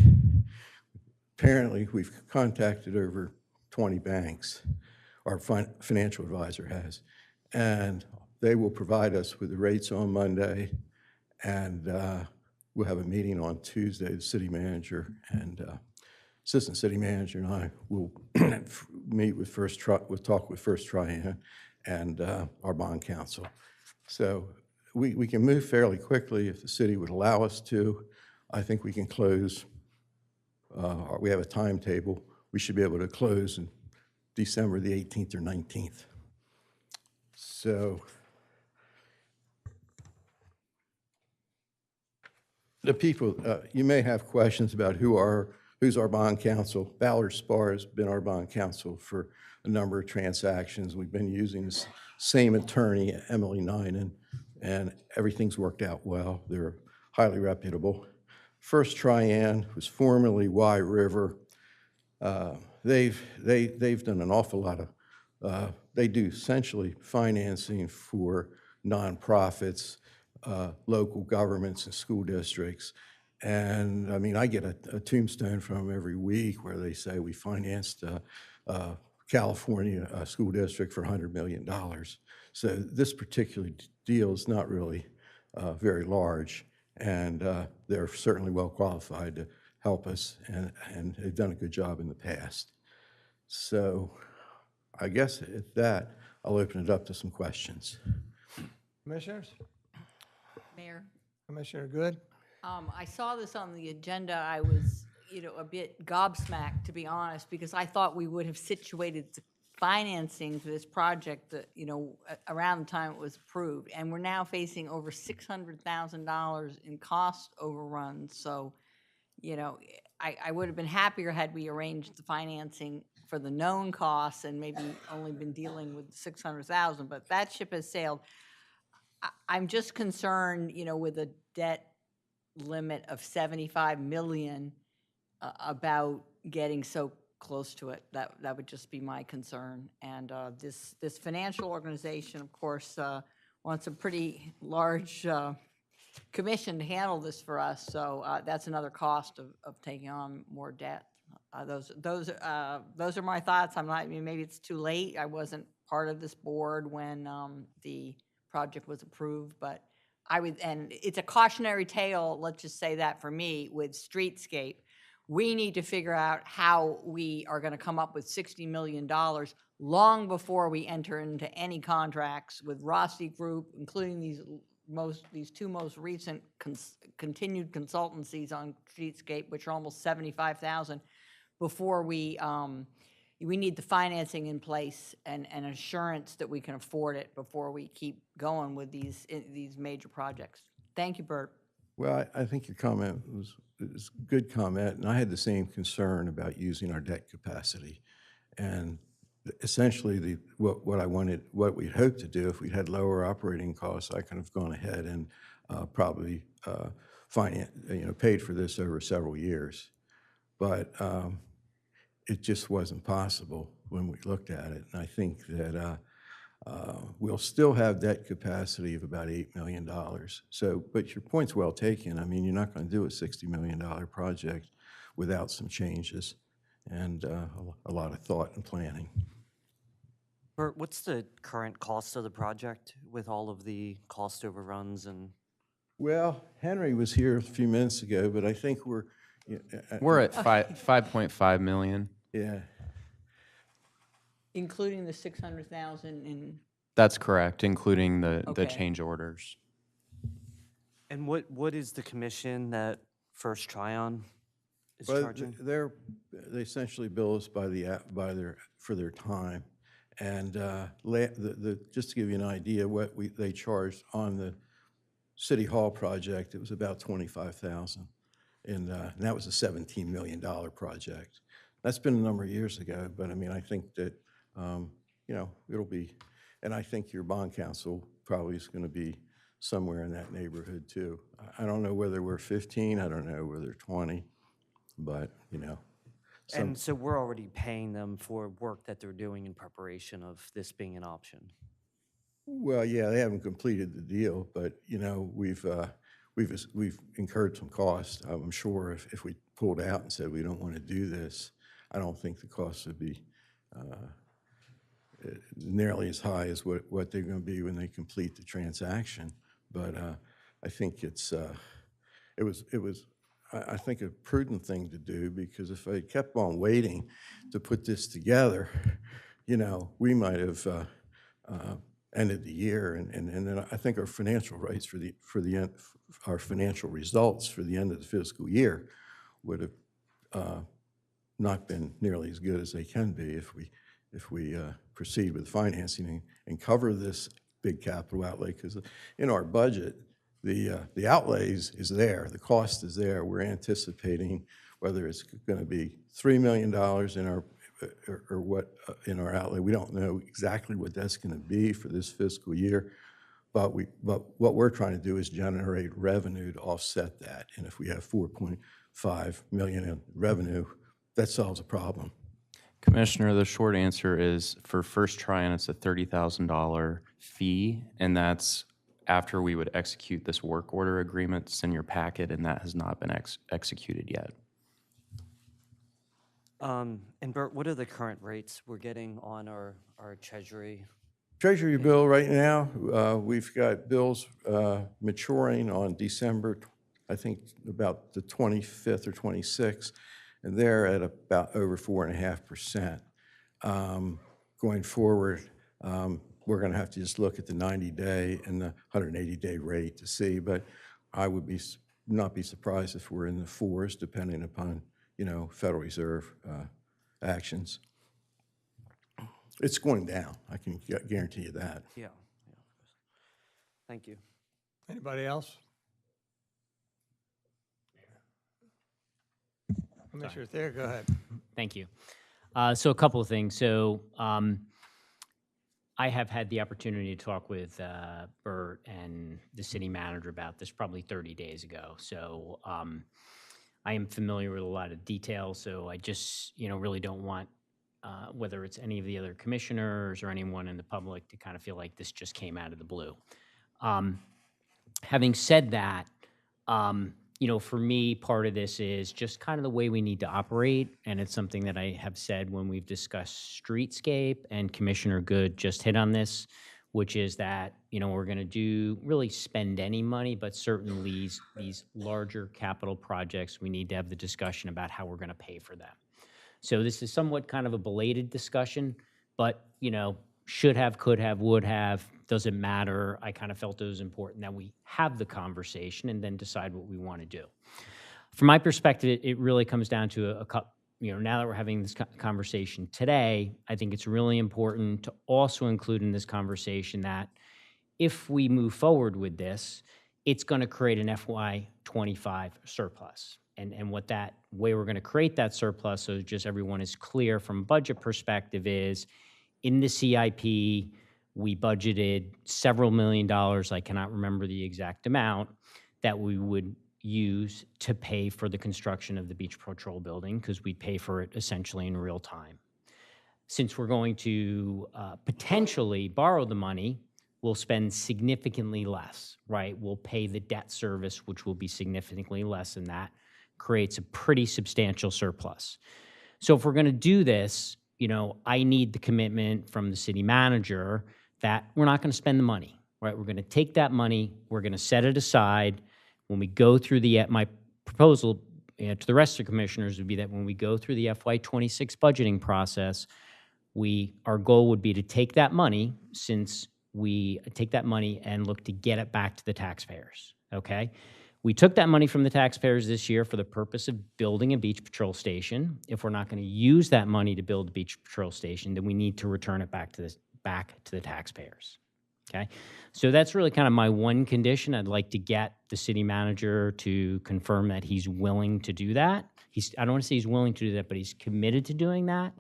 Apparently, we've contacted over 20 banks, our financial advisor has, and they will provide us with the rates on Monday, and we'll have a meeting on Tuesday. The city manager and assistant city manager and I will meet with we'll talk with First Trian and our bond counsel. So we can move fairly quickly if the city would allow us to. I think we can close. We have a timetable. We should be able to close in December the 18th or 19th. So the people, you may have questions about who's our bond counsel. Ballard Spahr has been our bond counsel for a number of transactions. We've been using the same attorney, Emily Ninen, and everything's worked out well. They're highly reputable. First Trian was formerly Y River. They've done an awful lot of, they do essentially financing for nonprofits, local governments and school districts. And I mean, I get a tombstone from them every week where they say we financed California school district for $100 million. So this particular deal is not really very large, and they're certainly well qualified to help us, and they've done a good job in the past. So I guess at that, I'll open it up to some questions. Commissioners? Mayor? Commissioner Good? I saw this on the agenda. I was, a bit gobsmacked, to be honest, because I thought we would have situated the financing for this project that, around the time it was approved. And we're now facing over $600,000 in cost overruns. So, I would have been happier had we arranged the financing for the known costs and maybe only been dealing with 600,000, but that ship has sailed. I'm just concerned, with a debt limit of 75 million about getting so close to it. That would just be my concern. And this financial organization, of course, wants a pretty large commission to handle this for us. So that's another cost of taking on more debt. Those are my thoughts. Maybe it's too late. I wasn't part of this board when the project was approved, but and it's a cautionary tale, let's just say that for me, with streetscape. We need to figure out how we are gonna come up with $60 million long before we enter into any contracts with Rossi Group, including these two most recent continued consultancies on streetscape, which are almost 75,000, before we need the financing in place and assurance that we can afford it before we keep going with these major projects. Thank you, Bert. Well, I think your comment was a good comment, and I had the same concern about using our debt capacity. And essentially, what we hoped to do, if we had lower operating costs, I could have gone ahead and probably paid for this over several years. But it just wasn't possible when we looked at it. And I think that we'll still have debt capacity of about $8 million. So, but your point's well taken. I mean, you're not going to do a $60 million project without some changes and a lot of thought and planning. Bert, what's the current cost of the project with all of the cost overruns and Well, Henry was here a few minutes ago, but I think we're. We're at 5.5 million. Yeah. Including the 600,000 in, That's correct, including the Okay. change orders. And what is the commission that First Tryon is Well, charging? they essentially bill us for their time. And just to give you an idea, what they charged on the City Hall project, it was about $25,000. And that was a $17 million project. That's been a number of years ago, but I mean, I think that, it'll be, and I think your bond counsel probably is going to be somewhere in that neighborhood too. I don't know whether we're 15, I don't know whether 20, but, And so we're already paying them for work that they're doing in preparation of this being an option. Well, yeah, they haven't completed the deal, but, we've incurred some costs. I'm sure if we pulled out and said we don't want to do this, I don't think the costs would be nearly as high as what they're going to be when they complete the transaction. But I think it was I think a prudent thing to do, because if I kept on waiting to put this together, we might have ended the year, and then I think our financial rights our financial results for the end of the fiscal year would have not been nearly as good as they can be if we proceed with financing and cover this big capital outlay. Because in our budget, the outlays is there, the cost is there. We're anticipating whether it's going to be $3 million in our or what in our outlay. We don't know exactly what that's going to be for this fiscal year, but what we're trying to do is generate revenue to offset that. And if we have 4.5 million in revenue, that solves a problem. Commissioner, the short answer is for First Tryon, it's a $30,000 fee, and that's after we would execute this work order agreement. It's in your packet, and that has not been executed yet. And Bert, what are the current rates we're getting on our Treasury? Treasury bill right now, we've got bills maturing on December, I think about the 25th or 26th, and they're at about over 4.5%. Going forward, we're going to have to just look at the 90-day and the 180-day rate to see, but I would not be surprised if we're in the fours, depending upon Federal Reserve actions. It's going down. I can guarantee you that. Yeah. Thank you. Anybody else? Commissioner Thayer, go ahead. Thank you. So a couple of things. So I have had the opportunity to talk with Bert and the city manager about this probably 30 days ago. So I am familiar with a lot of details, so I just, really don't want, whether it's any of the other commissioners or anyone in the public, to kind of feel like this just came out of the blue. Having said that, for me, part of this is just kind of the way we need to operate, and it's something that I have said when we've discussed streetscape, and Commissioner Good just hit on this, which is that, we're going to really spend any money, but certainly these larger capital projects, we need to have the discussion about how we're going to pay for them. So this is somewhat kind of a belated discussion, but, should have, could have, would have, doesn't matter. I kind of felt it was important that we have the conversation and then decide what we want to do. From my perspective, it really comes down to a couple. Now that we're having this conversation today, I think it's really important to also include in this conversation that if we move forward with this, it's going to create an FY25 surplus. And what that way we're going to create that surplus, so just everyone is clear from budget perspective, is in the CIP, we budgeted several $million, I cannot remember the exact amount, that we would use to pay for the construction of the beach patrol building, because we pay for it essentially in real time. Since we're going to potentially borrow the money, we'll spend significantly less, right? We'll pay the debt service, which will be significantly less than that, creates a pretty substantial surplus. So if we're going to do this, I need the commitment from the city manager that we're not going to spend the money, right? We're going to take that money, we're going to set it aside. When we go through my proposal to the rest of the commissioners would be that when we go through the FY26 budgeting process, our goal would be to take that money, since we take that money and look to get it back to the taxpayers, okay? We took that money from the taxpayers this year for the purpose of building a beach patrol station. If we're not going to use that money to build a beach patrol station, then we need to return it back to the taxpayers, okay? So that's really kind of my one condition. I'd like to get the city manager to confirm that he's willing to do that. I don't want to say he's willing to do that, but he's committed to doing that.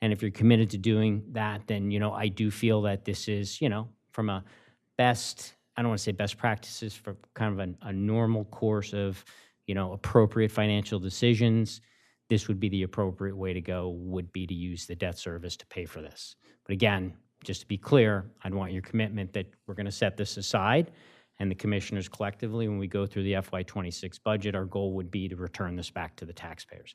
And if you're committed to doing that, then, I do feel that this is, from a I don't want to say best practices, for kind of a normal course of, appropriate financial decisions, this would be the appropriate way to go, would be to use the debt service to pay for this. But again, just to be clear, I'd want your commitment that we're going to set this aside, and the commissioners collectively, when we go through the FY26 budget, our goal would be to return this back to the taxpayers.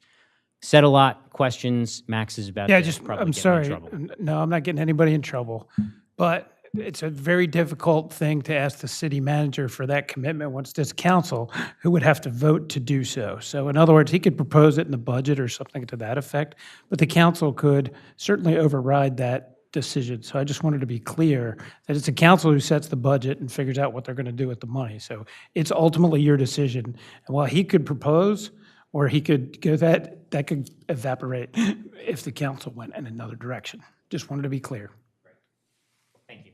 Said a lot, questions, Max is about to probably I'm get me sorry. in trouble. No, I'm not getting anybody in trouble. But it's a very difficult thing to ask the city manager for that commitment once this council, who would have to vote to do so. So in other words, he could propose it in the budget or something to that effect, but the council could certainly override that decision. So I just wanted to be clear that it's the council who sets the budget and figures out what they're going to do with the money. So it's ultimately your decision. And while he could propose, or he could go that could evaporate if the council went in another direction. Just wanted to be clear. Thank you.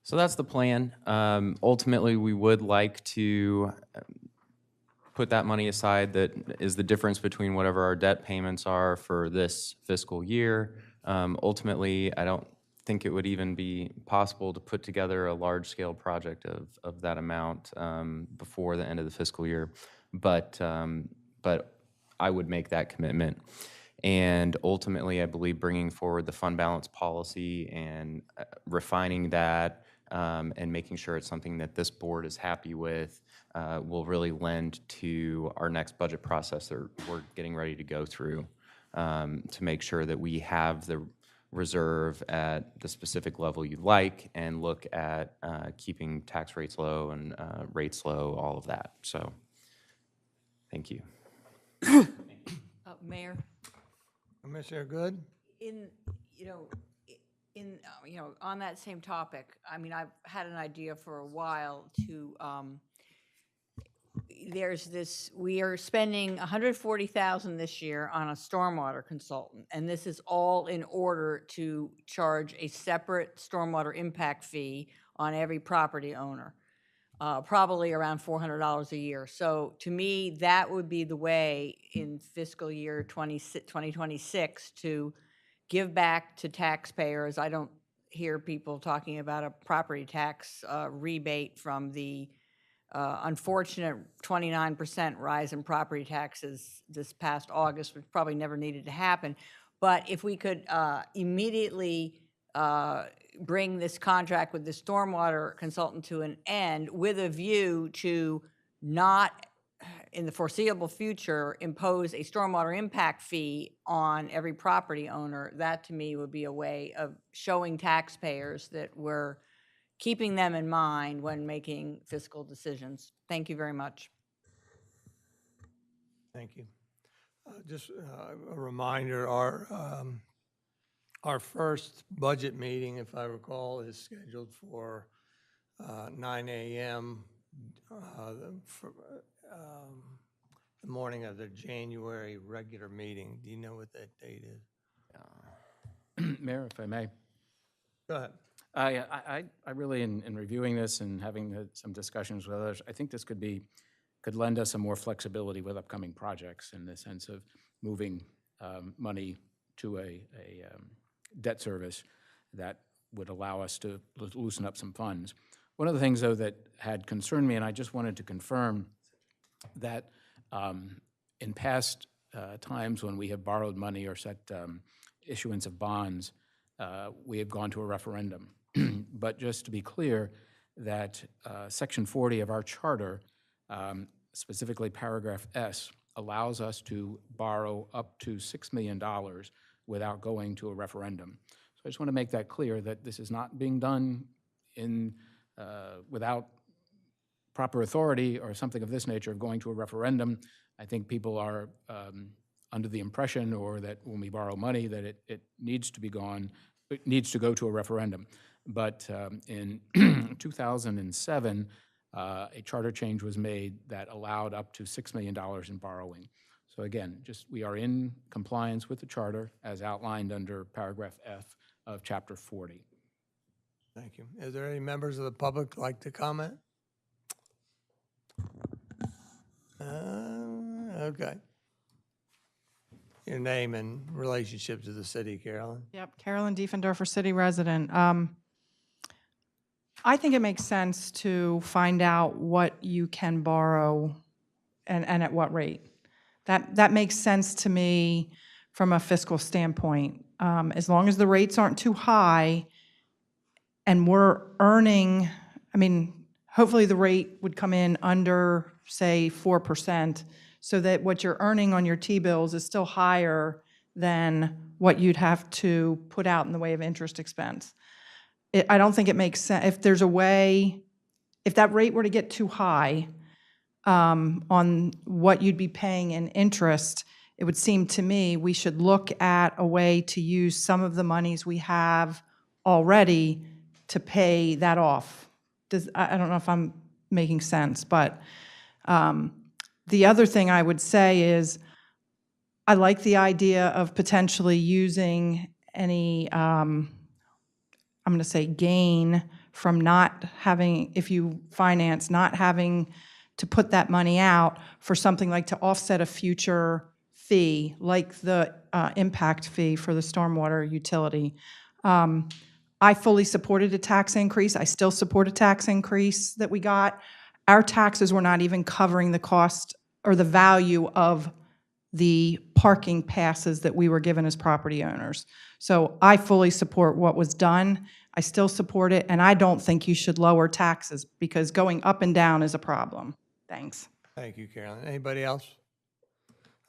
So that's the plan. Ultimately, we would like to put that money aside. That is the difference between whatever our debt payments are for this fiscal year. Ultimately, I don't think it would even be possible to put together a large-scale project of that amount before the end of the fiscal year. But I would make that commitment. And ultimately, I believe bringing forward the fund balance policy and refining that and making sure it's something that this board is happy with will really lend to our next budget process that we're getting ready to go through to make sure that we have the reserve at the specific level you'd like and look at keeping tax rates low and rates low, all of that. So, thank you. Mayor? Commissioner Good? On that same topic, I mean, I've had an idea for a while to, we are spending $140,000 this year on a stormwater consultant, and this is all in order to charge a separate stormwater impact fee on every property owner, probably around $400 a year. So to me, that would be the way in fiscal year 2026 to give back to taxpayers. I don't hear people talking about a property tax rebate from the unfortunate 29% rise in property taxes this past August, which probably never needed to happen. But if we could immediately bring this contract with the stormwater consultant to an end with a view to not, in the foreseeable future, impose a stormwater impact fee on every property owner, that to me would be a way of showing taxpayers that we're keeping them in mind when making fiscal decisions. Thank you very much. Thank you. Just a reminder, our first budget meeting, if I recall, is scheduled for 9 a.m. The morning of the January regular meeting. Do you know what that date is? Mayor, if I may. Go ahead. I really, in reviewing this and having some discussions with others, I think this could lend us some more flexibility with upcoming projects in the sense of moving money to a debt service that would allow us to loosen up some funds. One of the things, though, that had concerned me, and I just wanted to confirm that in past times when we have borrowed money or set issuance of bonds, we have gone to a referendum. But just to be clear, that Section 40 of our charter, specifically paragraph S, allows us to borrow up to $6 million without going to a referendum. I just want to make that clear, that this is not being done without proper authority or something of this nature of going to a referendum. I think people are under the impression, or that when we borrow money, that it needs to go to a referendum. But in 2007, a charter change was made that allowed up to $6 million in borrowing. So again, we are in compliance with the charter as outlined under paragraph F of Chapter 40. Thank you. Is there any members of the public like to comment? Okay. Your name and relationship to the city, Carolyn? Yep, Carolyn Diefendorfer, city resident. I think it makes sense to find out what you can borrow and at what rate. That makes sense to me from a fiscal standpoint. As long as the rates aren't too high and we're earning, I mean, hopefully the rate would come in under, say, 4%, so that what you're earning on your T-bills is still higher than what you'd have to put out in the way of interest expense. I don't think it makes sense, if there's a way, if that rate were to get too high on what you'd be paying in interest, it would seem to me we should look at a way to use some of the monies we have already to pay that off. I don't know if I'm making sense, but the other thing I would say is I like the idea of potentially using any, I'm going to say gain from not having, if you finance, not having to put that money out for something like to offset a future fee, like the impact fee for the stormwater utility. I fully supported a tax increase. I still support a tax increase that we got. Our taxes were not even covering the cost or the value of the parking passes that we were given as property owners. So I fully support what was done. I still support it, and I don't think you should lower taxes because going up and down is a problem. Thanks. Thank you, Carolyn. Anybody else?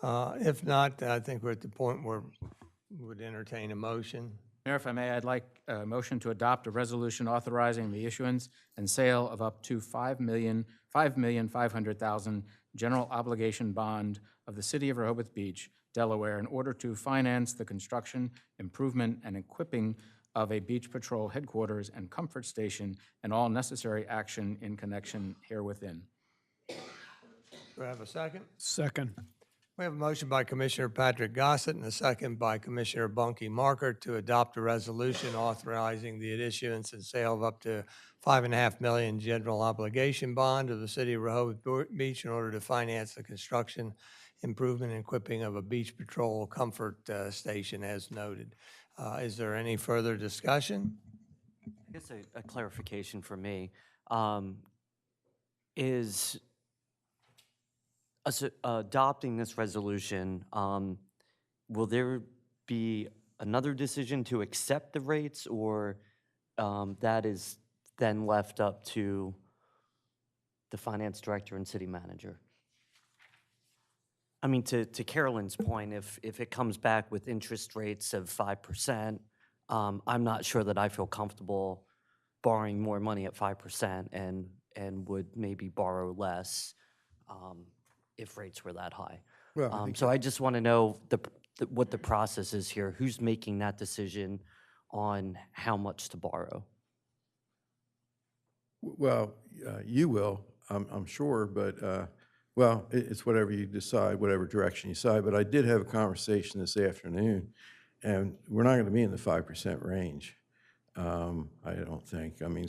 If not, I think we're at the point where we would entertain a motion. Mayor, if I may, I'd like a motion to adopt a resolution authorizing the issuance and sale of up to $5,500,000 general obligation bond of the City of Rehoboth Beach, Delaware, in order to finance the construction, improvement, and equipping of a beach patrol headquarters and comfort station and all necessary action in connection herewithin. Do I have a second? Second. We have a motion by Commissioner Patrick Gossett and a second by Commissioner Bunky Marker to adopt a resolution authorizing the issuance and sale of up to $5.5 million general obligation bond of the City of Rehoboth Beach in order to finance the construction, improvement, and equipping of a beach patrol comfort station as noted. Is there any further discussion? I guess a clarification for me is us adopting this resolution, will there be another decision to accept the rates, or that is then left up to the finance director and city manager? I mean, to Carolyn's point, if it comes back with interest rates of 5%, I'm not sure that I feel comfortable borrowing more money at 5% and would maybe borrow less if rates were that high. Well, So I just want to know what the process is here. Who's making that decision on how much to borrow? Well, you will, I'm sure, but, well, it's whatever you decide, whatever direction you decide. But I did have a conversation this afternoon, and we're not going to be in the 5% range, I don't think. I mean,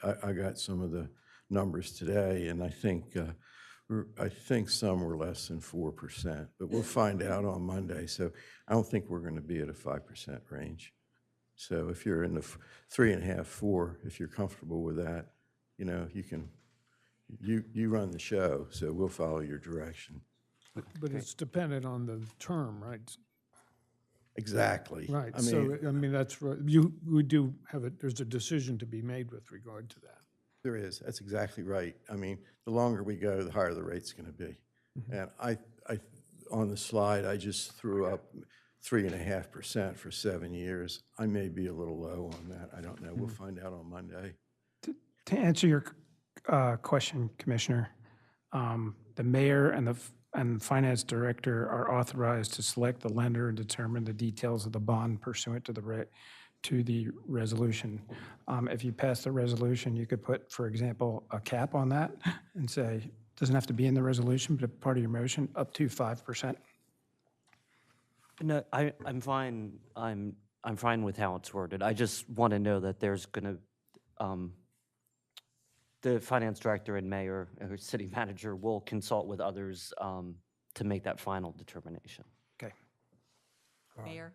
I got some of the numbers today, and I think some were less than 4%, but we'll find out on Monday. So I don't think we're going to be at a 5% range. So if you're in the 3.5, 4, if you're comfortable with that, you know, you run the show, so we'll follow your direction. But it's dependent on the term, right? Exactly. Right, I so, mean, I mean, that's right. We do have there's a decision to be made with regard to that. there is. That's exactly right. I mean, the longer we go, the higher the rate's going to be. And I on the slide, I just threw up 3.5% for 7 years. I may be a little low on that. I don't know. We'll find out on Monday. To answer your question, Commissioner, the mayor and the finance director are authorized to select the lender and determine the details of the bond pursuant to the resolution. If you pass the resolution, you could put, for example, a cap on that and say, doesn't have to be in the resolution, but a part of your motion, up to 5%. No, I'm fine. I'm fine with how it's worded. I just want to know that there's going to, the finance director and mayor or city manager will consult with others to make that final determination. Okay. Mayor?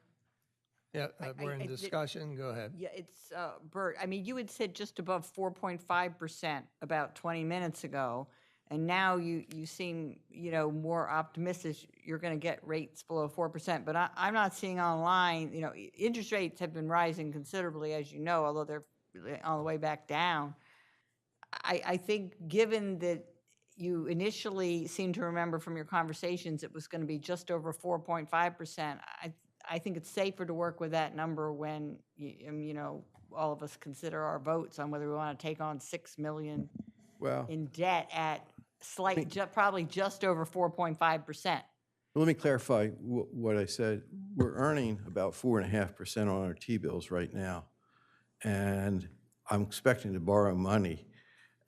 Yeah, we're in did- discussion. Go ahead. Yeah, it's, Bert, I mean, you had said just above 4.5% about 20 minutes ago, and now you seem, more optimistic you're going to get rates below 4%, but I'm not seeing online, interest rates have been rising considerably, as you know, although they're on the way back down. I think given that you initially seem to remember from your conversations it was going to be just over 4.5%, I think it's safer to work with that number when, all of us consider our votes on whether we want to take on $6 million in debt at probably just over 4.5%. Let me clarify what I said. We're earning about 4.5% on our T-bills right now, and I'm expecting to borrow money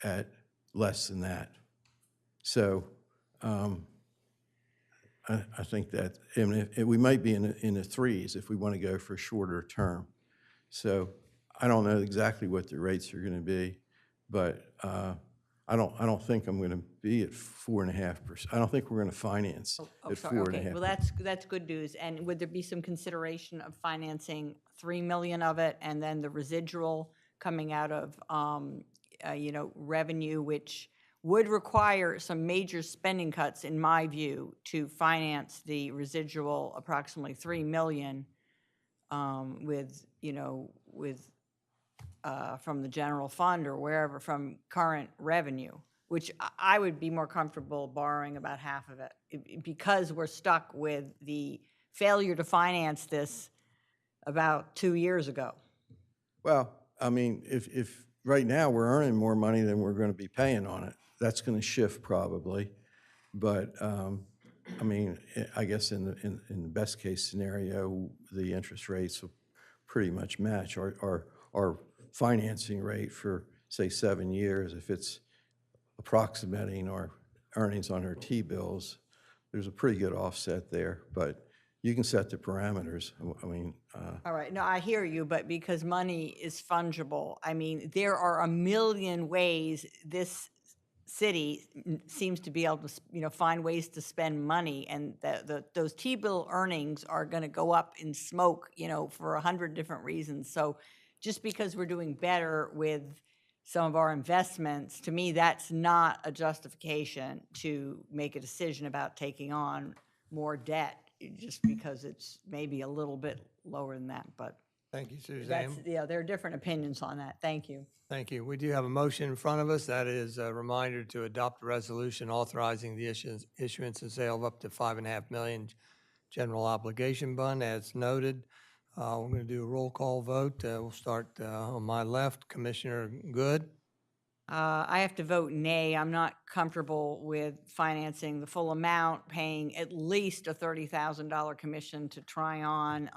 at less than that. So I think that we might be in the threes if we want to go for a shorter term. So I don't know exactly what the rates are going to be, but I don't think I'm going to be at 4.5%. I don't think we're going to finance at 4.5%. Okay, well, that's good news. And would there be some consideration of financing $3 million of it and then the residual coming out of, revenue, which would require some major spending cuts, in my view, to finance the residual approximately $3 million from the general fund or wherever from current revenue, which I would be more comfortable borrowing about half of it because we're stuck with the failure to finance this about 2 years ago. Well, I mean, if right now we're earning more money than we're going to be paying on it, that's going to shift probably. But I mean, I guess in the best case scenario, the interest rates will pretty much match our financing rate for, say, 7 years. If it's approximating our earnings on our T-bills, there's a pretty good offset there. But you can set the parameters. I mean. All right, no, I hear you, but because money is fungible, I mean, there are a million ways this city seems to be able to, find ways to spend money, and those T-bill earnings are going to go up in smoke, for 100 different reasons. So just because we're doing better with some of our investments, to me, that's not a justification to make a decision about taking on more debt, just because it's maybe a little bit lower than that, but. Thank you, Suzanne. There are different opinions on that. Thank you. Thank you. We do have a motion in front of us. That is a reminder to adopt a resolution authorizing the issuance and sale of up to $5.5 million general obligation bond, as noted. We're going to do a roll call vote. We'll start on my left. Commissioner Good? I have to vote nay. I'm not comfortable with financing the full amount, paying at least a $30,000 commission to try on,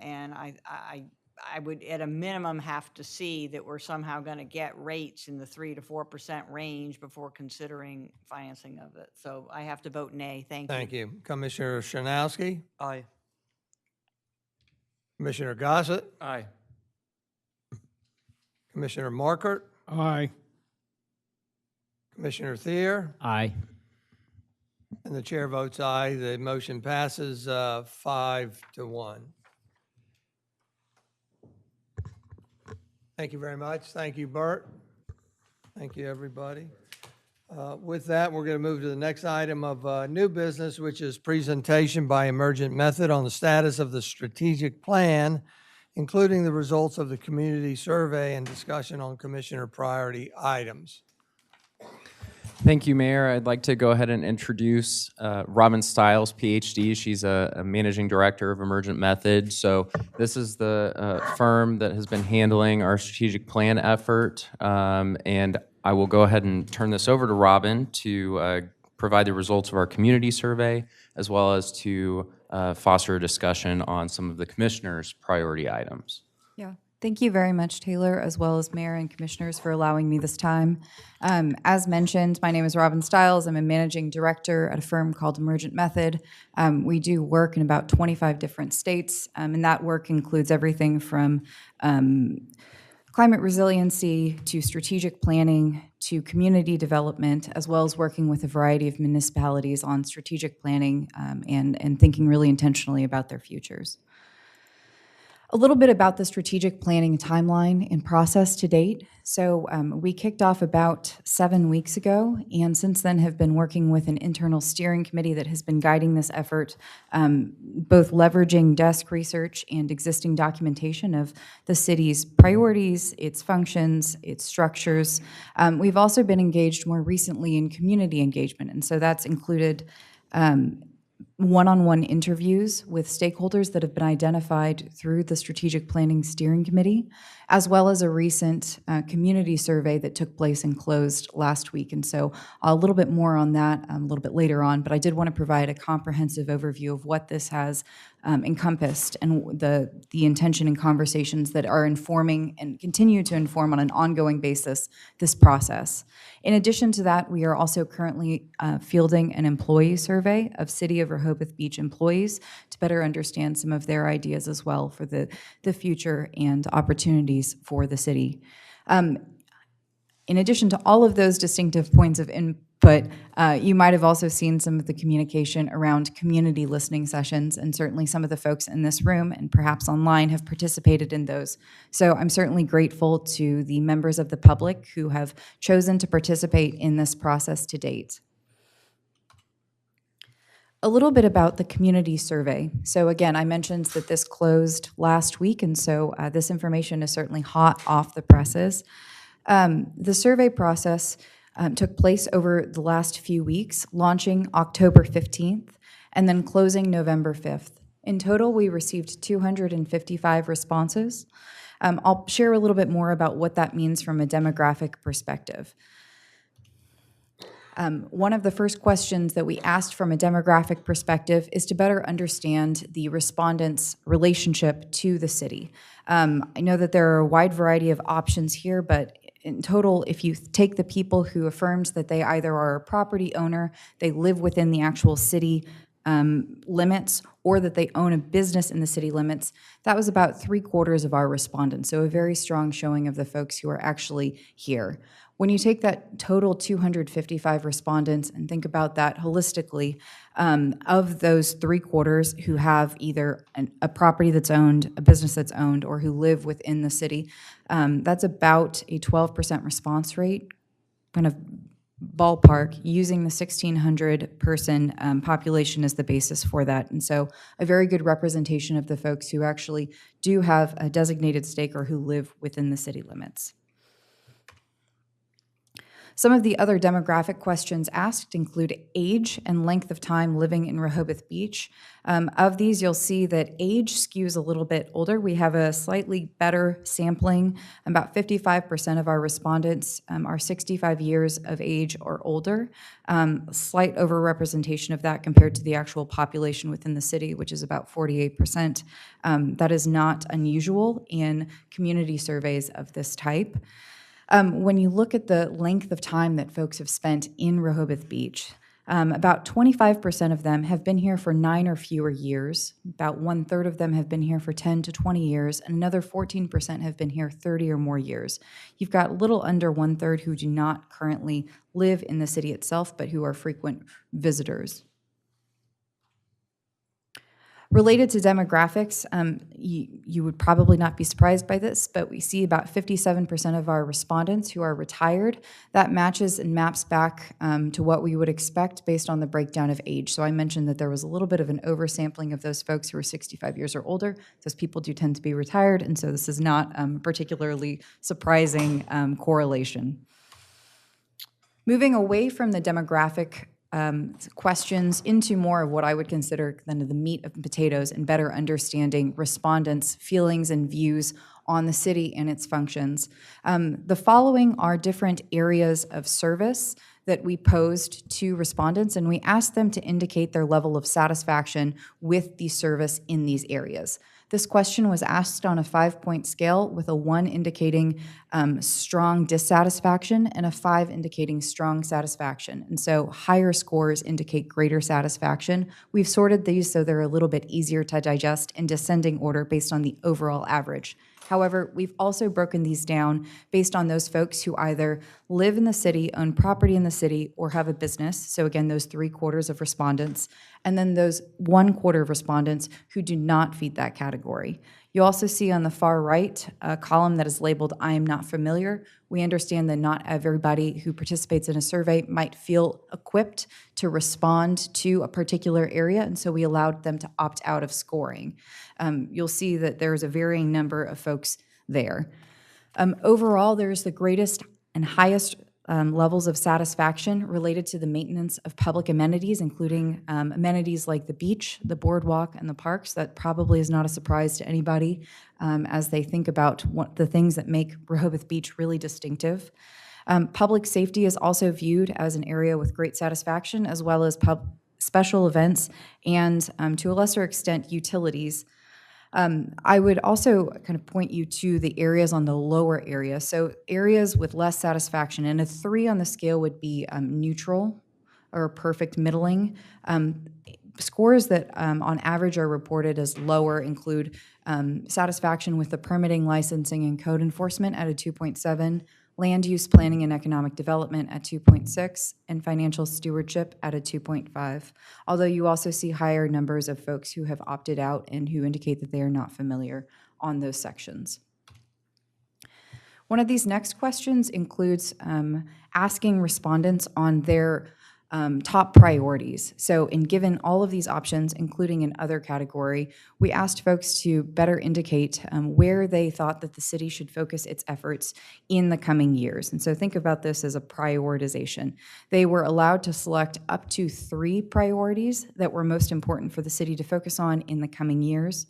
and I would, at a minimum, have to see that we're somehow going to get rates in the 3 to 4% range before considering financing of it. So I have to vote nay. Thank you. Thank you. Commissioner Shanowski? Aye. Commissioner Gossett? Aye. Commissioner Markert? Aye. Commissioner Thier? Aye. And the chair votes aye. The motion passes 5-1. Thank you very much. Thank you, Bert. Thank you, everybody. With that, we're going to move to the next item of new business, which is presentation by emergent method on the status of the strategic plan, including the results of the community survey and discussion on commissioner priority items. Thank you, Mayor. I'd like to go ahead and introduce Robin Stiles, PhD. She's a managing director of Emergent Method. So this is the firm that has been handling our strategic plan effort. And I will go ahead and turn this over to Robin to provide the results of our community survey, as well as to foster a discussion on some of the commissioners' priority items. Yeah, thank you very much, Taylor, as well as Mayor and Commissioners for allowing me this time. As mentioned, my name is Robin Stiles. I'm a managing director at a firm called Emergent Method. We do work in about 25 different states, and that work includes everything from climate resiliency to strategic planning to community development, as well as working with a variety of municipalities on strategic planning and thinking really intentionally about their futures. A little bit about the strategic planning timeline and process to date. So we kicked off about 7 weeks ago, and since then have been working with an internal steering committee that has been guiding this effort, both leveraging desk research and existing documentation of the city's priorities, its functions, its structures. We've also been engaged more recently in community engagement, and so that's included one-on-one interviews with stakeholders that have been identified through the Strategic Planning Steering Committee, as well as a recent community survey that took place and closed last week. And so a little bit more on that a little bit later on, but I did want to provide a comprehensive overview of what this has encompassed and the intention and conversations that are informing and continue to inform on an ongoing basis this process. In addition to that, we are also currently fielding an employee survey of City of Rehoboth Beach employees to better understand some of their ideas as well for the future and opportunities for the city. In addition to all of those distinctive points of input, you might have also seen some of the communication around community listening sessions, and certainly some of the folks in this room and perhaps online have participated in those. So I'm certainly grateful to the members of the public who have chosen to participate in this process to date. A little bit about the community survey. So again, I mentioned that this closed last week, and so this information is certainly hot off the presses. The survey process took place over the last few weeks, launching October 15th and then closing November 5th. In total, we received 255 responses. I'll share a little bit more about what that means from a demographic perspective. One of the first questions that we asked from a demographic perspective is to better understand the respondents' relationship to the city. I know that there are a wide variety of options here, but in total, if you take the people who affirmed that they either are a property owner, they live within the actual city limits, or that they own a business in the city limits, that was about 3/4 of our respondents, so a very strong showing of the folks who are actually here. When you take that total 255 respondents and think about that holistically, of those 3/4 who have either a property that's owned, a business that's owned, or who live within the city, that's about a 12% response rate, kind of ballpark, using the 1,600 person population as the basis for that. And so a very good representation of the folks who actually do have a designated stake or who live within the city limits. Some of the other demographic questions asked include age and length of time living in Rehoboth Beach. Of these, you'll see that age skews a little bit older. We have a slightly better sampling. About 55% of our respondents are 65 years of age or older. Slight overrepresentation of that compared to the actual population within the city, which is about 48%. That is not unusual in community surveys of this type. When you look at the length of time that folks have spent in Rehoboth Beach, about 25% of them have been here for 9 or fewer years. About 1/3 of them have been here for 10 to 20 years, and another 14% have been here 30 or more years. You've got a little under 1/3 who do not currently live in the city itself, but who are frequent visitors. Related to demographics, you would probably not be surprised by this, but we see about 57% of our respondents who are retired. That matches and maps back to what we would expect based on the breakdown of age. So I mentioned that there was a little bit of an oversampling of those folks who are 65 years or older. Those people do tend to be retired, and so this is not a particularly surprising correlation. Moving away from the demographic questions into more of what I would consider kind of the meat of potatoes and better understanding respondents' feelings and views on the city and its functions. The following are different areas of service that we posed to respondents, and we asked them to indicate their level of satisfaction with the service in these areas. This question was asked on a 5-point scale, with a 1 indicating strong dissatisfaction and a 5 indicating strong satisfaction. And so higher scores indicate greater satisfaction. We've sorted these so they're a little bit easier to digest in descending order based on the overall average. However, we've also broken these down based on those folks who either live in the city, own property in the city, or have a business. So again, those 3/4 of respondents, and then those 1/4 of respondents who do not feed that category. You also see on the far right a column that is labeled "I am not familiar." We understand that not everybody who participates in a survey might feel equipped to respond to a particular area, and so we allowed them to opt out of scoring. You'll see that there's a varying number of folks there. Overall, there's the greatest and highest levels of satisfaction related to the maintenance of public amenities, including amenities like the beach, the boardwalk, and the parks. That probably is not a surprise to anybody as they think about what the things that make Rehoboth Beach really distinctive. Public safety is also viewed as an area with great satisfaction, as well as special events and, to a lesser extent, utilities. I would also kind of point you to the areas on the lower area. So areas with less satisfaction, and a 3 on the scale would be neutral or perfect middling. Scores that on average are reported as lower include satisfaction with the permitting, licensing, and code enforcement at a 2.7, land use planning and economic development at 2.6, and financial stewardship at a 2.5, although you also see higher numbers of folks who have opted out and who indicate that they are not familiar on those sections. One of these next questions includes asking respondents on their top priorities. So given all of these options, including in other category, we asked folks to better indicate where they thought that the city should focus its efforts in the coming years. And so think about this as a prioritization. They were allowed to select up to 3 priorities that were most important for the city to focus on in the coming years.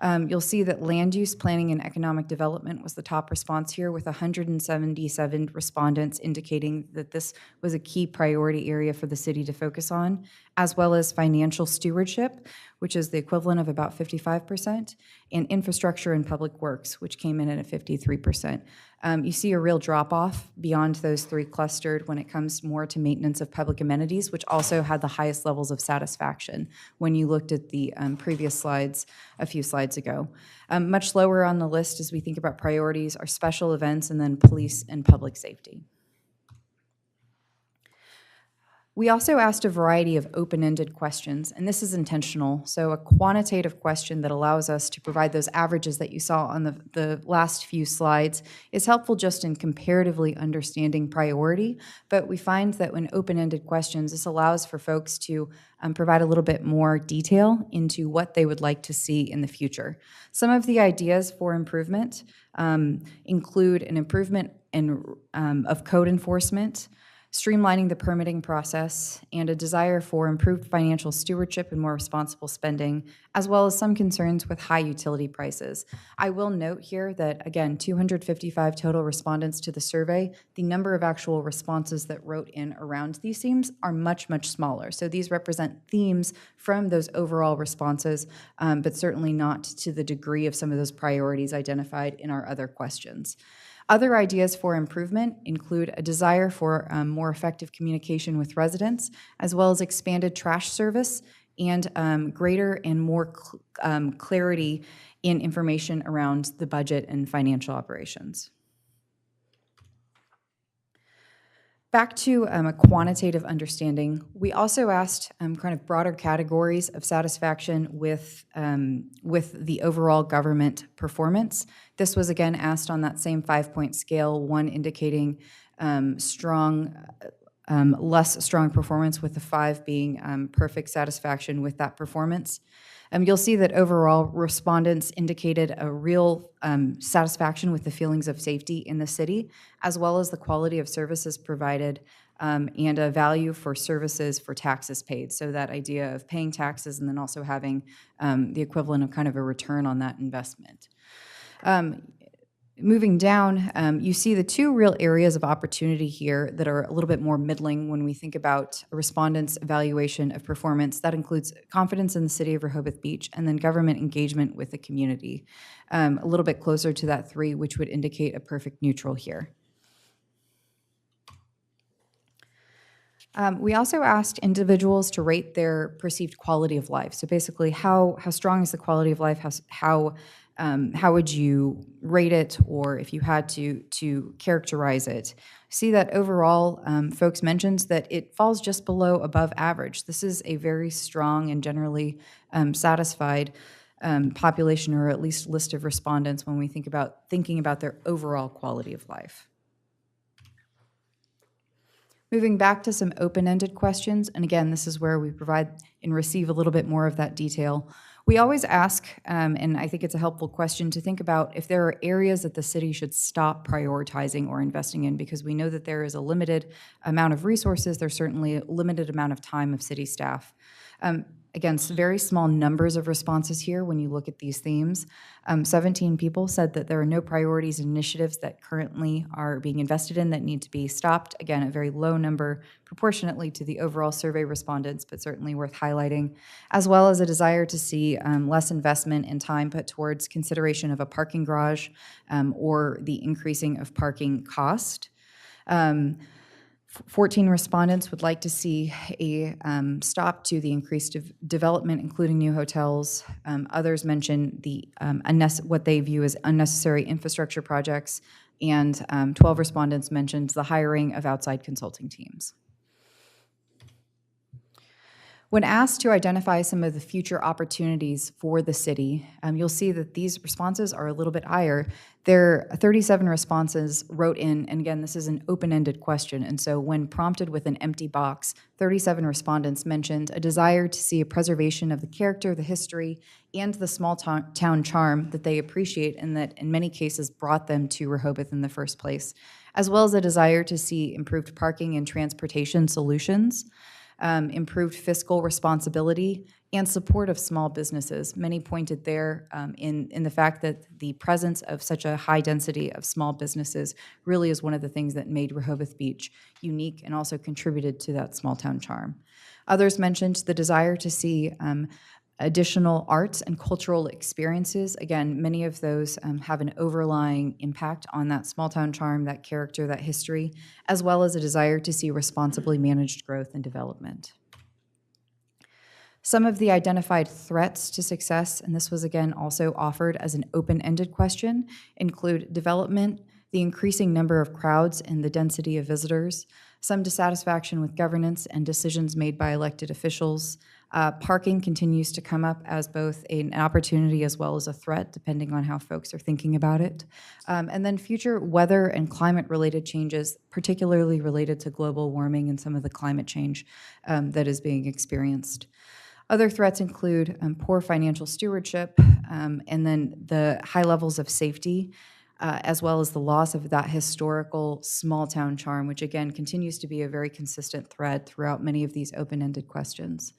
You'll see that land use planning and economic development was the top response here, with 177 respondents indicating that this was a key priority area for the city to focus on, as well as financial stewardship, which is the equivalent of about 55%, and infrastructure and public works, which came in at 53%. You see a real drop-off beyond those 3 clustered when it comes more to maintenance of public amenities, which also had the highest levels of satisfaction when you looked at the previous slides a few slides ago. Much lower on the list as we think about priorities are special events and then police and public safety. We also asked a variety of open-ended questions, and this is intentional. So a quantitative question that allows us to provide those averages that you saw on the last few slides is helpful just in comparatively understanding priority, but we find that when open-ended questions, this allows for folks to provide a little bit more detail into what they would like to see in the future. Some of the ideas for improvement include an improvement of code enforcement, streamlining the permitting process, and a desire for improved financial stewardship and more responsible spending, as well as some concerns with high utility prices. I will note here that, again, 255 total respondents to the survey. The number of actual responses that wrote in around these themes are much, much smaller. So these represent themes from those overall responses, but certainly not to the degree of some of those priorities identified in our other questions. Other ideas for improvement include a desire for more effective communication with residents, as well as expanded trash service and greater and more clarity in information around the budget and financial operations. Back to a quantitative understanding, we also asked kind of broader categories of satisfaction with the overall government performance. This was again asked on that same 5-point scale, 1 indicating less strong performance, with the 5 being perfect satisfaction with that performance. You'll see that overall respondents indicated a real satisfaction with the feelings of safety in the city, as well as the quality of services provided and a value for services for taxes paid. So that idea of paying taxes and then also having the equivalent of kind of a return on that investment. Moving down, you see the two real areas of opportunity here that are a little bit more middling when we think about a respondent's evaluation of performance. That includes confidence in the city of Rehoboth Beach and then government engagement with the community. A little bit closer to that 3, which would indicate a perfect neutral here. We also asked individuals to rate their perceived quality of life. So basically, how strong is the quality of life? How would you rate it, or if you had to characterize it? See that overall, folks mentioned that it falls just below above average. This is a very strong and generally satisfied population, or at least list of respondents when we thinking about their overall quality of life. Moving back to some open-ended questions, and again, this is where we provide and receive a little bit more of that detail. We always ask, and I think it's a helpful question, to think about if there are areas that the city should stop prioritizing or investing in, because we know that there is a limited amount of resources, there's certainly a limited amount of time of city staff. Again, very small numbers of responses here when you look at these themes. 17 people said that there are no priorities and initiatives that currently are being invested in that need to be stopped. Again, a very low number proportionately to the overall survey respondents, but certainly worth highlighting, as well as a desire to see less investment and time put towards consideration of a parking garage or the increasing of parking cost. 14 respondents would like to see a stop to the increased development, including new hotels. Others mention the what they view as unnecessary infrastructure projects, and 12 respondents mentioned the hiring of outside consulting teams. When asked to identify some of the future opportunities for the city, you'll see that these responses are a little bit higher. There are 37 responses wrote in, and again, this is an open-ended question, and so when prompted with an empty box, 37 respondents mentioned a desire to see a preservation of the character, the history, and the small town charm that they appreciate and that in many cases brought them to Rehoboth in the first place, as well as a desire to see improved parking and transportation solutions, improved fiscal responsibility, and support of small businesses. Many pointed there in the fact that the presence of such a high density of small businesses really is one of the things that made Rehoboth Beach unique and also contributed to that small town charm. Others mentioned the desire to see additional arts and cultural experiences. Again, many of those have an overlying impact on that small town charm, that character, that history, as well as a desire to see responsibly managed growth and development. Some of the identified threats to success, and this was again also offered as an open-ended question, include development, the increasing number of crowds and the density of visitors, some dissatisfaction with governance and decisions made by elected officials. Parking continues to come up as both an opportunity as well as a threat, depending on how folks are thinking about it. And then future weather and climate-related changes, particularly related to global warming and some of the climate change that is being experienced. Other threats include poor financial stewardship, and then the high levels of safety, as well as the loss of that historical small town charm, which again continues to be a very consistent thread throughout many of these open-ended questions.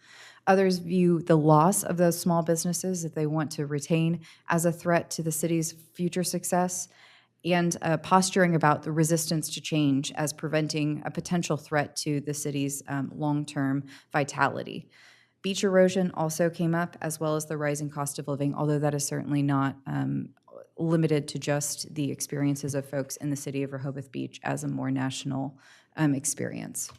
Others view the loss of those small businesses that they want to retain as a threat to the city's future success, and posturing about the resistance to change as preventing a potential threat to the city's long-term vitality. Beach erosion also came up, as well as the rising cost of living, although that is certainly not limited to just the experiences of folks in the city of Rehoboth Beach as a more national experience.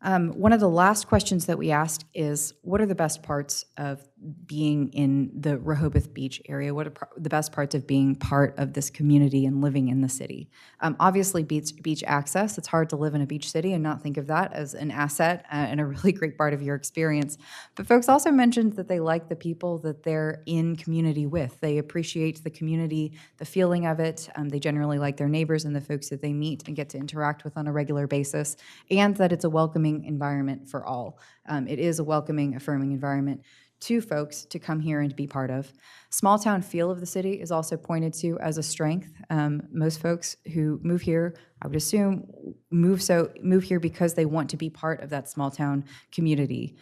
One of the last questions that we asked is, what are the best parts of being in the Rehoboth Beach area? What are the best parts of being part of this community and living in the city? Obviously, beach access. It's hard to live in a beach city and not think of that as an asset and a really great part of your experience. But folks also mentioned that they like the people that they're in community with. They appreciate the community, the feeling of it. They generally like their neighbors and the folks that they meet and get to interact with on a regular basis, and that it's a welcoming environment for all. It is a welcoming, affirming environment to folks to come here and to be part of. Small town feel of the city is also pointed to as a strength. Most folks who move here, I would assume, move here because they want to be part of that small town community.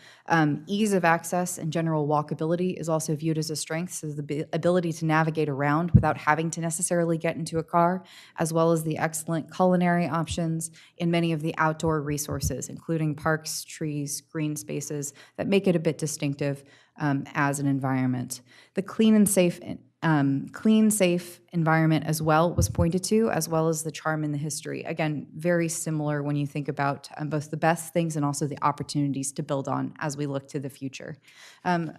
Ease of access and general walkability is also viewed as a strength, so the ability to navigate around without having to necessarily get into a car, as well as the excellent culinary options and many of the outdoor resources, including parks, trees, green spaces, that make it a bit distinctive as an environment. The clean, safe environment as well was pointed to, as well as the charm and the history. Again, very similar when you think about both the best things and also the opportunities to build on as we look to the future.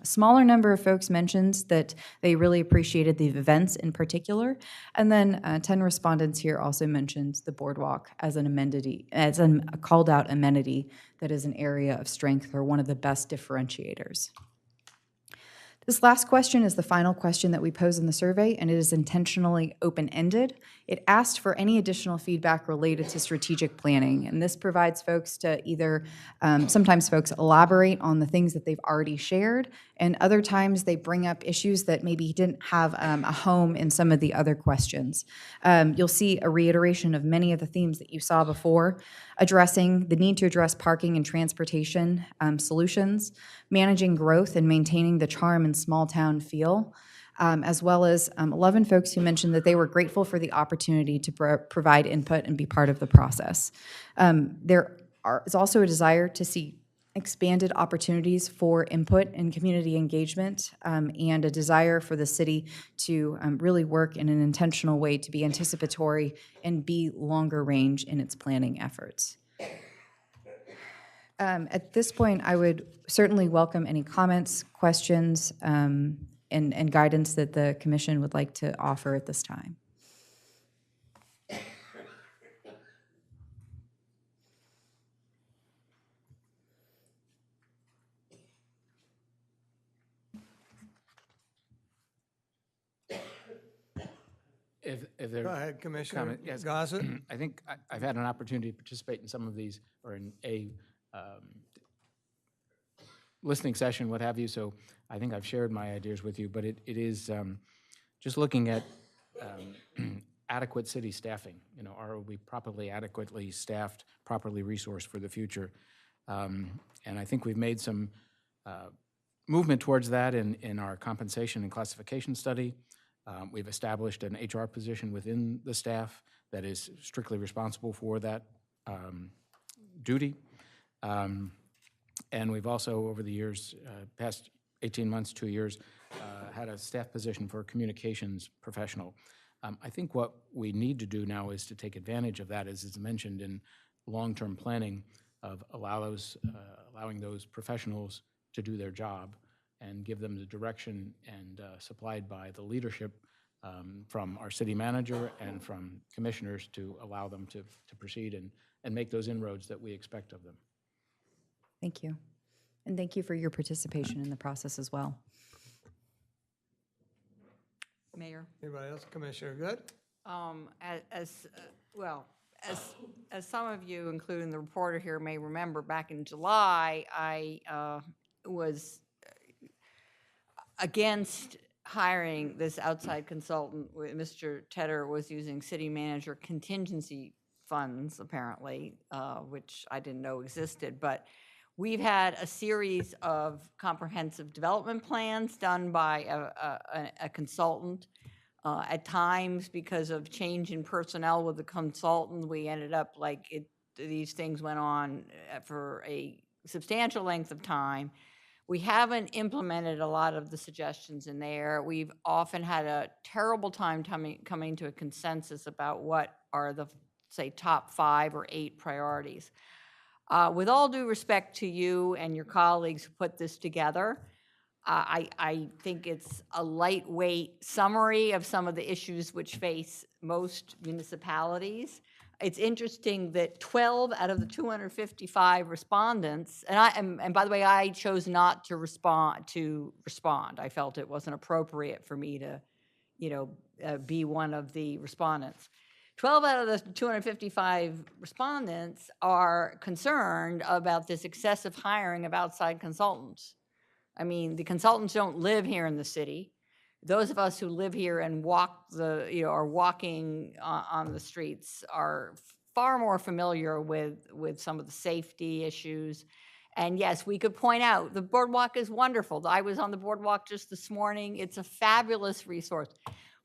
Smaller number of folks mentioned that they really appreciated the events in particular, and then 10 respondents here also mentioned the boardwalk as an amenity, as a called out amenity that is an area of strength or one of the best differentiators. This last question is the final question that we pose in the survey, and it is intentionally open-ended. It asked for any additional feedback related to strategic planning, and this provides folks to either, sometimes folks elaborate on the things that they've already shared, and other times they bring up issues that maybe didn't have a home in some of the other questions. You'll see a reiteration of many of the themes that you saw before, addressing the need to address parking and transportation solutions, managing growth and maintaining the charm and small town feel, as well as 11 folks who mentioned that they were grateful for the opportunity to provide input and be part of the process. There is also a desire to see expanded opportunities for input and community engagement, and a desire for the city to really work in an intentional way to be anticipatory and be longer range in its planning efforts. At this point, I would certainly welcome any comments, questions, and guidance that the commission would like to offer at this time. If there Go ahead, Commissioner comment, yes. Gossett. I think I've had an opportunity to participate in some of these, or in a listening session, what have you, so I think I've shared my ideas with you, but it is just looking at adequate city staffing. You know, are we properly, adequately staffed, properly resourced for the future? And I think we've made some movement towards that in our compensation and classification study. We've established an HR position within the staff that is strictly responsible for that duty. And we've also, over the years, past 18 months, 2 years, had a staff position for a communications professional. I think what we need to do now is to take advantage of that, as is mentioned in long-term planning, of allowing those professionals to do their job and give them the direction and supplied by the leadership from our city manager and from commissioners to allow them to proceed and make those inroads that we expect of them. Thank you. And thank you for your participation in the process as well. Mayor? Anybody else? Commissioner Good? As some of you, including the reporter here, may remember, back in July, I was against hiring this outside consultant. Mr. Tedder was using city manager contingency funds, apparently, which I didn't know existed, but we've had a series of comprehensive development plans done by a consultant. At times, because of change in personnel with the consultant, we ended up these things went on for a substantial length of time. We haven't implemented a lot of the suggestions in there. We've often had a terrible time coming to a consensus about what are the, say, top 5 or 8 priorities. With all due respect to you and your colleagues who put this together, I think it's a lightweight summary of some of the issues which face most municipalities. It's interesting that 12 out of the 255 respondents, and by the way, I chose not to respond. I felt it wasn't appropriate for me to, be one of the respondents. 12 out of the 255 respondents are concerned about this excessive hiring of outside consultants. I mean, the consultants don't live here in the city. those of us who live here and walk are walking on the streets are far more familiar with some of the safety issues. And yes, we could point out, the boardwalk is wonderful. I was on the boardwalk just this morning. It's a fabulous resource.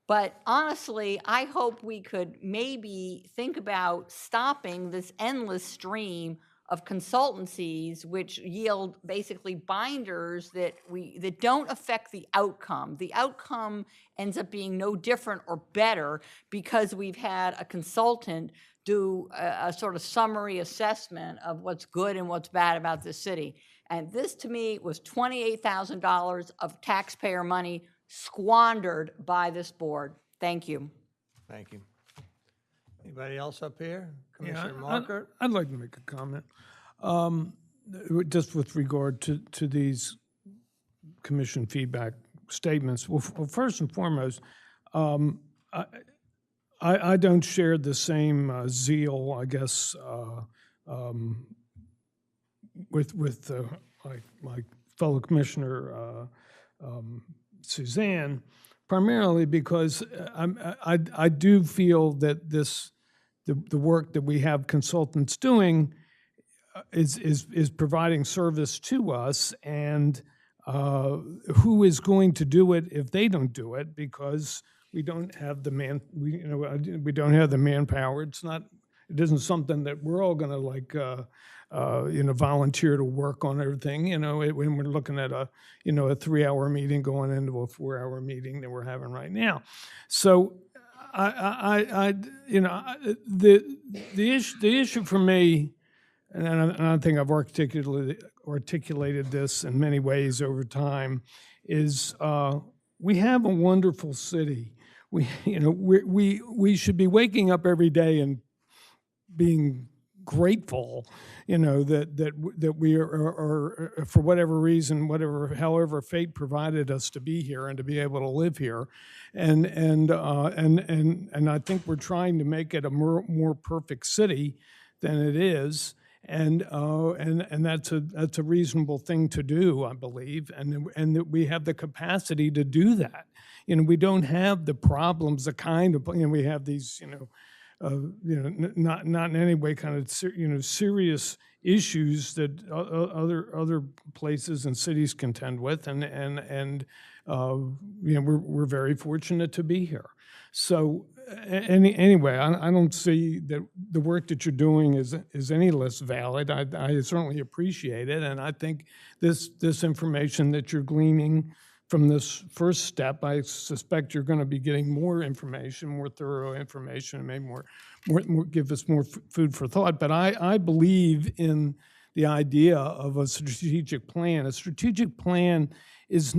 But honestly, I hope we could maybe think about stopping this endless stream of consultancies which yield basically binders that don't affect the outcome. The outcome ends up being no different or better because we've had a consultant do a sort of summary assessment of what's good and what's bad about this city. And this, to me, was $28,000 of taxpayer money squandered by this board. Thank you. Thank you. Anybody else up here? Yeah, Commissioner Markert? I'd like to make a comment. Just with regard to these commission feedback statements. Well, first and foremost, I don't share the same zeal, I guess, with my fellow commissioner Suzanne, primarily because I do feel that the work that we have consultants doing is providing service to us, and who is going to do it if they don't do it, because we don't have the we don't have the manpower. It isn't something that we're all going to volunteer to work on everything. When we're looking at a 3-hour meeting going into a 4-hour meeting that we're having right now. So the issue for me, and I think I've articulated this in many ways over time, is we have a wonderful city. We should be waking up every day and being grateful, that we are for whatever reason, however fate provided us to be here and to be able to live here, and I think we're trying to make it a more perfect city than it is, and that's a reasonable thing to do, I believe, and that we have the capacity to do that. We don't have the problems, we have these, not in any way kind of serious issues that other places and cities contend with, and we're very fortunate to be here. So anyway, I don't see that the work that you're doing is any less valid. I certainly appreciate it, and I think this information that you're gleaning from this first step, I suspect you're going to be getting more information, more thorough information, and maybe more give us more food for thought. But I believe in the idea of a strategic plan. A strategic plan is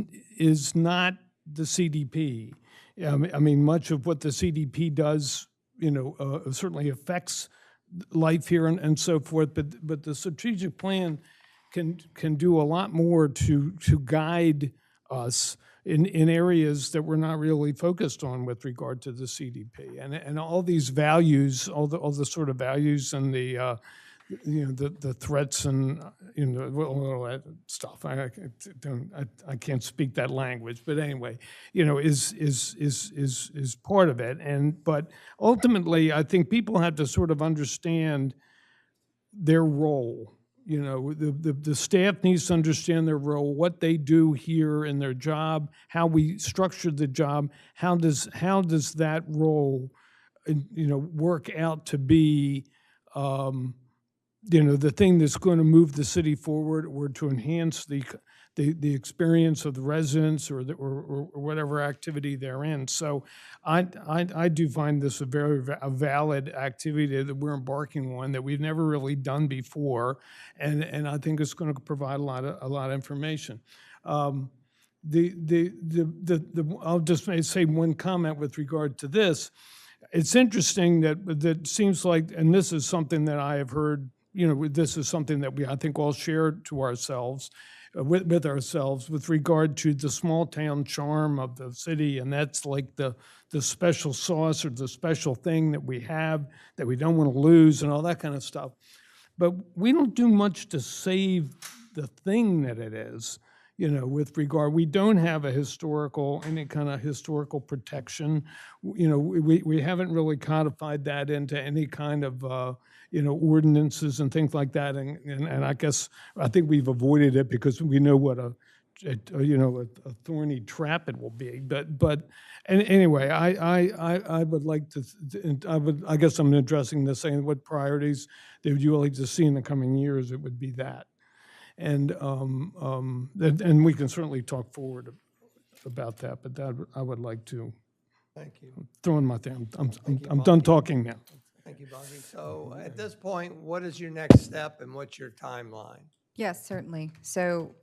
not the CDP. I mean, much of what the CDP does, certainly affects life here and so forth. But the strategic plan can do a lot more to guide us in areas that we're not really focused on with regard to the CDP, and all these values, all the sort of values and the threats and all that stuff. I can't speak that language, but anyway, is part of it. But ultimately, I think people have to sort of understand their role. The staff needs to understand their role, what they do here in their job, how we structure the job, how does that role, work out to be, the thing that's going to move the city forward, or to enhance the experience of the residents, or whatever activity they're in. So I do find this a valid activity that we're embarking on that we've never really done before, and I think it's going to provide a lot of information. I'll just say one comment with regard to this. It's interesting that seems like, and this is something that I have heard. This is something that I think all share to ourselves. With ourselves with regard to the small town charm of the city, and that's like the special sauce or the special thing that we have that we don't want to lose and all that kind of stuff. But we don't do much to save the thing that it is. with regard, we don't have any kind of historical protection. We haven't really codified that into any kind of, ordinances and things like that. And I think we've avoided it because we know what a thorny trap it will be. And anyway, I would like to, I guess I'm addressing this, saying what priorities they would you like to see in the coming years. It would be that. And we can certainly talk forward about that, but that I would like to. Thank you. Throwing my thing. I'm done talking now. Thank you, Bobby. So at this point, what is your next step and what's your timeline? Yes, certainly. So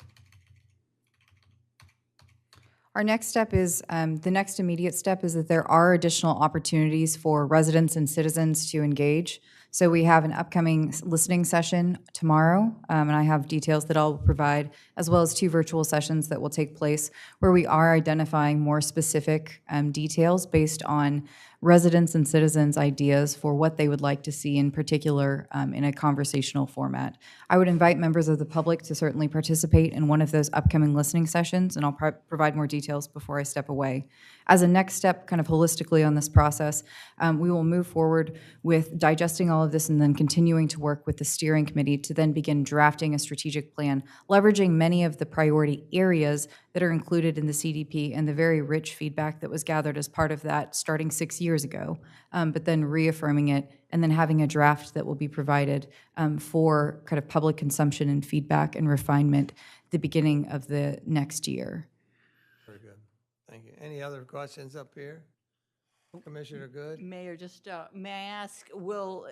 our next step is, the next immediate step is that there are additional opportunities for residents and citizens to engage. So we have an upcoming listening session tomorrow, and I have details that I'll provide, as well as 2 virtual sessions that will take place where we are identifying more specific details based on residents and citizens' ideas for what they would like to see in particular in a conversational format. I would invite members of the public to certainly participate in one of those upcoming listening sessions, and I'll provide more details before I step away. As a next step, kind of holistically on this process, we will move forward with digesting all of this and then continuing to work with the steering committee to then begin drafting a strategic plan, leveraging many of the priority areas that are included in the CDP and the very rich feedback that was gathered as part of that starting 6 years ago, but then reaffirming it and then having a draft that will be provided for kind of public consumption and feedback and refinement at the beginning of the next year. Very good. Thank you. Any other questions up here? Commissioner Good? Mayor, just may I ask, will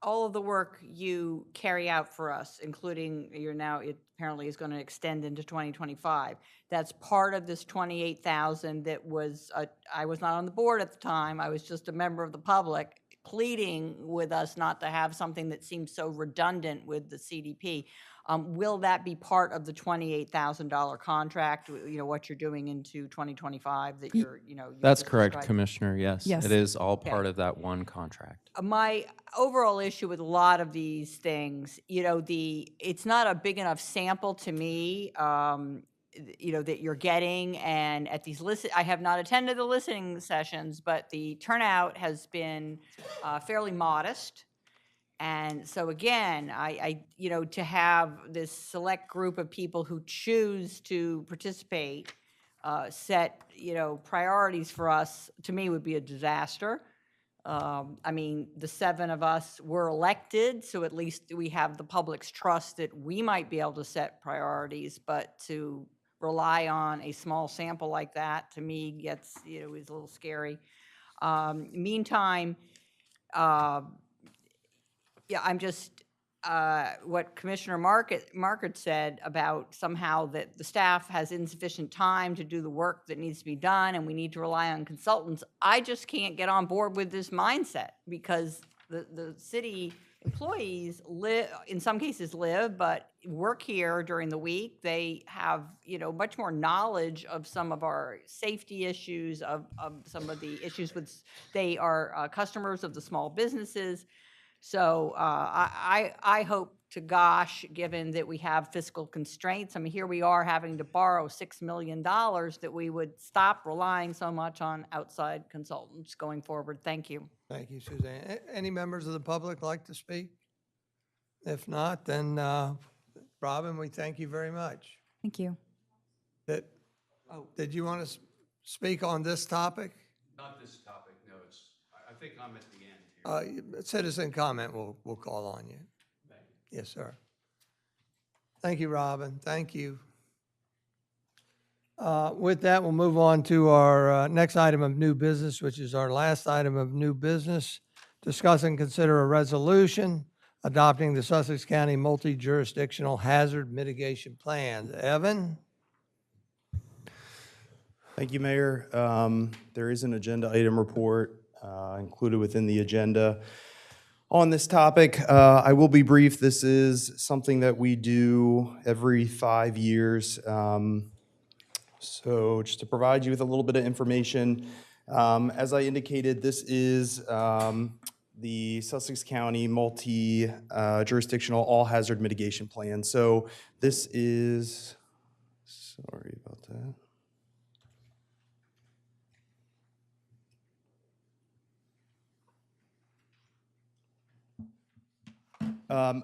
all of the work you carry out for us, including it apparently is going to extend into 2025, that's part of this 28,000 that was, I was not on the board at the time, I was just a member of the public, pleading with us not to have something that seems so redundant with the CDP. Will that be part of the $28,000 contract, what you're doing into 2025 that you're, That's just correct, described? Commissioner, yes. Yes. It is all Okay. part of that one contract. My overall issue with a lot of these things, it's not a big enough sample to me, that you're getting. And at these I have not attended the listening sessions, but the turnout has been fairly modest. And so again, I to have this select group of people who choose to participate, set, priorities for us, to me would be a disaster. I mean, the 7 of us were elected, so at least we have the public's trust that we might be able to set priorities, but to rely on a small sample like that, to me, gets, is a little scary. Meantime, yeah, I'm just, what Commissioner Market said about somehow that the staff has insufficient time to do the work that needs to be done and we need to rely on consultants. I just can't get on board with this mindset because the city employees in some cases but work here during the week. They have, much more knowledge of some of our safety issues, of some of the issues they are customers of the small businesses. So I hope to gosh, given that we have fiscal constraints, I mean, here we are having to borrow $6 million, that we would stop relying so much on outside consultants going forward. Thank you. Thank you, Suzanne. Any members of the public like to speak? If not, then Robin, we thank you very much. Thank you. Did you want to speak on this topic? Not this topic, no. I think I'm at the end here. Citizen comment, we'll call on you. Thank you. Yes, sir. Thank you, Robin. Thank you. With that, we'll move on to our next item of new business, which is our last item of new business. Discuss and consider a resolution adopting the Sussex County Multi-Jurisdictional Hazard Mitigation Plan. Evan? Thank you, Mayor. There is an agenda item report included within the agenda on this topic. I will be brief. This is something that we do every 5 years. So just to provide you with a little bit of information, as I indicated, this is the Sussex County Multi-Jurisdictional All Hazard Mitigation Plan. So this is Sorry about that.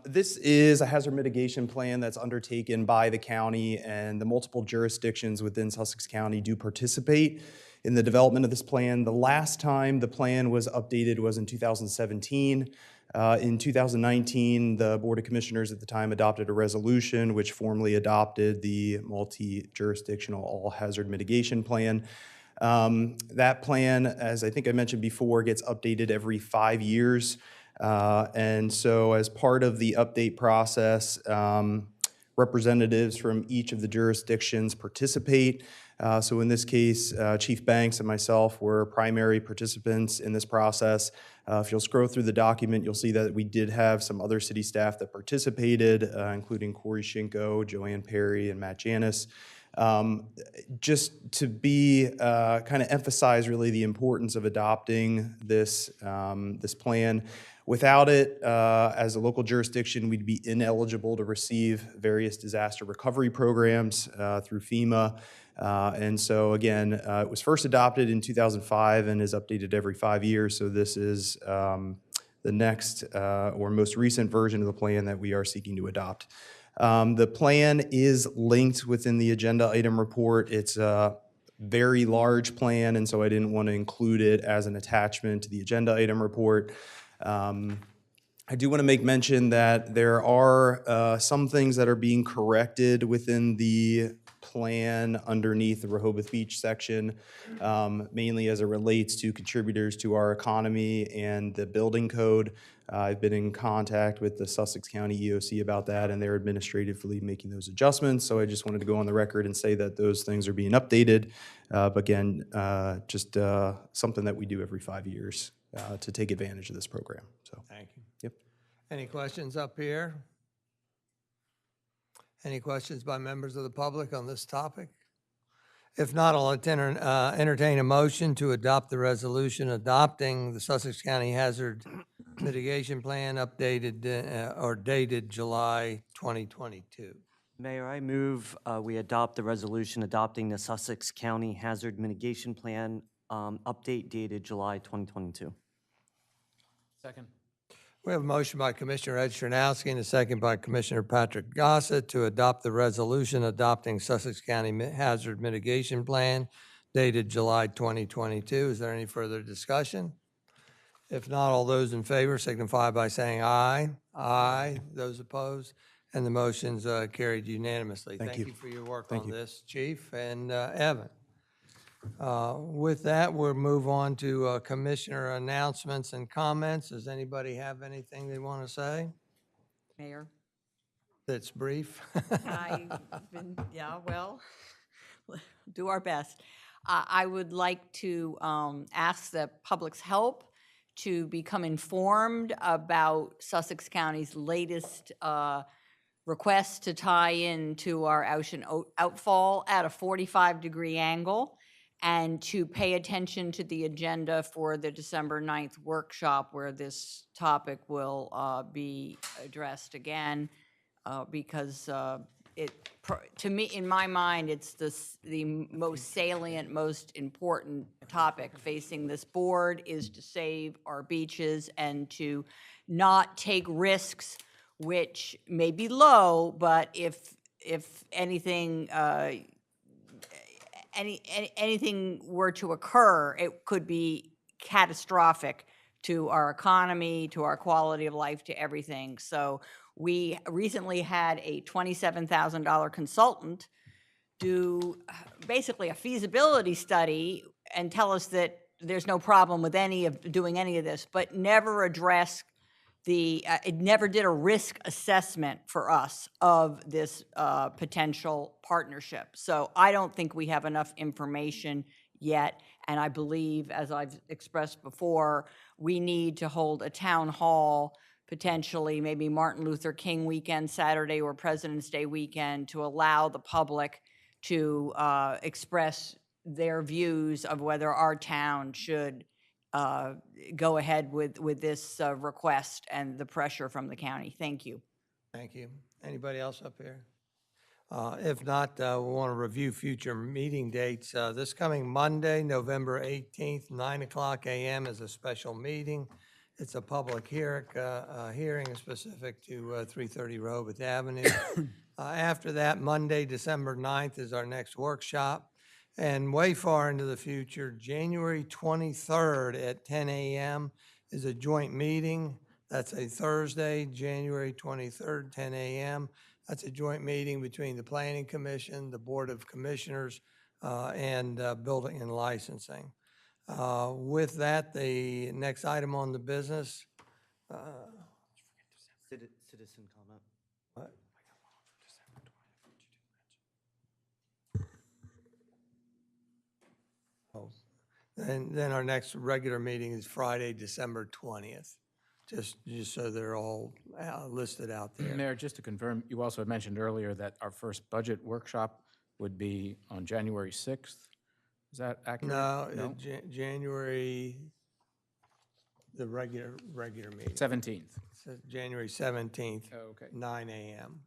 This is a hazard mitigation plan that's undertaken by the county, and the multiple jurisdictions within Sussex County do participate in the development of this plan. The last time the plan was updated was in 2017. In 2019, the Board of Commissioners at the time adopted a resolution which formally adopted the multi-jurisdictional all-hazard mitigation plan. That plan, as I think I mentioned before, gets updated every 5 years. And so as part of the update process, representatives from each of the jurisdictions participate. So in this case, Chief Banks and myself were primary participants in this process. If you'll scroll through the document, you'll see that we did have some other city staff that participated, including Corey Shinko, Joanne Perry, and Matt Janis. Just to be kind of emphasize really the importance of adopting this this plan. Without it, as a local jurisdiction, we'd be ineligible to receive various disaster recovery programs through FEMA. And so again, it was first adopted in 2005 and is updated every 5 years. So this is the next or most recent version of the plan that we are seeking to adopt. The plan is linked within the agenda item report. It's a very large plan, and so I didn't want to include it as an attachment to the agenda item report. I do want to make mention that there are some things that are being corrected within the plan underneath the Rehoboth Beach section, mainly as it relates to contributors to our economy and the building code. I've been in contact with the Sussex County EOC about that, and they're administratively making those adjustments. So I just wanted to go on the record and say that those things are being updated. But again, just something that we do every 5 years to take advantage of this program. So Thank you. Yep. Any questions up here? Any questions by members of the public on this topic? If not, I'll entertain a motion to adopt the resolution adopting the Sussex County Hazard Mitigation Plan updated or dated July 2022. Mayor, I move we adopt the resolution adopting the Sussex County Hazard Mitigation Plan update dated July 2022. Second. We have a motion by Commissioner Ed Chernowski and a second by Commissioner Patrick Gossett to adopt the resolution adopting Sussex County Hazard Mitigation Plan dated July 2022. Is there any further discussion? If not, all those in favor signify by saying aye. Aye. Those opposed? And the motion's carried unanimously. Thank you. For your work Thank on you. this, Chief and Evan. With that, we'll move on to Commissioner announcements and comments. Does anybody have anything they want to say Mayor? that's brief? Yeah, well, do our best. I would like to ask the public's help to become informed about Sussex County's latest request to tie into our ocean outfall at a 45-degree angle, and to pay attention to the agenda for the December 9th workshop where this topic will be addressed again, because to me, in my mind, it's the most salient, most important topic facing this board is to save our beaches and to not take risks which may be low, but if anything anything were to occur, it could be catastrophic to our economy, to our quality of life, to everything. So we recently had a $27,000 consultant do basically a feasibility study and tell us that there's no problem with doing any of this, but never address it never did a risk assessment for us of this potential partnership. So I don't think we have enough information yet, and I believe, as I've expressed before, we need to hold a town hall, potentially maybe Martin Luther King weekend, Saturday, or President's Day weekend, to allow the public to express their views of whether our town should go ahead with this request and the pressure from the county. Thank you. Thank you. Anybody else up here? If not, we want to review future meeting dates. This coming Monday, November 18th, 9:00 a.m. is a special meeting. It's a public hearing specific to 330 Rehoboth Avenue. After that, Monday, December 9th is our next workshop. And way far into the future, January 23rd at 10 a.m. is a joint meeting. That's a Thursday, January 23rd, 10 a.m. That's a joint meeting between the Planning Commission, the Board of Commissioners, and Building and Licensing. With that, the next item on the business. Citizen comment. What? Oh, then our next regular meeting is Friday, December 20th. Just so they're all listed out there. Mayor, just to confirm, you also mentioned earlier that our first budget workshop would be on January 6th. Is that accurate? No, January, the regular meeting. 17th. So January 17th. Oh, okay. 9 a.m.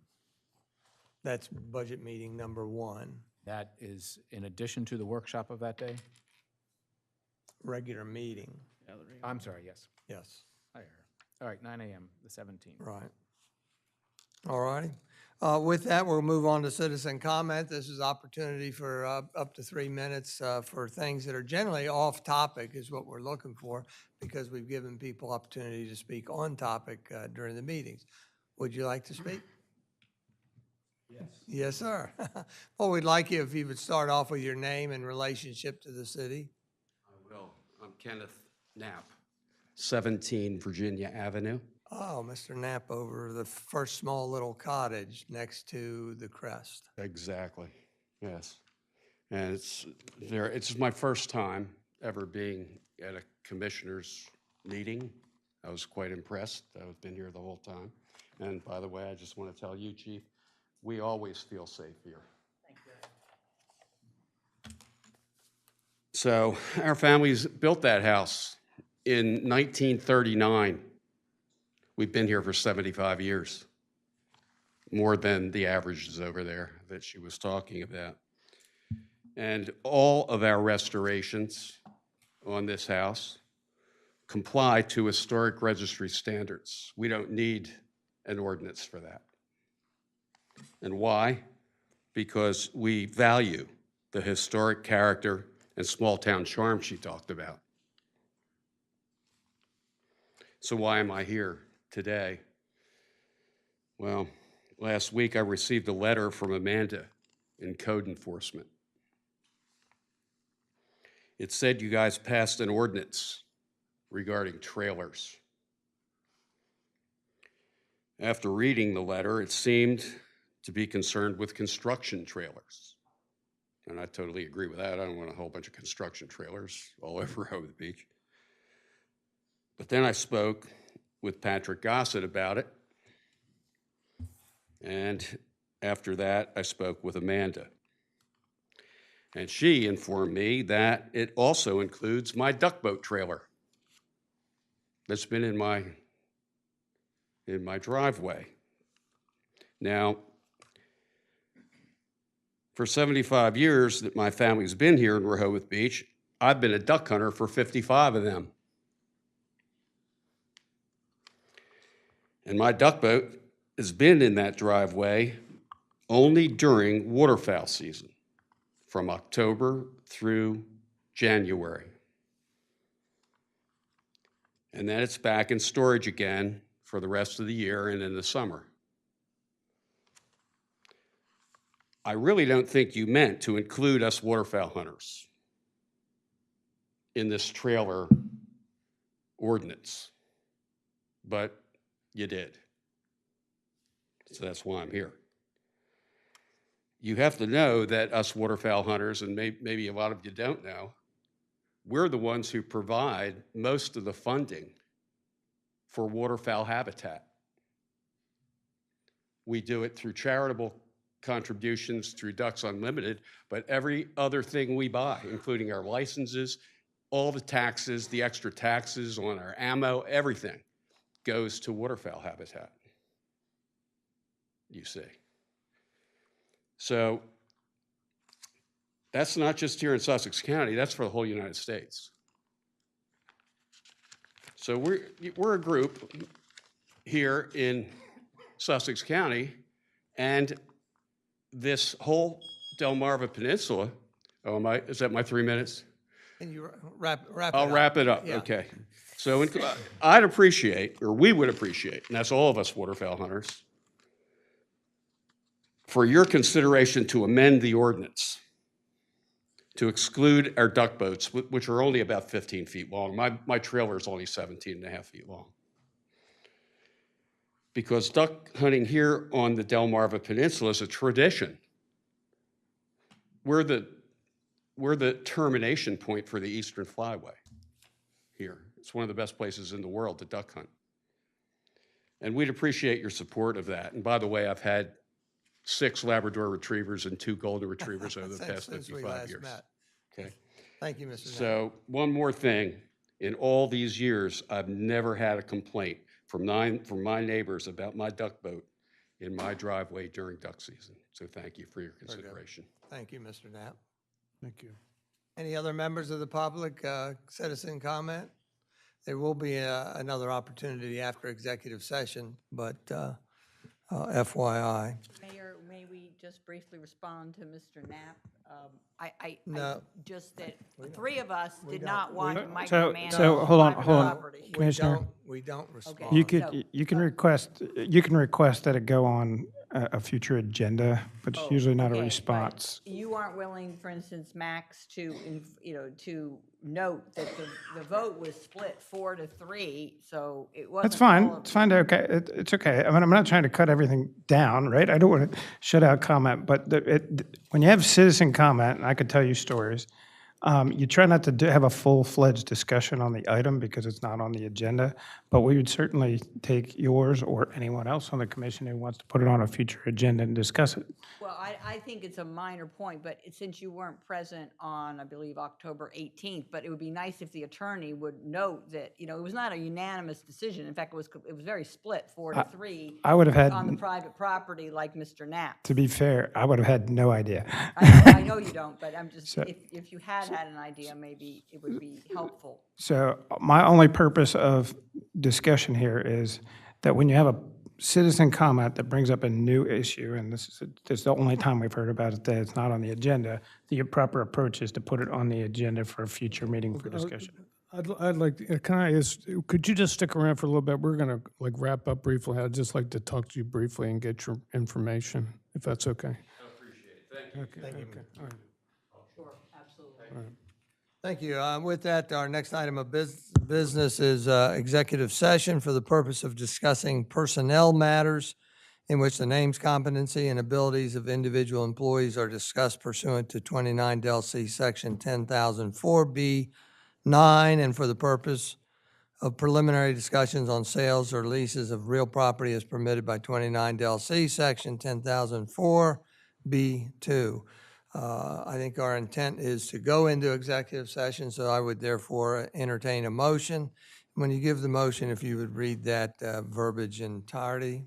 That's budget meeting number 1. That is in addition to the workshop of that day? Regular meeting. I'm sorry, yes. Yes. I heard. All right, 9 a.m., the 17th. Right. All righty. With that, we'll move on to citizen comment. This is opportunity for up to 3 minutes for things that are generally off topic is what we're looking for, because we've given people opportunity to speak on topic during the meetings. Would you like to speak? Yes. Yes, sir. Well, we'd like you if you would start off with your name and relationship to the city. I will. I'm Kenneth Knapp, 17 Virginia Avenue. Oh, Mr. Knapp over the first small little cottage next to the crest. Exactly, yes. And it's my first time ever being at a commissioner's meeting. I was quite impressed. I've been here the whole time. And by the way, I just want to tell you, Chief, we always feel safe here. Thank you. So our families built that house in 1939. We've been here for 75 years, more than the averages over there that she was talking about. And all of our restorations on this house comply to historic registry standards. We don't need an ordinance for that. And why? Because we value the historic character and small-town charm she talked about. So why am I here today? Well, last week I received a letter from Amanda in code enforcement. It said you guys passed an ordinance regarding trailers. After reading the letter, it seemed to be concerned with construction trailers. And I totally agree with that. I don't want a whole bunch of construction trailers all over Rehoboth Beach. But then I spoke with Patrick Gossett about it. And after that, I spoke with Amanda. And she informed me that it also includes my duck boat trailer that's been in my driveway. Now, for 75 years that my family's been here in Rehoboth Beach, I've been a duck hunter for 55 of them. And my duck boat has been in that driveway only during waterfowl season, from October through January. And then it's back in storage again for the rest of the year and in the summer. I really don't think you meant to include us waterfowl hunters in this trailer ordinance, but you did. So that's why I'm here. You have to know that us waterfowl hunters, and maybe a lot of you don't know, we're the ones who provide most of the funding for waterfowl habitat. We do it through charitable contributions, through Ducks Unlimited, but every other thing we buy, including our licenses, all the taxes, the extra taxes on our ammo, everything goes to waterfowl habitat, you see. So that's not just here in Sussex County, that's for the whole United States. So we're a group here in Sussex County, and this whole Delmarva Peninsula, is that my 3 minutes? Can you wrap it up? I'll wrap it up, Yeah. okay. So I'd appreciate, or we would appreciate, and that's all of us waterfowl hunters, for your consideration to amend the ordinance to exclude our duck boats, which are only about 15 feet long. My trailer is only 17 and a half feet long. Because duck hunting here on the Delmarva Peninsula is a tradition. We're the termination point for the Eastern Flyway here. It's one of the best places in the world to duck hunt. And we'd appreciate your support of that. And by the way, I've had 6 Labrador Retrievers and 2 Golden Retrievers over the past Since we 55 last years. met. Okay. Thank you, Mr. Knapp. So one more thing. In all these years, I've never had a complaint from my neighbors about my duck boat in my driveway during duck season. So thank you for your consideration. Thank you, Mr. Knapp. Thank you. Any other members of the public, citizen comment? There will be another opportunity after executive session, but FYI. Mayor, may we just briefly respond to Mr. Knapp? No. Just that the 3 of us did not don't- want to we- micromanage So, hold on, private hold on. property. Commissioner, We don't respond. you so- can request that it go on a future agenda, but it's usually not a Okay, but response. You aren't willing, for instance, Max, to note that the vote was split 4-3, so it wasn't. That's fine. all of It's fine to, okay. It's okay. I mean, I'm not trying to cut everything down, right? I don't want to shut out comment, but when you have citizen comment, and I could tell you stories, you try not to have a full-fledged discussion on the item because it's not on the agenda, but we would certainly take yours or anyone else on the commission who wants to put it on a future agenda and discuss it. Well, I think it's a minor point, but since you weren't present on, I believe, October 18th, but it would be nice if the attorney would note that, it was not a unanimous decision. In fact, it was very split, 4-3. I would have had- on the private property, like Mr. Knapp. To be fair, I would have had no idea. I know you don't, but I'm just, So- if you had an idea, maybe it would be helpful. So my only purpose of discussion here is that when you have a citizen comment that brings up a new issue, and this is the only time we've heard about it, that it's not on the agenda, the proper approach is to put it on the agenda for a future meeting for discussion. I'd like, can I ask, could you just stick around for a little bit? We're going to wrap up briefly. I'd just like to talk to you briefly and get your information, if that's okay. I appreciate it. Thank you. Okay, okay. All right. Sure, absolutely. Thank you. With that, our next item of business is executive session for the purpose of discussing personnel matters in which the names, competency, and abilities of individual employees are discussed pursuant to 29 Del C Section 10,004B9, and for the purpose of preliminary discussions on sales or leases of real property as permitted by 29 Del C Section 10,004B2. I think our intent is to go into executive session, so I would therefore entertain a motion. When you give the motion, if you would read that verbiage entirety.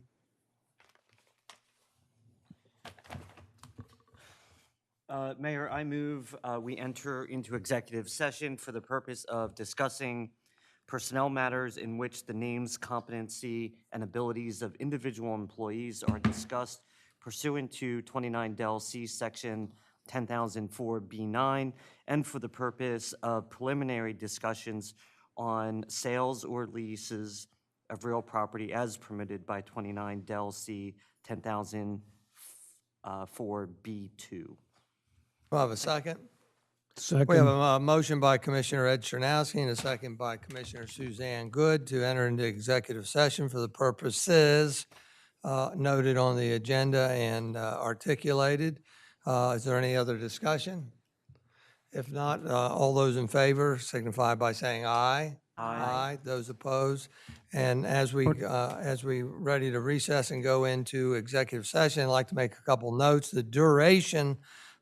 Mayor, I move we enter into executive session for the purpose of discussing personnel matters in which the names, competency, and abilities of individual employees are discussed pursuant to 29 Del C Section 10,004B9, and for the purpose of preliminary discussions on sales or leases of real property as permitted by 29 Del C 10,004B2. We'll have a second. Second. We have a motion by Commissioner Ed Chernowski and a second by Commissioner Suzanne Good to enter into executive session for the purposes noted on the agenda and articulated. Is there any other discussion? If not, all those in favor signify by saying aye. Aye. Those opposed. And as we ready to recess and go into executive session, I'd like to make a couple notes. The duration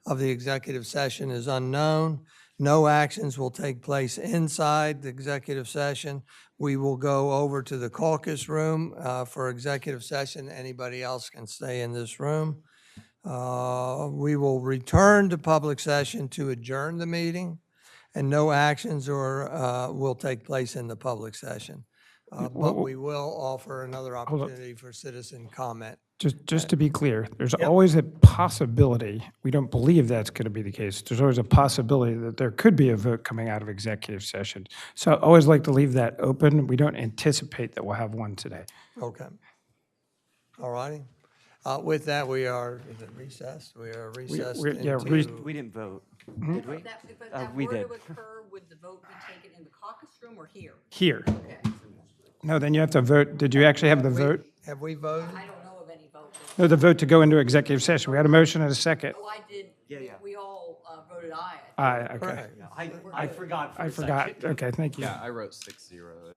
of the executive session is unknown. No actions will take place inside the executive session. We will go over to the caucus room for executive session. Anybody else can stay in this room. We will return to public session to adjourn the meeting, and no actions will take place in the public session. But we will offer another opportunity for citizen comment. Just to be clear, there's Yep. always a possibility, we don't believe that's going to be the case, there's always a possibility that there could be a vote coming out of executive session. So I always like to leave that open. We don't anticipate that we'll have one today. Okay. All righty. With that, we are, is it recessed? We are recessed yeah, into. We didn't vote, Hmm? did we? But Uh, that we were did. to occur, would the vote be taken in the caucus room or here? Here. Okay. No, then you have to vote. Did you actually have the vote? Have we voted? I don't know of any vote. No, the vote to go into executive session. We had a motion and a second. Oh, I did. Yeah. We all voted aye. Aye, okay. Correct. I forgot for I a forgot. second. Okay, thank you. Yeah, I wrote 6-0.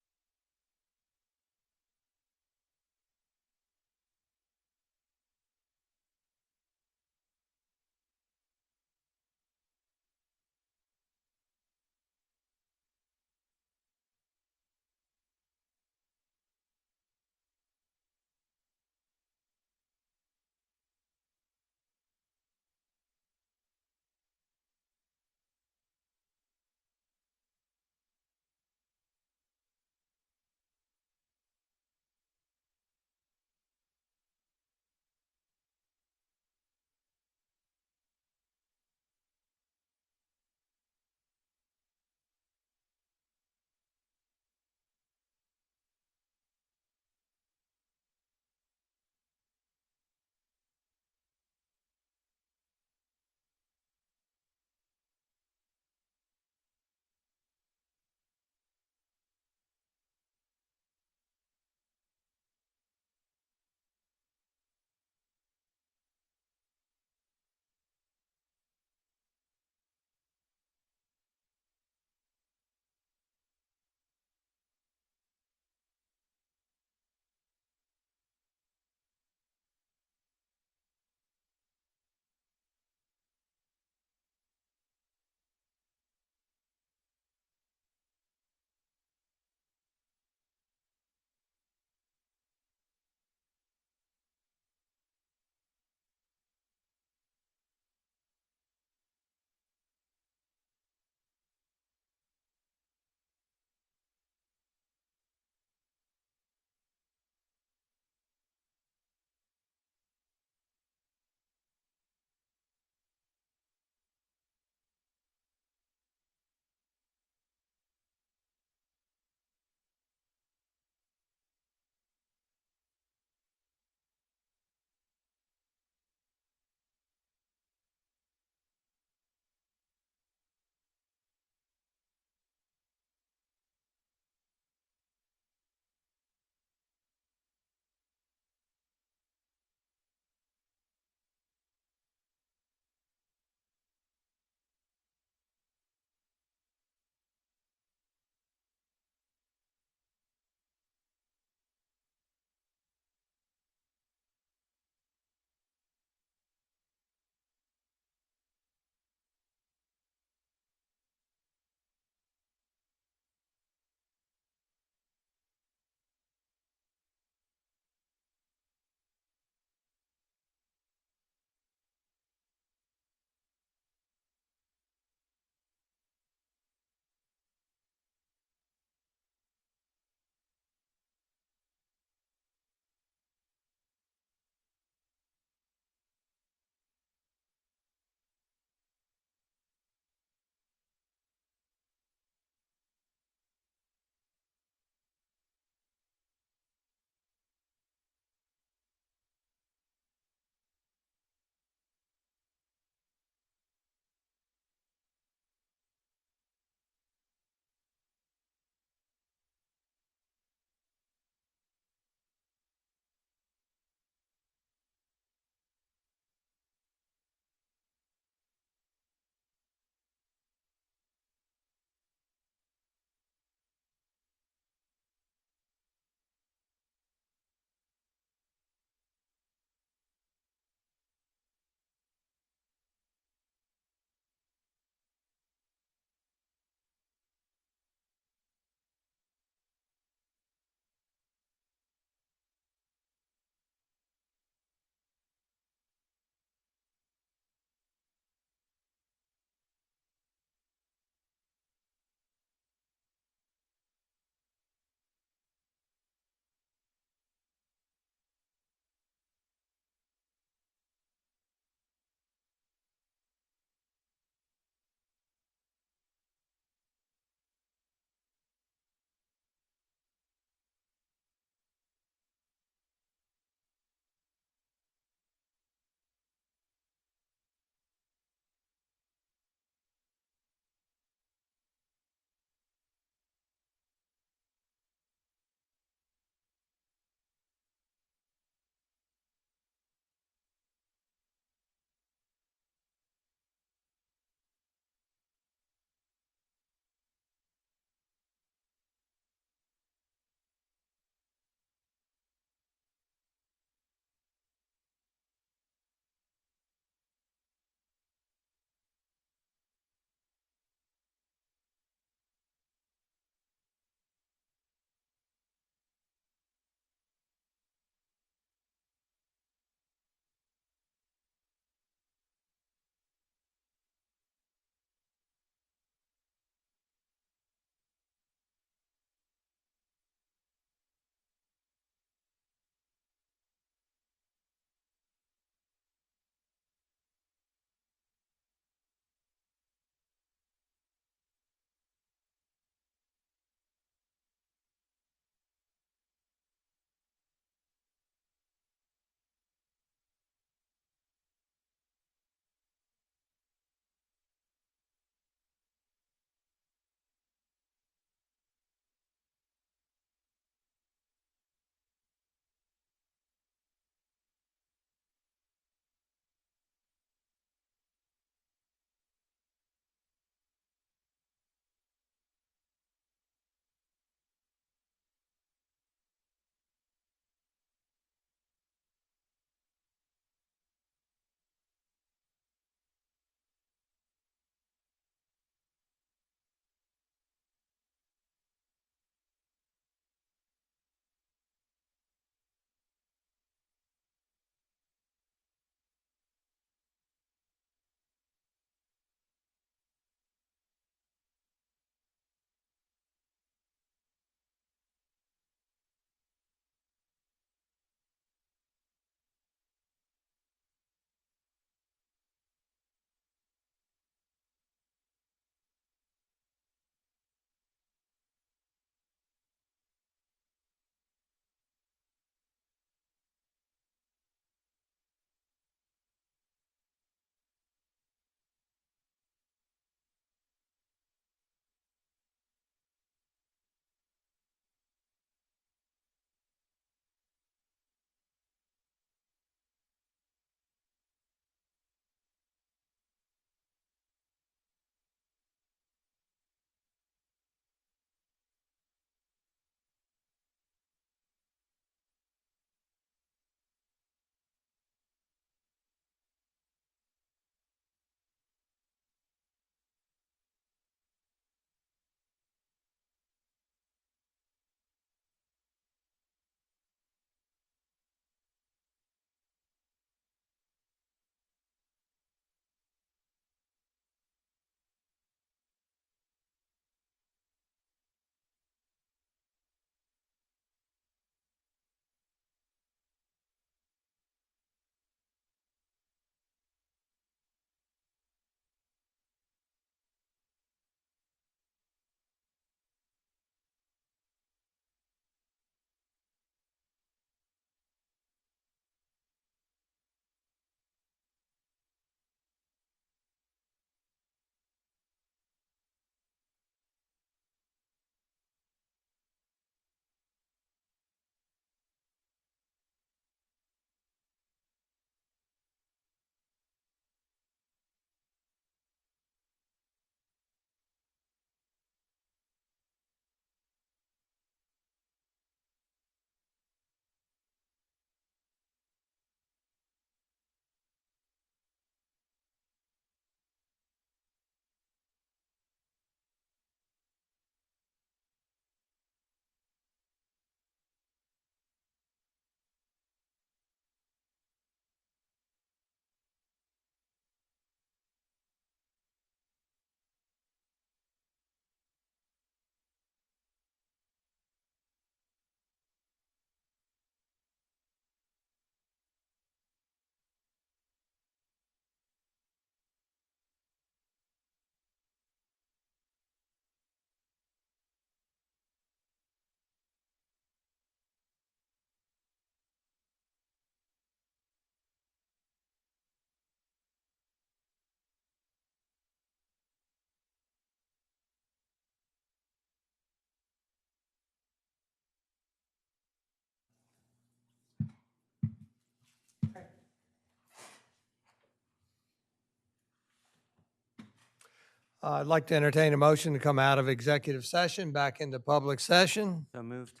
I'd like to entertain a motion to come out of executive session back into public session. So moved.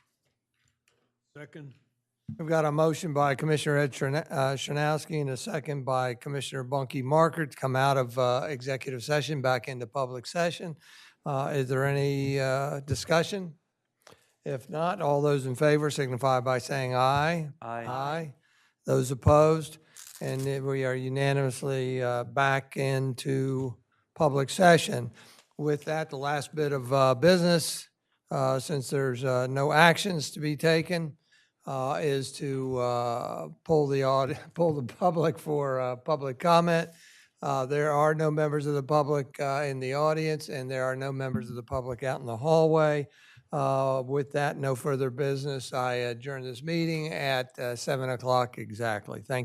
Second. We've got a motion by Commissioner Ed Chernowski and a second by Commissioner Bunky Marker to come out of executive session back into public session. Is there any discussion? If not, all those in favor signify by saying aye. Aye. Aye. Those opposed? And we are unanimously back into public session. With that, the last bit of business, since there's no actions to be taken, is to pull the public for public comment. There are no members of the public in the audience, and there are no members of the public out in the hallway. With that, no further business. I adjourn this meeting at 7 o'clock exactly. Thank you.